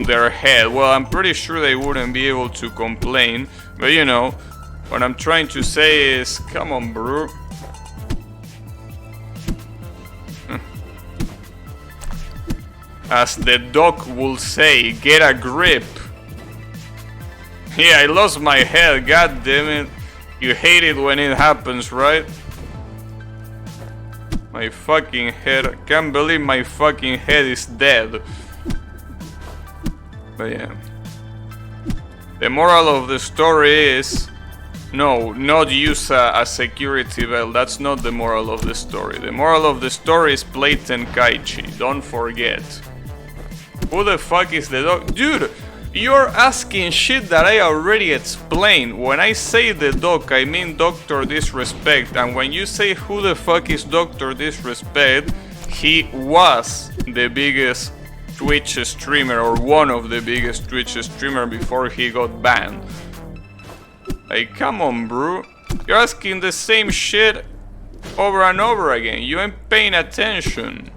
their head. Well, I'm pretty sure they wouldn't be able to complain, but you know, what I'm trying to say is, come on, bro. As the doc will say, get a grip. Yeah, I lost my head, god damn it. You hate it when it happens, right? My fucking head. I can't believe my fucking head is dead. But yeah. The moral of the story is... No, not use a security belt. That's not the moral of the story. The moral of the story is play Tenkaichi. Don't forget. Who the fuck is the dog? Dude! You're asking shit that I already explained. When I say the doc, I mean Dr. Disrespect. And when you say who the fuck is Dr. Disrespect, he was the biggest Twitch streamer, or one of the biggest Twitch streamer before he got banned. Like, come on, bro. You're asking the same shit over and over again. You ain't paying attention.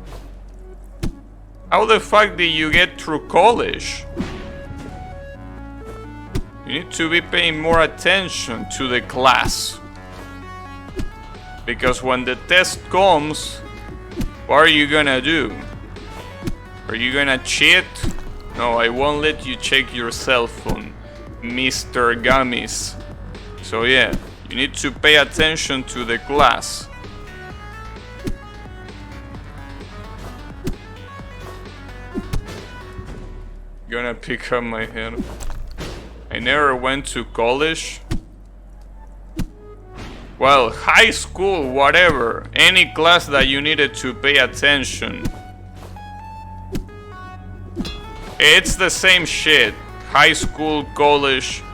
How the fuck did you get through college? You need to be paying more attention to the class. Because when the test comes, what are you gonna do? Are you gonna cheat? No, I won't let you check your cell phone, Mr. Gummies. So yeah, you need to pay attention to the class. Gonna pick up my head. I never went to college. Well, high school, whatever. Any class that you needed to pay attention. It's the same shit. High school, college.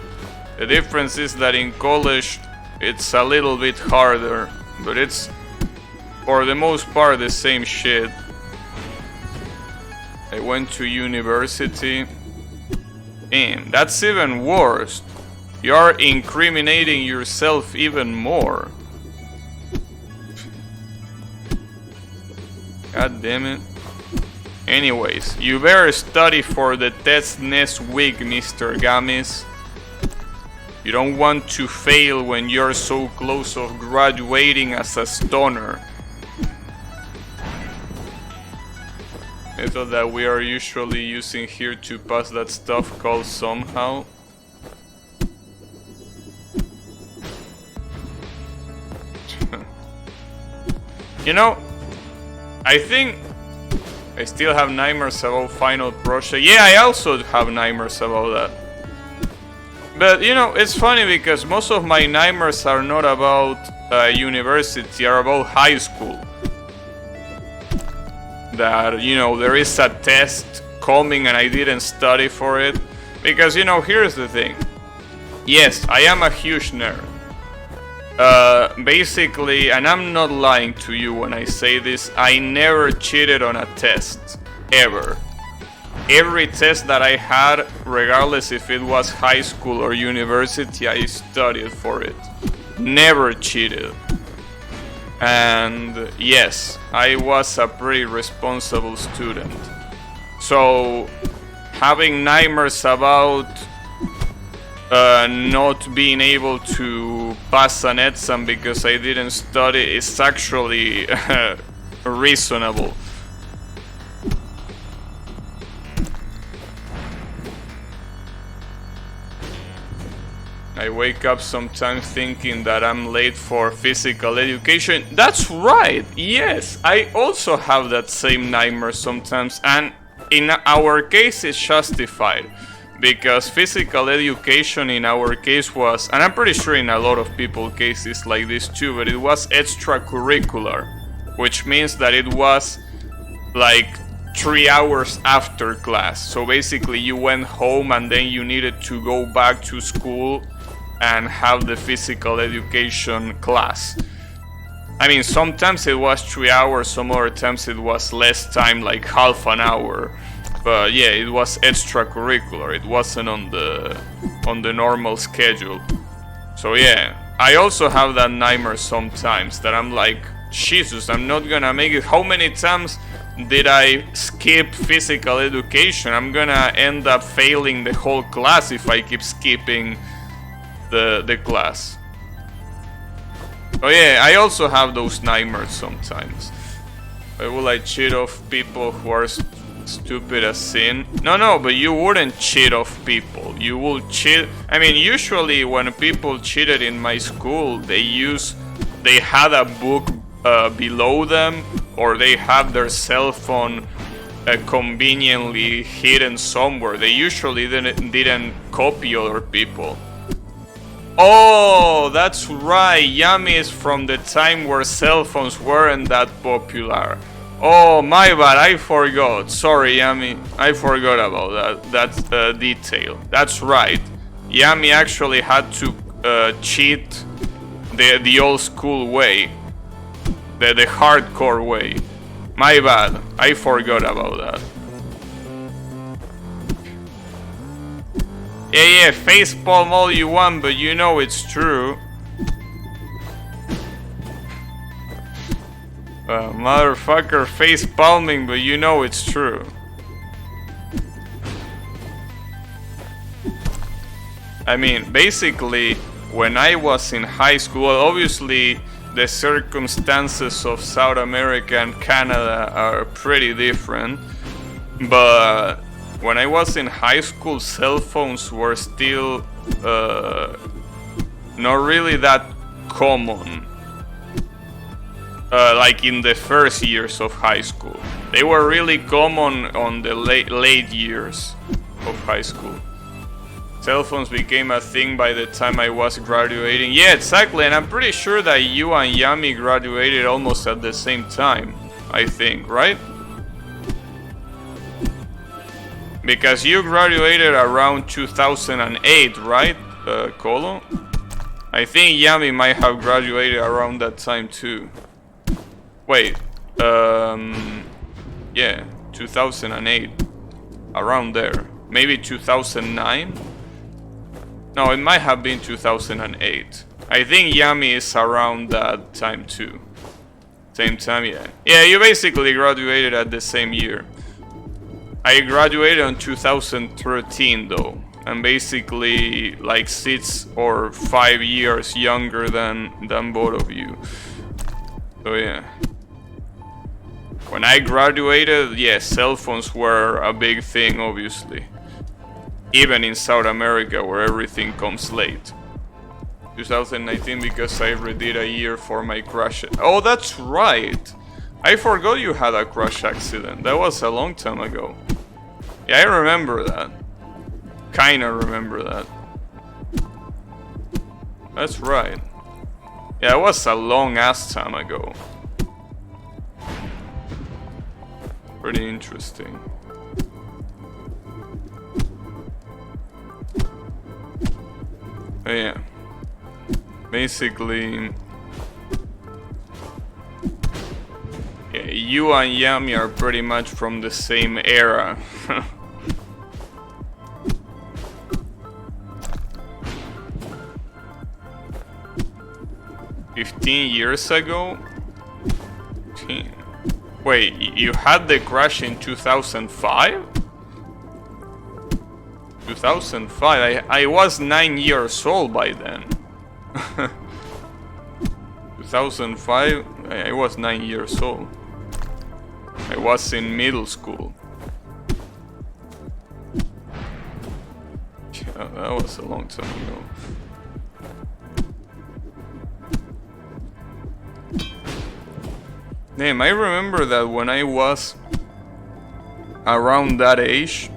The difference is that in college it's a little bit harder. But it's, for the most part, the same shit. I went to university. Damn, that's even worse. You're incriminating yourself even more. God damn it. Anyways, you better study for the test next week, Mr. Gummies. You don't want to fail when you're so close of graduating as a stoner. Method that we are usually using here to pass that stuff called somehow. You know, I think I still have nightmares about final project. Yeah, I also have nightmares about that. But you know, it's funny because most of my nightmares are not about university, are about high school. That, you know, there is a test coming and I didn't study for it. Because, you know, here's the thing. Yes, I am a huge nerd. Basically, and I'm not lying to you when I say this, I never cheated on a test. Ever. Every test that I had, regardless if it was high school or university, I studied for it. Never cheated. And yes, I was a pretty responsible student. So, having nightmares about not being able to pass an exam because I didn't study is actually reasonable. I wake up sometimes thinking that I'm late for physical education. That's right, yes, I also have that same nightmare sometimes, and in our case it's justified, because physical education in our case was, and I'm pretty sure in a lot of people's cases like this too, but it was extracurricular, which means that it was like 3 hours after class. So basically you went home and then you needed to go back to school and have the physical education class. I mean, sometimes it was 3 hours, some other times it was less time, like half an hour. But yeah, it was extracurricular. It wasn't on the normal schedule. So yeah, I also have that nightmare sometimes that I'm like, Jesus, I'm not gonna make it. How many times did I skip physical education? I'm gonna end up failing the whole class if I keep skipping the class. Oh yeah, I also have those nightmares sometimes. Why will I cheat off people who are stupid as sin? No, but you wouldn't cheat off people. You will cheat. I mean, usually when people cheated in my school, they had a book below them, or they have their cell phone conveniently hidden somewhere. They usually didn't copy other people. Oh, that's right. Yami is from the time where cell phones weren't that popular. Oh, my bad. I forgot. Sorry, Yami. I forgot about that detail. That's right. Yami actually had to cheat the old school way. The hardcore way. My bad. I forgot about that. Yeah, facepalm all you want, but you know it's true. Motherfucker facepalming, but you know it's true. I mean, basically, when I was in high school, obviously the circumstances of South America and Canada are pretty different, but when I was in high school, cell phones were still not really that common. Like in the first years of high school. They were really common on the late years of high school. Cell phones became a thing by the time I was graduating. Yeah, exactly, and I'm pretty sure that you and Yami graduated almost at the same time, I think, right? Because you graduated around 2008, right, Colo? I think Yami might have graduated around that time too. Wait, yeah, 2008, around there. Maybe 2009? No, it might have been 2008. I think Yami is around that time too. Same time, yeah. Yeah, you basically graduated at the same year. I graduated in 2013 though. I'm basically like 6 or 5 years younger than both of you. So yeah. When I graduated, yeah, cell phones were a big thing, obviously. Even in South America, where everything comes late. 2019, because I redid a year for my crash. Oh, that's right! I forgot you had a crash accident. That was a long time ago. Yeah, I remember that. Kinda remember that. That's right. Yeah, it was a long ass time ago. Pretty interesting. But yeah. Basically, yeah, you and Yami are pretty much from the same era. 15 years ago? 15. Wait, you had the crash in 2005? 2005? I was 9 years old by then. 2005? I was 9 years old. I was in middle school. Yeah, that was a long time ago. Damn, I remember that when I was around that age,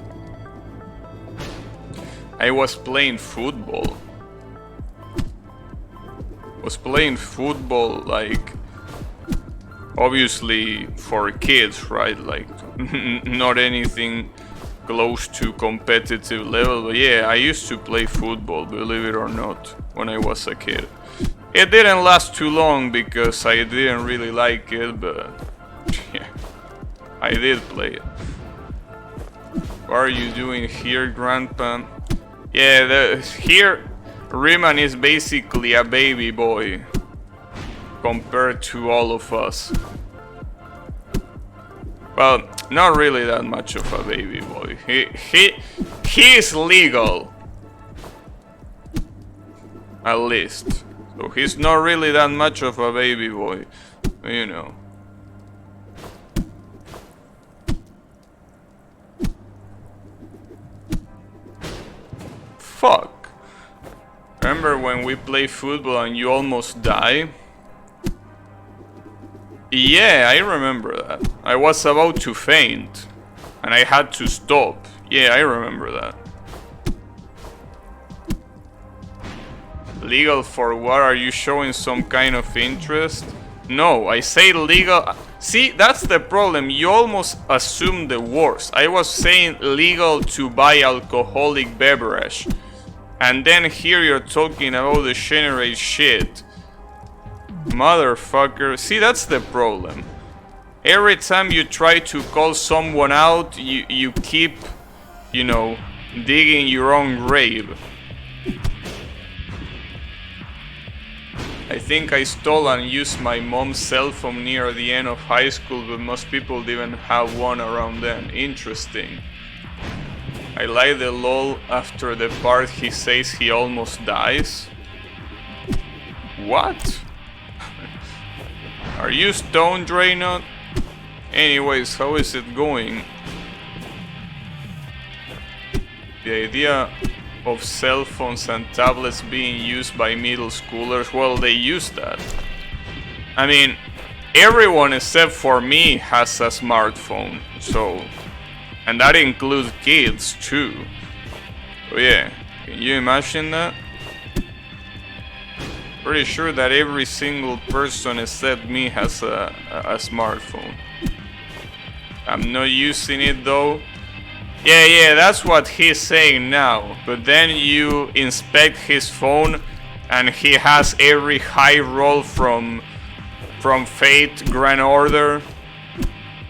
I was playing football. Like, obviously for kids, right? Like, not anything close to competitive level, but yeah, I used to play football, believe it or not, when I was a kid. It didn't last too long because I didn't really like it, but yeah, I did play it. What are you doing here, Grandpa? Yeah, here Riemann is basically a baby boy compared to all of us. Well, not really that much of a baby boy. He is legal, at least. So he's not really that much of a baby boy, you know. Fuck. Remember when we play football and you almost die? Yeah, I remember that. I was about to faint and I had to stop. Yeah, I remember that. Legal for what? Are you showing some kind of interest? No, I say legal. See, that's the problem. You almost assume the worst. I was saying legal to buy alcoholic beverage. And then here you're talking about the generate shit. Motherfucker. See, that's the problem. Every time you try to call someone out, you keep, you know, digging your own grave. I think I stole and used my mom's cell phone near the end of high school, but most people didn't have one around then. Interesting. I like the lol after the part he says he almost dies. What? Are you stoned, Draynot? Anyways, how is it going? The idea of cell phones and tablets being used by middle schoolers, well, they use that. I mean, everyone except for me has a smartphone, so... And that includes kids, too. So yeah, can you imagine that? Pretty sure that every single person except me has a smartphone. I'm not using it though. Yeah, that's what he's saying now. But then you inspect his phone and he has every high roll from Fate Grand Order.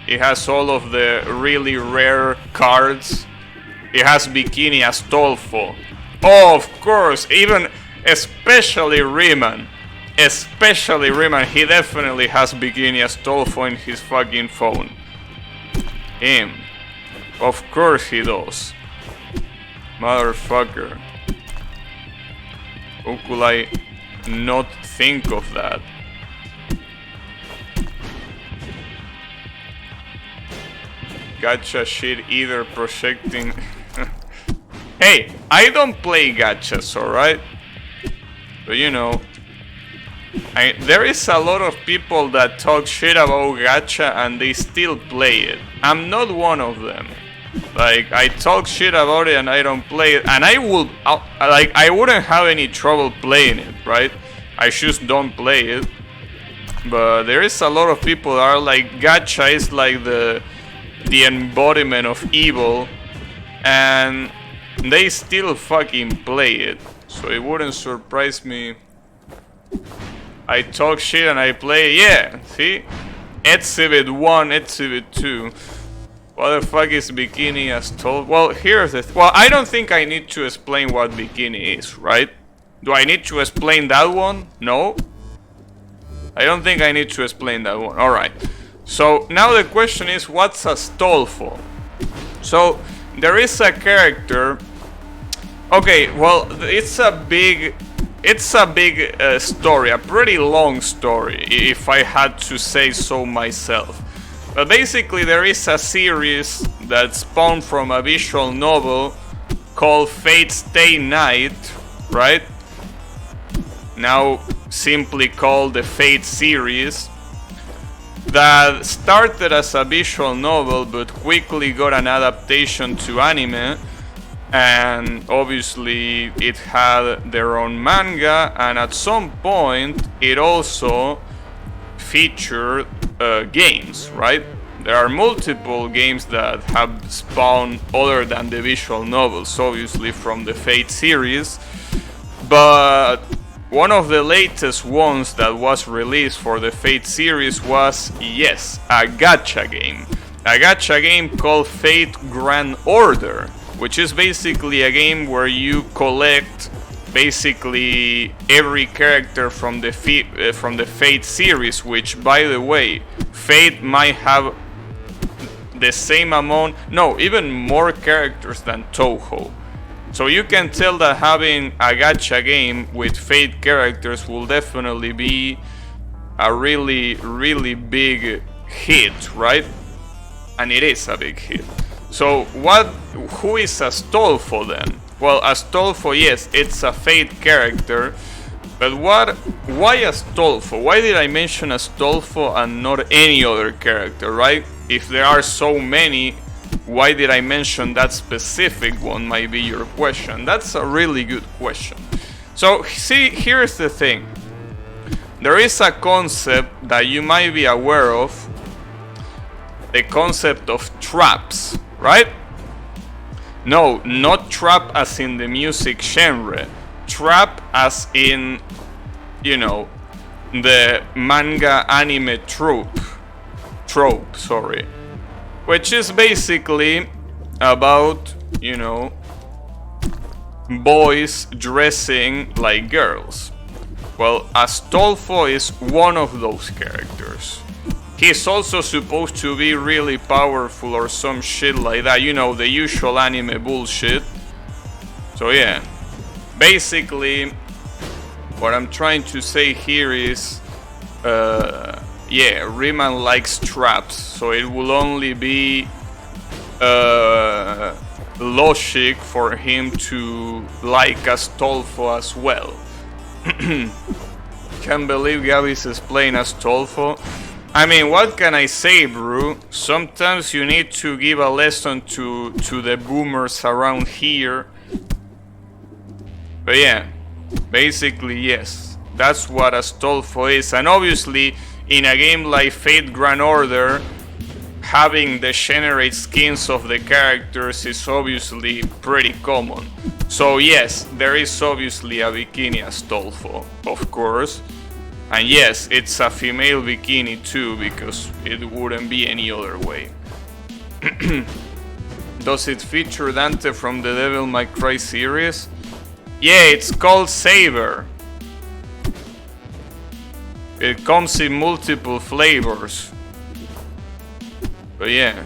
He has all of the really rare cards. He has Bikini Astolfo. Oh, of course, especially Riemann. Especially Riemann, he definitely has Bikini Astolfo in his fucking phone. Him. Of course he does. Motherfucker. How could I not think of that? Gacha shit either projecting... Hey, I don't play gachas, alright? But you know... there is a lot of people that talk shit about gacha and they still play it. I'm not one of them. Like, I talk shit about it and I don't play it. And I wouldn't have any trouble playing it, right? I just don't play it. But there is a lot of people that are like, gacha is like the embodiment of evil. And they still fucking play it. So it wouldn't surprise me. I talk shit and I play, yeah, see? Exhibit 1, Exhibit 2. What the fuck is Bikini Astolfo? Well, here's the well, I don't think I need to explain what Bikini is, right? Do I need to explain that one? No? I don't think I need to explain that one. Alright. So, now the question is, what's Astolfo? So, there is a character... Okay, well, it's a big story, a pretty long story, if I had to say so myself. But basically there is a series that spawned from a visual novel called Fate Stay Night, right? Now simply called the Fate series. that started as a visual novel but quickly got an adaptation to anime, and obviously it had their own manga, and at some point it also featured games, right? There are multiple games that have spawned other than the visual novels, obviously from the Fate series, but one of the latest ones that was released for the Fate series was, yes, a gacha game. A gacha game called Fate Grand Order, which is basically a game where you collect basically every character from the Fate series, which, by the way, Fate might have the same amount, no, even more characters than Touhou. So you can tell that having a gacha game with Fate characters will definitely be a really big hit, right? And it is a big hit. So who is Astolfo then? Well, Astolfo, yes, it's a Fate character, but why Astolfo? Why did I mention Astolfo and not any other character, right? If there are so many, why did I mention that specific one, might be your question. That's a really good question. So, see, here's the thing. There is a concept that you might be aware of, the concept of traps, right? No, not trap as in the music genre. Trap as in, you know, the manga anime trope, sorry. Which is basically about, you know, boys dressing like girls. Well, Astolfo is one of those characters. He's also supposed to be really powerful or some shit like that, you know, the usual anime bullshit. So yeah, basically what I'm trying to say here is, yeah, Riemann likes traps, so it will only be logic for him to like Astolfo as well. Can't believe Gabby's is playing Astolfo. I mean, what can I say, bro? Sometimes you need to give a lesson to the boomers around here. But yeah, basically yes, that's what Astolfo is, and obviously in a game like Fate Grand Order, having the generate skins of the characters is obviously pretty common. So yes, there is obviously a bikini Astolfo, of course. And yes, it's a female bikini too, because it wouldn't be any other way. Does it feature Dante from the Devil May Cry series? Yeah, it's called Saber. It comes in multiple flavors. But yeah.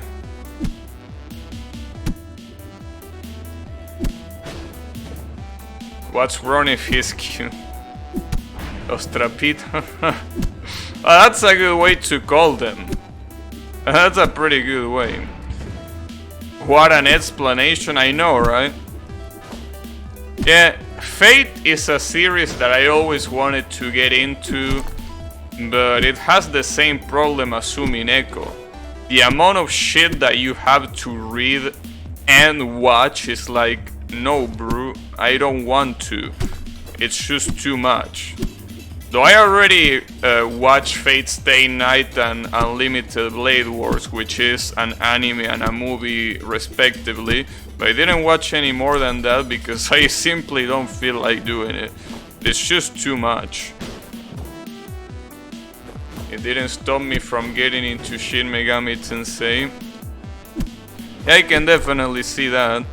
What's wrong if he's cute? Los trapitos. That's a good way to call them. That's a pretty good way. What an explanation, I know, right? Yeah, Fate is a series that I always wanted to get into, but it has the same problem as Sumineko. The amount of shit that you have to read and watch is like, no bro, I don't want to. It's just too much. Though I already watched Fate Stay Night and Unlimited Blade Wars, which is an anime and a movie respectively, but I didn't watch any more than that because I simply don't feel like doing it. It's just too much. It didn't stop me from getting into Shin Megami Tensei. Yeah, I can definitely see that.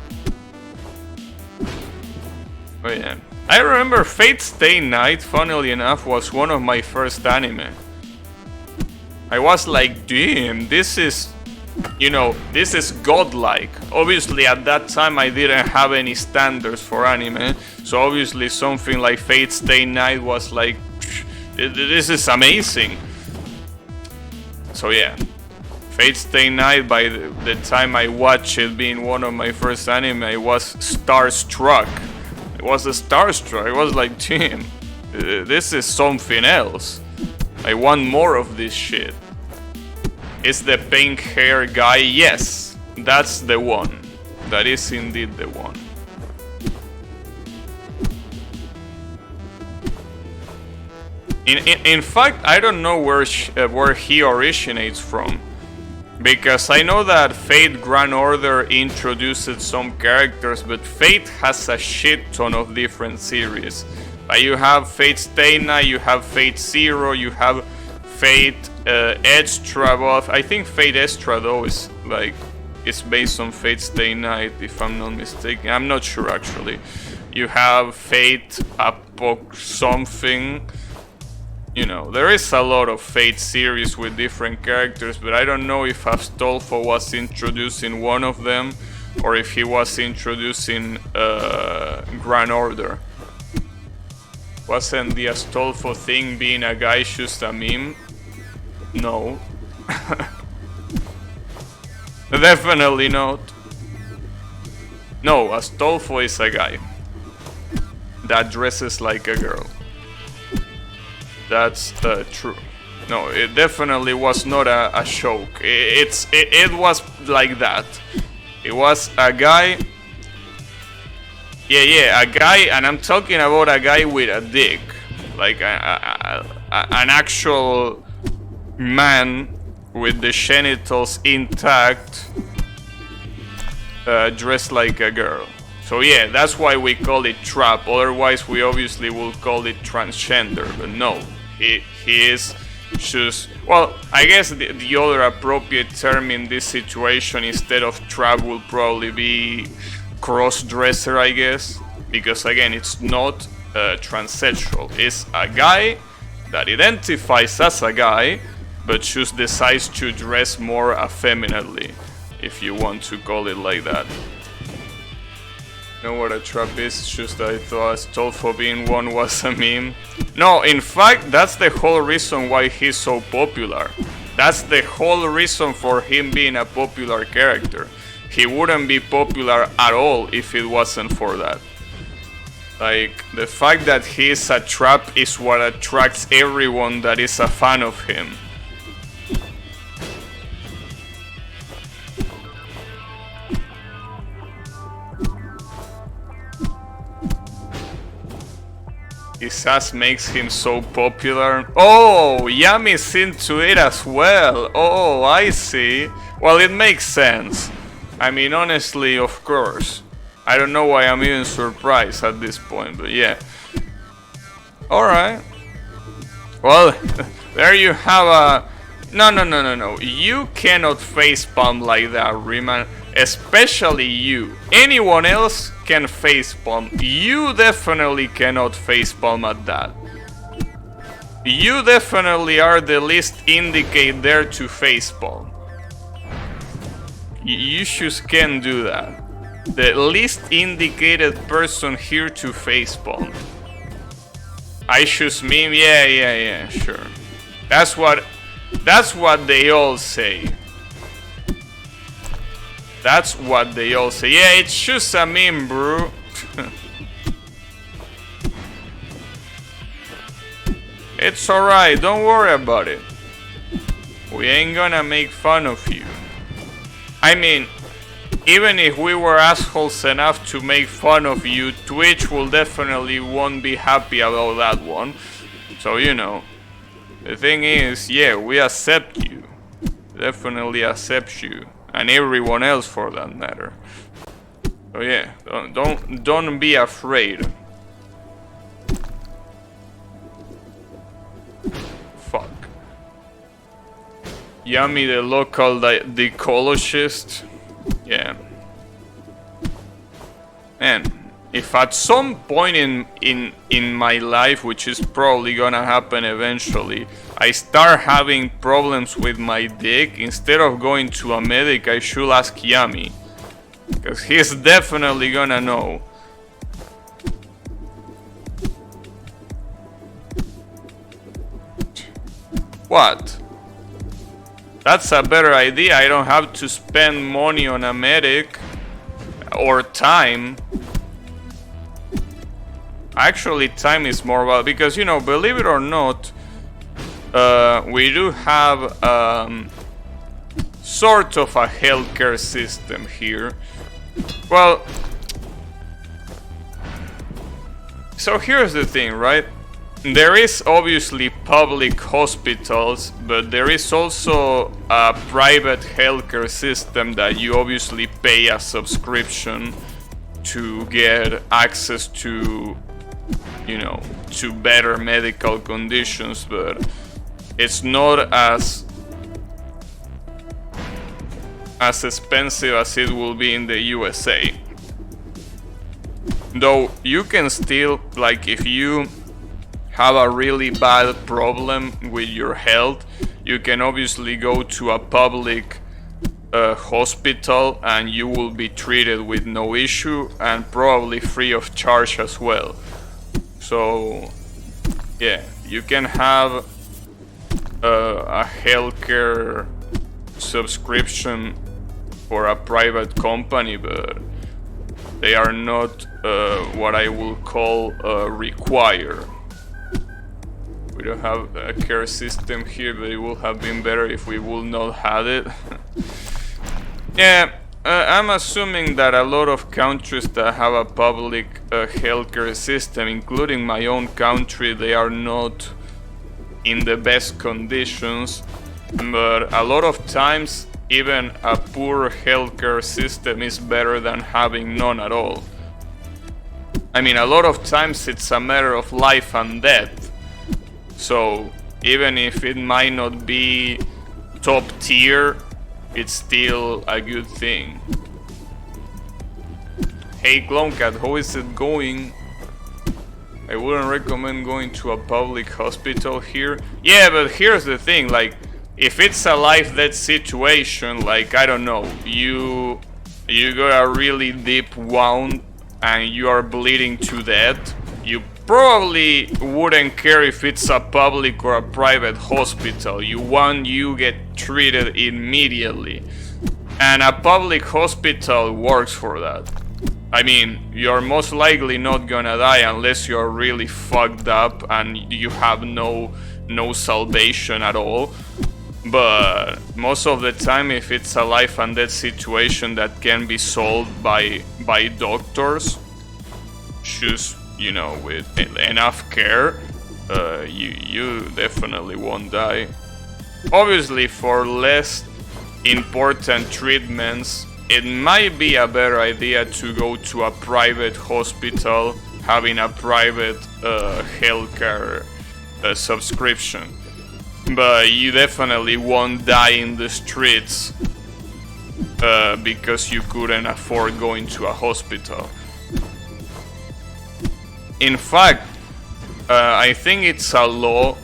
Oh yeah. I remember Fate Stay Night, funnily enough, was one of my first anime. I was like, damn, this is, you know, this is godlike. Obviously at that time I didn't have any standards for anime, so obviously something like Fate Stay Night was like, this is amazing. So yeah, Fate Stay Night, by the time I watched it being one of my first anime, I was starstruck. It was a starstruck. I was like, damn, this is something else. I want more of this shit. Is the pink hair guy? Yes, that's the one. That is indeed the one. In fact, I don't know where he originates from. Because I know that Fate Grand Order introduced some characters, but Fate has a shit ton of different series. Like you have Fate Stay Night, you have Fate Zero, you have Fate Extra. Well, I think Fate Extra though is like it's based on Fate Stay Night, if I'm not mistaken. I'm not sure actually. You have Fate Apoc something. You know, there is a lot of Fate series with different characters, but I don't know if Astolfo was introduced in one of them or if he was introduced in Grand Order. Wasn't the Astolfo thing being a guy just a meme? No. Definitely not. No, Astolfo is a guy that dresses like a girl. That's true. No, it definitely was not a joke. It was like that. It was a guy. Yeah, a guy, and I'm talking about a guy with a dick, like an actual man with the genitals intact, dressed like a girl. So yeah, that's why we call it trap. Otherwise, we obviously will call it transgender. But no, he is just... Well, I guess the other appropriate term in this situation instead of trap will probably be cross-dresser, I guess. Because again, it's not transsexual. It's a guy that identifies as a guy, but just decides to dress more effeminately, if you want to call it like that. Know what a trap is? It's just that I thought Astolfo being one was a meme. No, in fact, that's the whole reason why he's so popular. That's the whole reason for him being a popular character. He wouldn't be popular at all if it wasn't for that. Like, the fact that he is a trap is what attracts everyone that is a fan of him. His ass makes him so popular. Oh, Yami's into it as well. Oh, I see. Well, it makes sense. I mean, honestly, of course. I don't know why I'm even surprised at this point, but yeah. Alright. Well, there you have a... No. You cannot facepalm like that, Riemann. Especially you. Anyone else can facepalm. You definitely cannot facepalm at that. You definitely are the least indicate there to facepalm. You just can't do that. The least indicated person here to facepalm. I choose meme. Yeah, sure. That's what they all say. That's what they all say. Yeah, it's just a meme, bro. It's alright, don't worry about it. We ain't gonna make fun of you. I mean, even if we were assholes enough to make fun of you, Twitch will definitely won't be happy about that one. So, you know, the thing is, yeah, we accept you. Definitely accept you. And everyone else for that matter. So yeah, don't be afraid. Fuck. Yami the local ecologist. Yeah. Man, if at some point in my life, which is probably gonna happen eventually, I start having problems with my dick, instead of going to a medic, I should ask Yami. Because he's definitely gonna know. What? That's a better idea. I don't have to spend money on a medic. Or time. Actually, time is more valuable. Because, you know, believe it or not, we do have sort of a healthcare system here. Well, so here's the thing, right? There is obviously public hospitals, but there is also a private healthcare system that you obviously pay a subscription to get access to, you know, to better medical conditions, but it's not as expensive as it will be in the USA. Though you can still, like, if you have a really bad problem with your health, you can obviously go to a public hospital and you will be treated with no issue and probably free of charge as well. So yeah, you can have a healthcare subscription for a private company, but they are not what I will call required. We don't have a care system here, but it would have been better if we would not have it. Yeah, I'm assuming that a lot of countries that have a public healthcare system, including my own country, they are not in the best conditions, but a lot of times even a poor healthcare system is better than having none at all. I mean, a lot of times it's a matter of life and death. So even if it might not be top tier, it's still a good thing. Hey Clonecat, how is it going? I wouldn't recommend going to a public hospital here. Yeah, but here's the thing, like, if it's a life-death situation, like, I don't know, you got a really deep wound and you are bleeding to death, you probably wouldn't care if it's a public or a private hospital. You get treated immediately. And a public hospital works for that. I mean, you're most likely not gonna die unless you're really fucked up and you have no salvation at all. But most of the time, if it's a life and death situation that can be solved by doctors, just, you know, with enough care, you definitely won't die. Obviously, for less important treatments, it might be a better idea to go to a private hospital, having a private healthcare subscription. But you definitely won't die in the streets because you couldn't afford going to a hospital. In fact, I think it's a law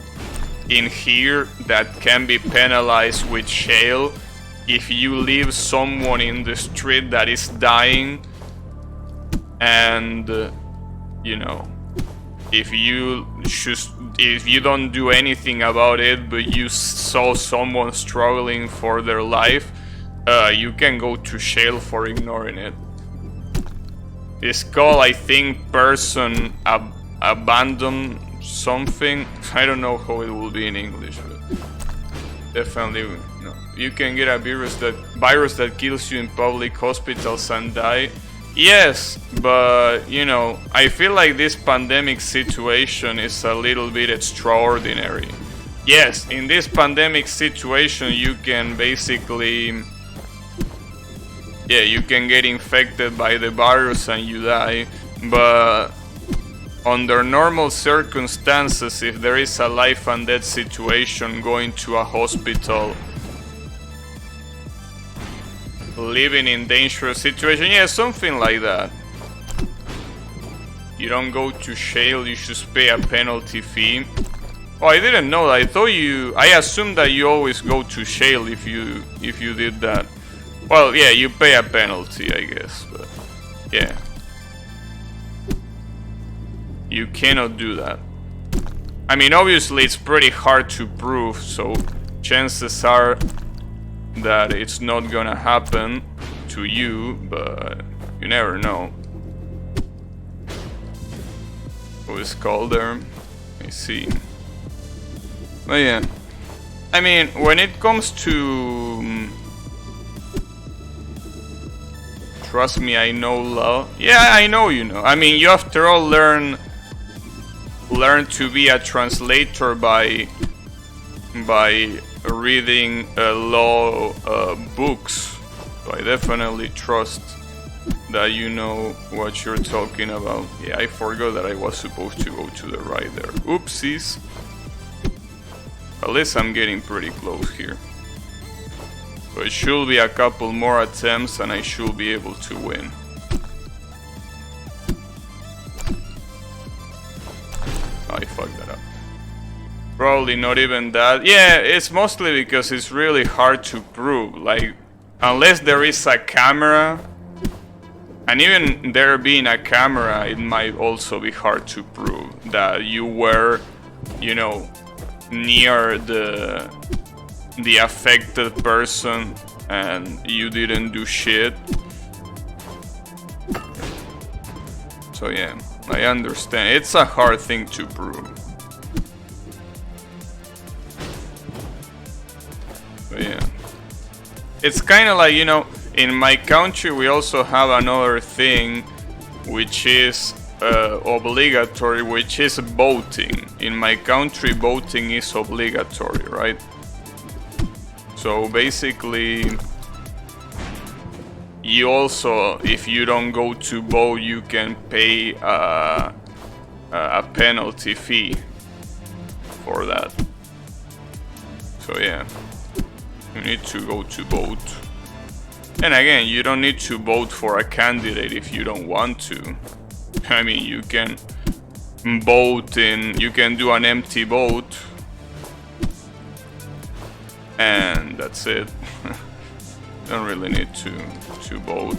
in here that can be penalized with jail if you leave someone in the street that is dying, and you know, if you don't do anything about it, but you saw someone struggling for their life, you can go to jail for ignoring it. It's called, I think, person abandon something. I don't know how it will be in English, but definitely, you know, you can get a virus that kills you in public hospitals and die. Yes, but you know, I feel like this pandemic situation is a little bit extraordinary. Yes, in this pandemic situation you can basically, yeah, you can get infected by the virus and you die, but under normal circumstances, if there is a life and death situation, going to a hospital, living in dangerous situation, yeah, something like that. You don't go to jail, you just pay a penalty fee. Oh, I didn't know that. I assumed that you always go to jail if you did that. Well, yeah, you pay a penalty, I guess, but yeah. You cannot do that. I mean, obviously it's pretty hard to prove, so chances are that it's not gonna happen to you, but you never know. Who is called there? Let me see. But yeah, I mean, when it comes to Trust me, I know law. Yeah, I know you know. I mean, you after all learn to be a translator by reading law books. So I definitely trust that you know what you're talking about. Yeah, I forgot that I was supposed to go to the right there. Oopsies. At least I'm getting pretty close here. So it should be a couple more attempts and I should be able to win. I fucked that up. Probably not even that. Yeah, it's mostly because it's really hard to prove. Like, unless there is a camera, and even there being a camera, it might also be hard to prove that you were, you know, near the affected person and you didn't do shit. So yeah, I understand. It's a hard thing to prove. But yeah. It's kind of like, you know, in my country we also have another thing which is obligatory, which is voting. In my country voting is obligatory, right? So basically you also, if you don't go to vote, you can pay a penalty fee for that. So yeah, you need to go to vote. And again, you don't need to vote for a candidate if you don't want to. I mean, you can vote you can do an empty vote. And that's it. Don't really need to vote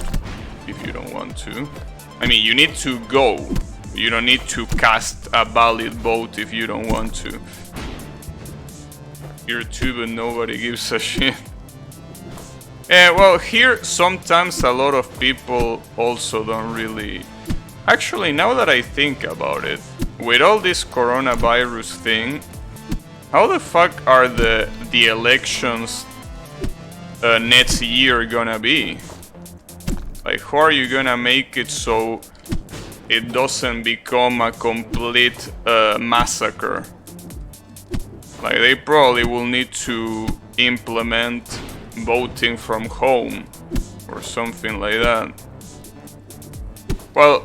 if you don't want to. I mean, you need to go. You don't need to cast a valid vote if you don't want to. Here too, but nobody gives a shit. Well, here sometimes a lot of people also don't really... Actually, now that I think about it, with all this coronavirus thing, how the fuck are the elections next year gonna be? Like, how are you gonna make it so it doesn't become a complete massacre? Like, they probably will need to implement voting from home or something like that. Well,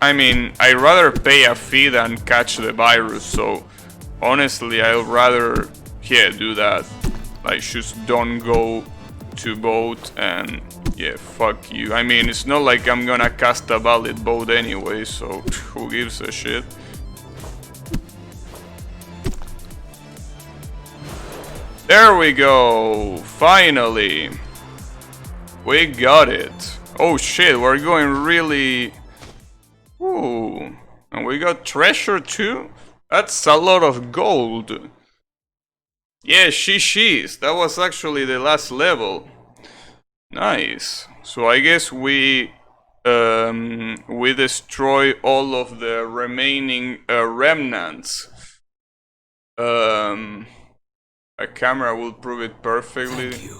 I mean, I'd rather pay a fee than catch the virus, so honestly, I'd rather, yeah, do that. Like, just don't go to vote and, yeah, fuck you. I mean, it's not like I'm gonna cast a valid vote anyway, so who gives a shit? There we go! Finally! We got it! Oh shit, we're going really... Ooh, and we got treasure too? That's a lot of gold! Yeah, she's. That was actually the last level. Nice. So I guess we destroy all of the remaining remnants. A camera will prove it perfectly. Thank you.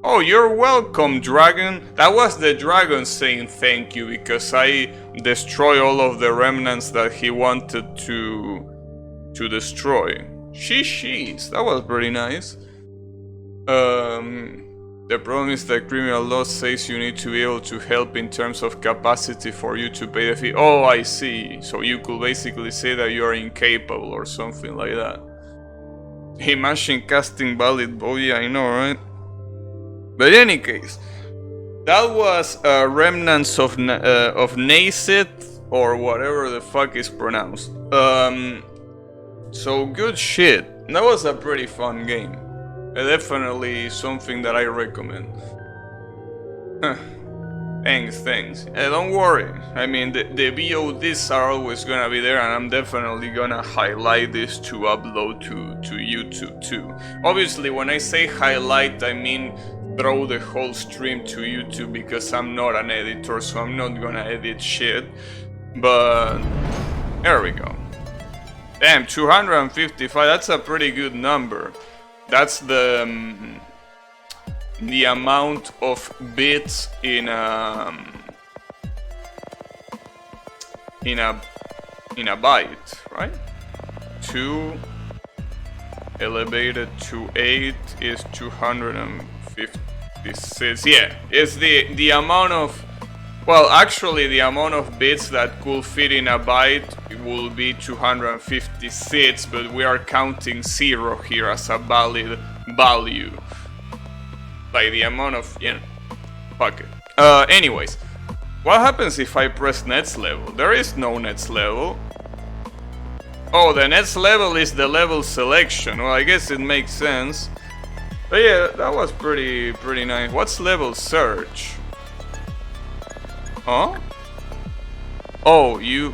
Oh, you're welcome, dragon. That was the dragon saying thank you because I destroy all of the remnants that he wanted to destroy. Sheesh, that was pretty nice. The problem is that criminal law says you need to be able to help in terms of capacity for you to pay the fee. Oh, I see. So you could basically say that you are incapable or something like that. Imagine casting valid. Oh yeah, I know, right? But in any case, that was Remnants of Naezith, or whatever the fuck is pronounced. So good shit. That was a pretty fun game. Definitely something that I recommend. Thanks. Don't worry. I mean, the VODs are always gonna be there, and I'm definitely gonna highlight this to upload to YouTube too. Obviously, when I say highlight, I mean throw the whole stream to YouTube, because I'm not an editor, so I'm not gonna edit shit. But there we go. Damn, 255, that's a pretty good number. That's the the amount of bits in a byte, right? 2 elevated to 8 is 256. Yeah, it's the amount of, well, actually the amount of bits that could fit in a byte will be 256, but we are counting 0 here as a valid value. Like the amount of, you know, fuck it. Anyways, what happens if I press next level? There is no next level. Oh, the next level is the level selection. Well, I guess it makes sense. But yeah, that was pretty nice. What's level search? Huh? Oh, you...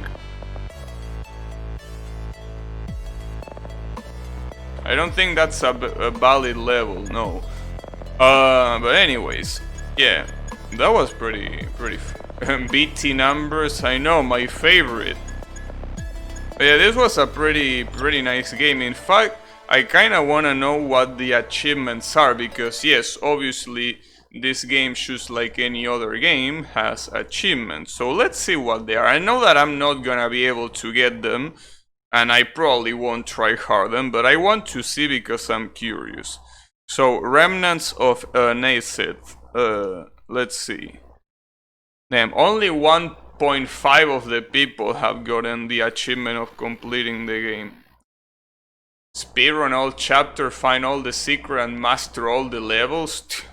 I don't think that's a valid level, no. But anyways, yeah, that was pretty BT numbers, I know, my favorite. But yeah, this was a pretty nice game. In fact, I kinda wanna know what the achievements are, because yes, obviously this game, just like any other game, has achievements. So let's see what they are. I know that I'm not gonna be able to get them, and I probably won't try hard them, but I want to see because I'm curious. So, Remnants of Naezith. Let's see. Damn, only 1.5 of the people have gotten the achievement of completing the game. Speedrun all chapter, find all the secret, and master all the levels.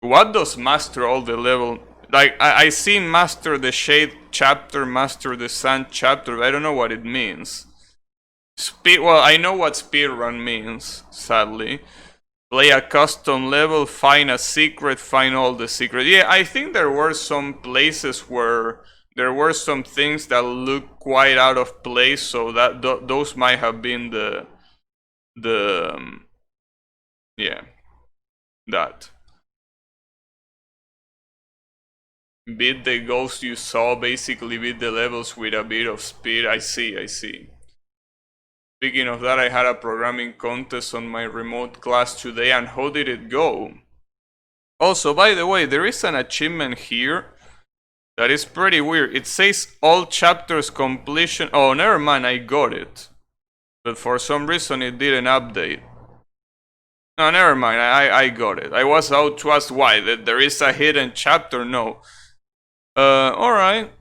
What does master all the level? Like, I seen master the shade chapter, master the sand chapter, but I don't know what it means. Well, I know what speedrun means, sadly. Play a custom level, find a secret, find all the secrets. Yeah, I think there were some places where there were some things that look quite out of place, so that those might have been yeah, that. Beat the ghost you saw, basically beat the levels with a bit of speed. I see. Speaking of that, I had a programming contest on my remote class today, and how did it go? Also, by the way, there is an achievement here that is pretty weird. It says all chapters completion. Oh, never mind, I got it. But for some reason it didn't update. No, never mind, I got it. I was out to ask why, that there is a hidden chapter. No. Alright.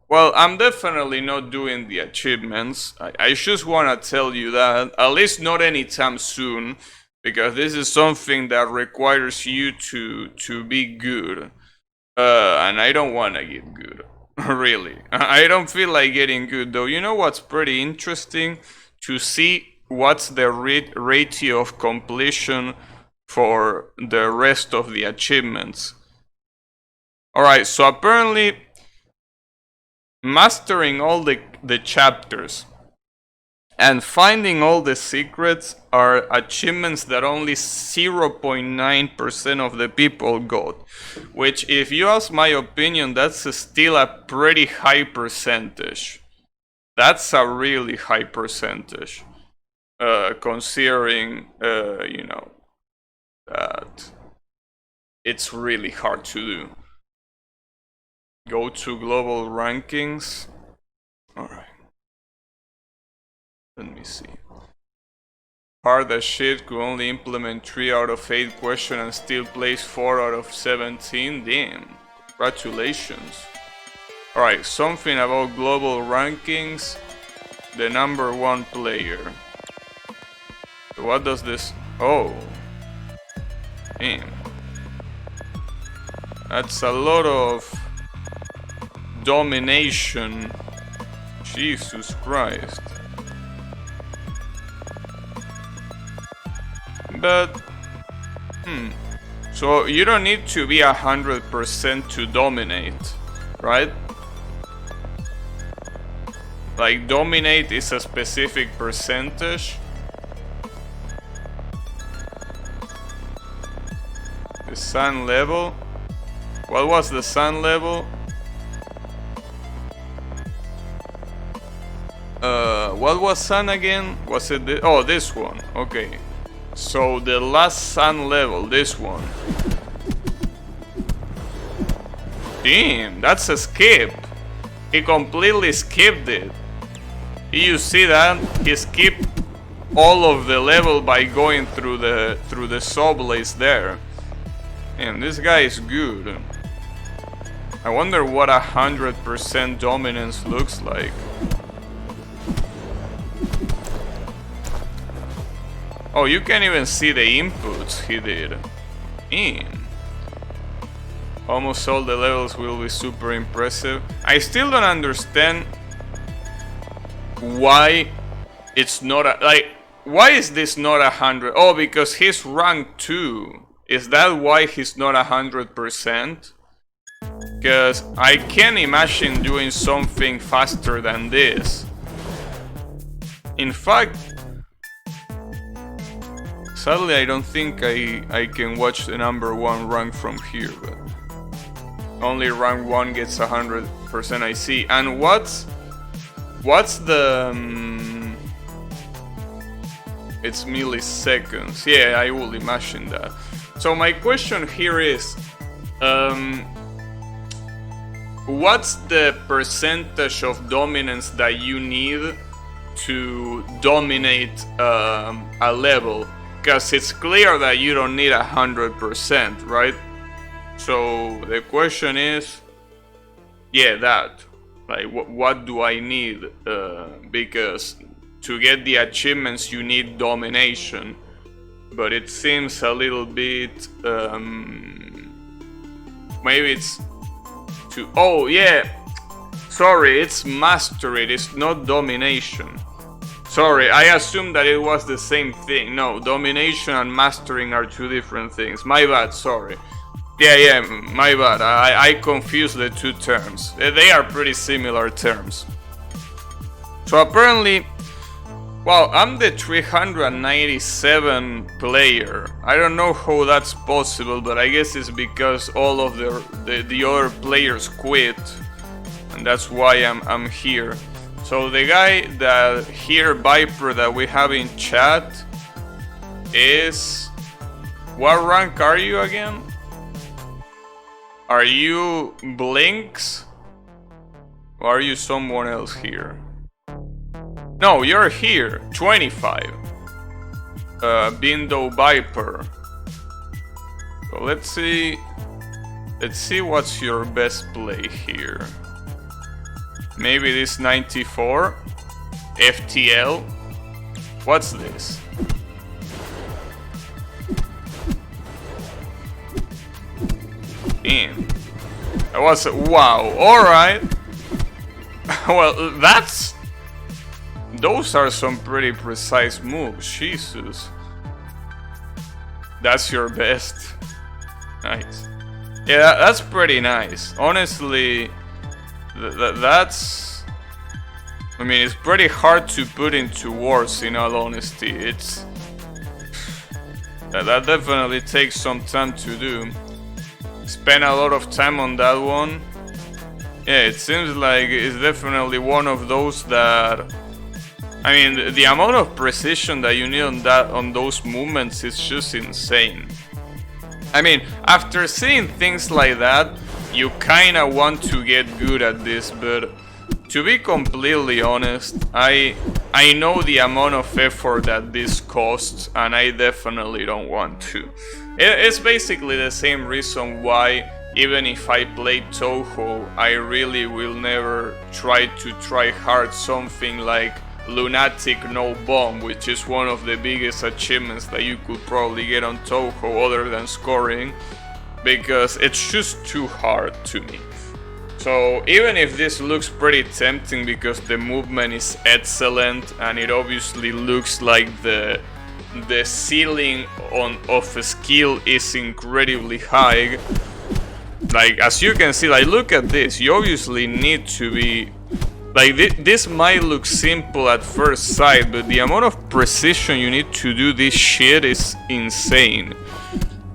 Well, I'm definitely not doing the achievements. I just want to tell you that, at least not anytime soon, because this is something that requires you to be good. And I don't want to get good, really. I don't feel like getting good, though. You know what's pretty interesting? To see what's the ratio of completion for the rest of the achievements. Alright, so apparently mastering all the chapters and finding all the secrets are achievements that only 0.9% of the people got. Which, if you ask my opinion, that's still a pretty high percentage. That's a really high percentage. Considering, you know, that it's really hard to do. Go to global rankings. Alright. Let me see. Hard as shit, could only implement 3 out of 8 questions and still place 4 out of 17. Damn. Congratulations. Alright, something about global rankings. The #1 player. So what does this... Oh. Damn. That's a lot of... domination. Jesus Christ. But so you don't need to be 100% to dominate, right? Like, dominate is a specific percentage. The sun level. What was the sun level? What was sun again? Was it oh, this one? Okay. So the last sun level, this one. Damn, that's a skip. He completely skipped it. You see that? He skipped all of the level by going through the Sawblaze there. And this guy is good. I wonder what 100% dominance looks like. Oh, you can't even see the inputs he did. Damn. Almost all the levels will be super impressive. I still don't understand why it's not a, like, why is this not 100? Oh, because he's rank 2. Is that why he's not 100%? Because I can't imagine doing something faster than this. In fact, sadly I don't think I can watch the number 1 rank from here, but only rank 1 gets 100% I see. And what's the... it's milliseconds. Yeah, I will imagine that. So my question here is, what's the percentage of dominance that you need to dominate a level? Because it's clear that you don't need 100%, right? So the question is, yeah, that. Like, what do I need? Because to get the achievements you need domination. But it seems a little bit... maybe it's... oh, yeah! Sorry, it's mastery, it's not domination. Sorry, I assumed that it was the same thing. No, domination and mastering are 2 different things. My bad, sorry. Yeah, my bad. I confused the 2 terms. They are pretty similar terms. So apparently, well, I'm the 397 player. I don't know how that's possible, but I guess it's because all of the other players quit, and that's why I'm here. So the guy that here, Viper, that we have in chat is... what rank are you again? Are you Blinks? Or are you someone else here? No, you're here. 25. Bindo Viper. So let's see. Let's see what's your best play here. Maybe this 94. FTL. What's this? Damn. That was wow. Alright. Well, that's... those are some pretty precise moves. Jesus. That's your best. Nice. Yeah, that's pretty nice. Honestly, that's... I mean, it's pretty hard to put into words, in all honesty. It's... that definitely takes some time to do. Spend a lot of time on that one. Yeah, it seems like it's definitely one of those that... I mean, the amount of precision that you need on those movements is just insane. I mean, after seeing things like that, you kinda want to get good at this, but to be completely honest, I know the amount of effort that this costs, and I definitely don't want to. It's basically the same reason why, even if I play Touhou, I really will never try hard something like Lunatic No Bomb, which is one of the biggest achievements that you could probably get on Touhou other than scoring, because it's just too hard to me. So even if this looks pretty tempting because the movement is excellent and it obviously looks like the ceiling of a skill is incredibly high, like as you can see, like look at this, you obviously need to be like this might look simple at first sight, but the amount of precision you need to do this shit is insane.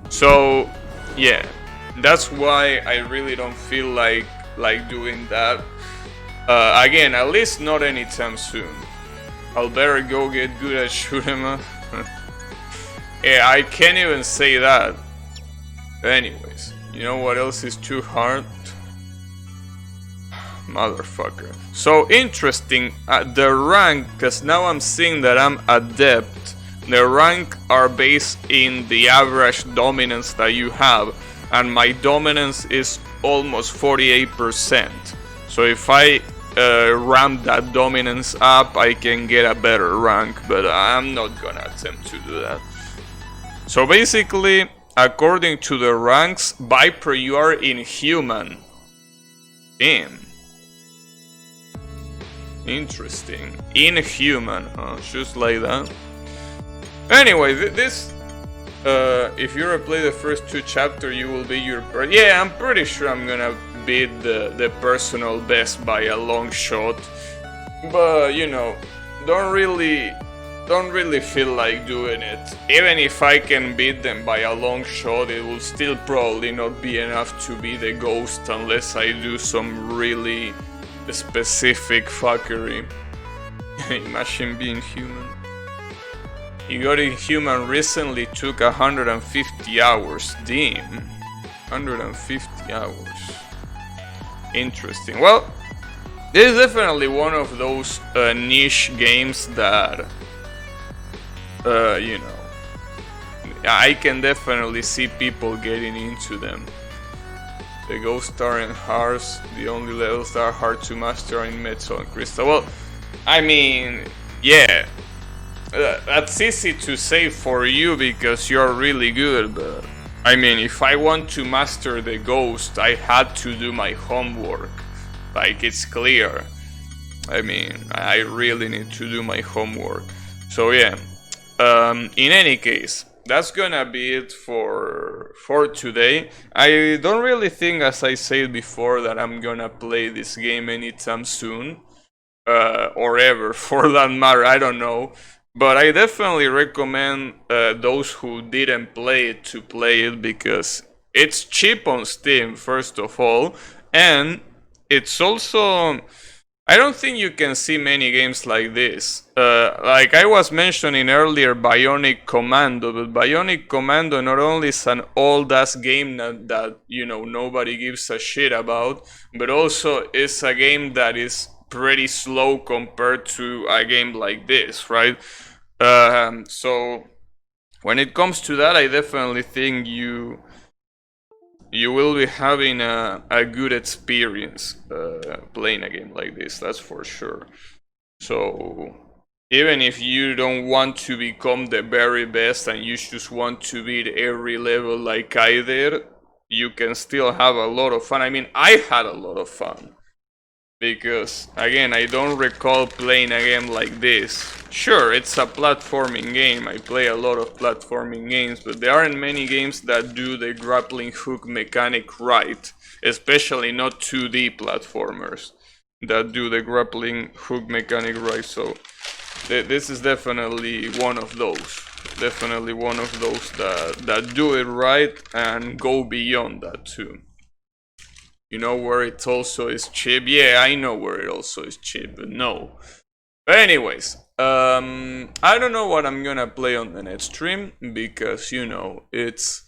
So yeah, that's why I really don't feel like doing that. Again, at least not anytime soon. I'll better go get good at shoot 'em up. Yeah, I can't even say that. Anyways, you know what else is too hard? Motherfucker. So interesting, the rank, because now I'm seeing that I'm adept. The rank are based in the average dominance that you have, and my dominance is almost 48%. So if I ramp that dominance up, I can get a better rank, but I'm not gonna attempt to do that. So basically, according to the ranks, Viper, you are inhuman. Damn. Interesting. Inhuman, huh? Just like that. Anyway, this... if you replay the first 2 chapters, you will be your... Yeah, I'm pretty sure I'm gonna beat the personal best by a long shot. But, you know, don't really feel like doing it. Even if I can beat them by a long shot, it will still probably not be enough to be the ghost unless I do some really specific fuckery. Imagine being human. You got inhuman recently, took 150 hours. Damn. 150 hours. Interesting. Well, this is definitely one of those niche games that you know, I can definitely see people getting into them. The ghosts aren't hard, the only levels that are hard to master are in Metal and Crystal. Well, I mean, yeah, that's easy to say for you because you're really good, but I mean, if I want to master the ghost, I had to do my homework. Like, it's clear. I mean, I really need to do my homework. So yeah, in any case, that's gonna be it for today. I don't really think, as I said before, that I'm gonna play this game anytime soon, or ever for that matter, I don't know. But I definitely recommend those who didn't play it to play it, because it's cheap on Steam, first of all, and it's also... I don't think you can see many games like this. Like I was mentioning earlier, Bionic Commando, but Bionic Commando not only is an old-ass game that, you know, nobody gives a shit about, but also is a game that is pretty slow compared to a game like this, right? So when it comes to that, I definitely think you will be having a good experience playing a game like this, that's for sure. So even if you don't want to become the very best and you just want to beat every level like I did, you can still have a lot of fun. I mean, I had a lot of fun. Because, again, I don't recall playing a game like this. Sure, it's a platforming game, I play a lot of platforming games, but there aren't many games that do the grappling hook mechanic right. Especially not 2D platformers that do the grappling hook mechanic right, so... This is definitely one of those. Definitely one of those that do it right and go beyond that too. You know where it also is cheap? Yeah, I know where it also is cheap, but no. But anyways, I don't know what I'm gonna play on the next stream, because, you know, it's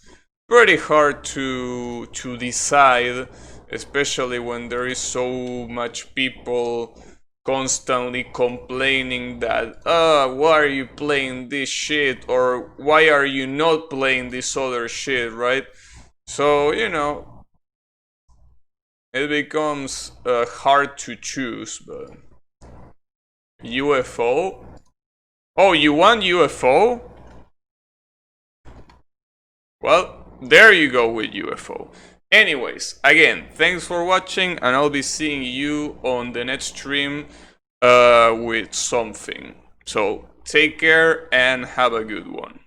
pretty hard to decide, especially when there is so much people constantly complaining that, why are you playing this shit, or why are you not playing this other shit, right? So, you know, it becomes hard to choose, but... UFO? Oh, you want UFO? Well, there you go with UFO. Anyways, again, thanks for watching, and I'll be seeing you on the next stream with something. So, take care and have a good one.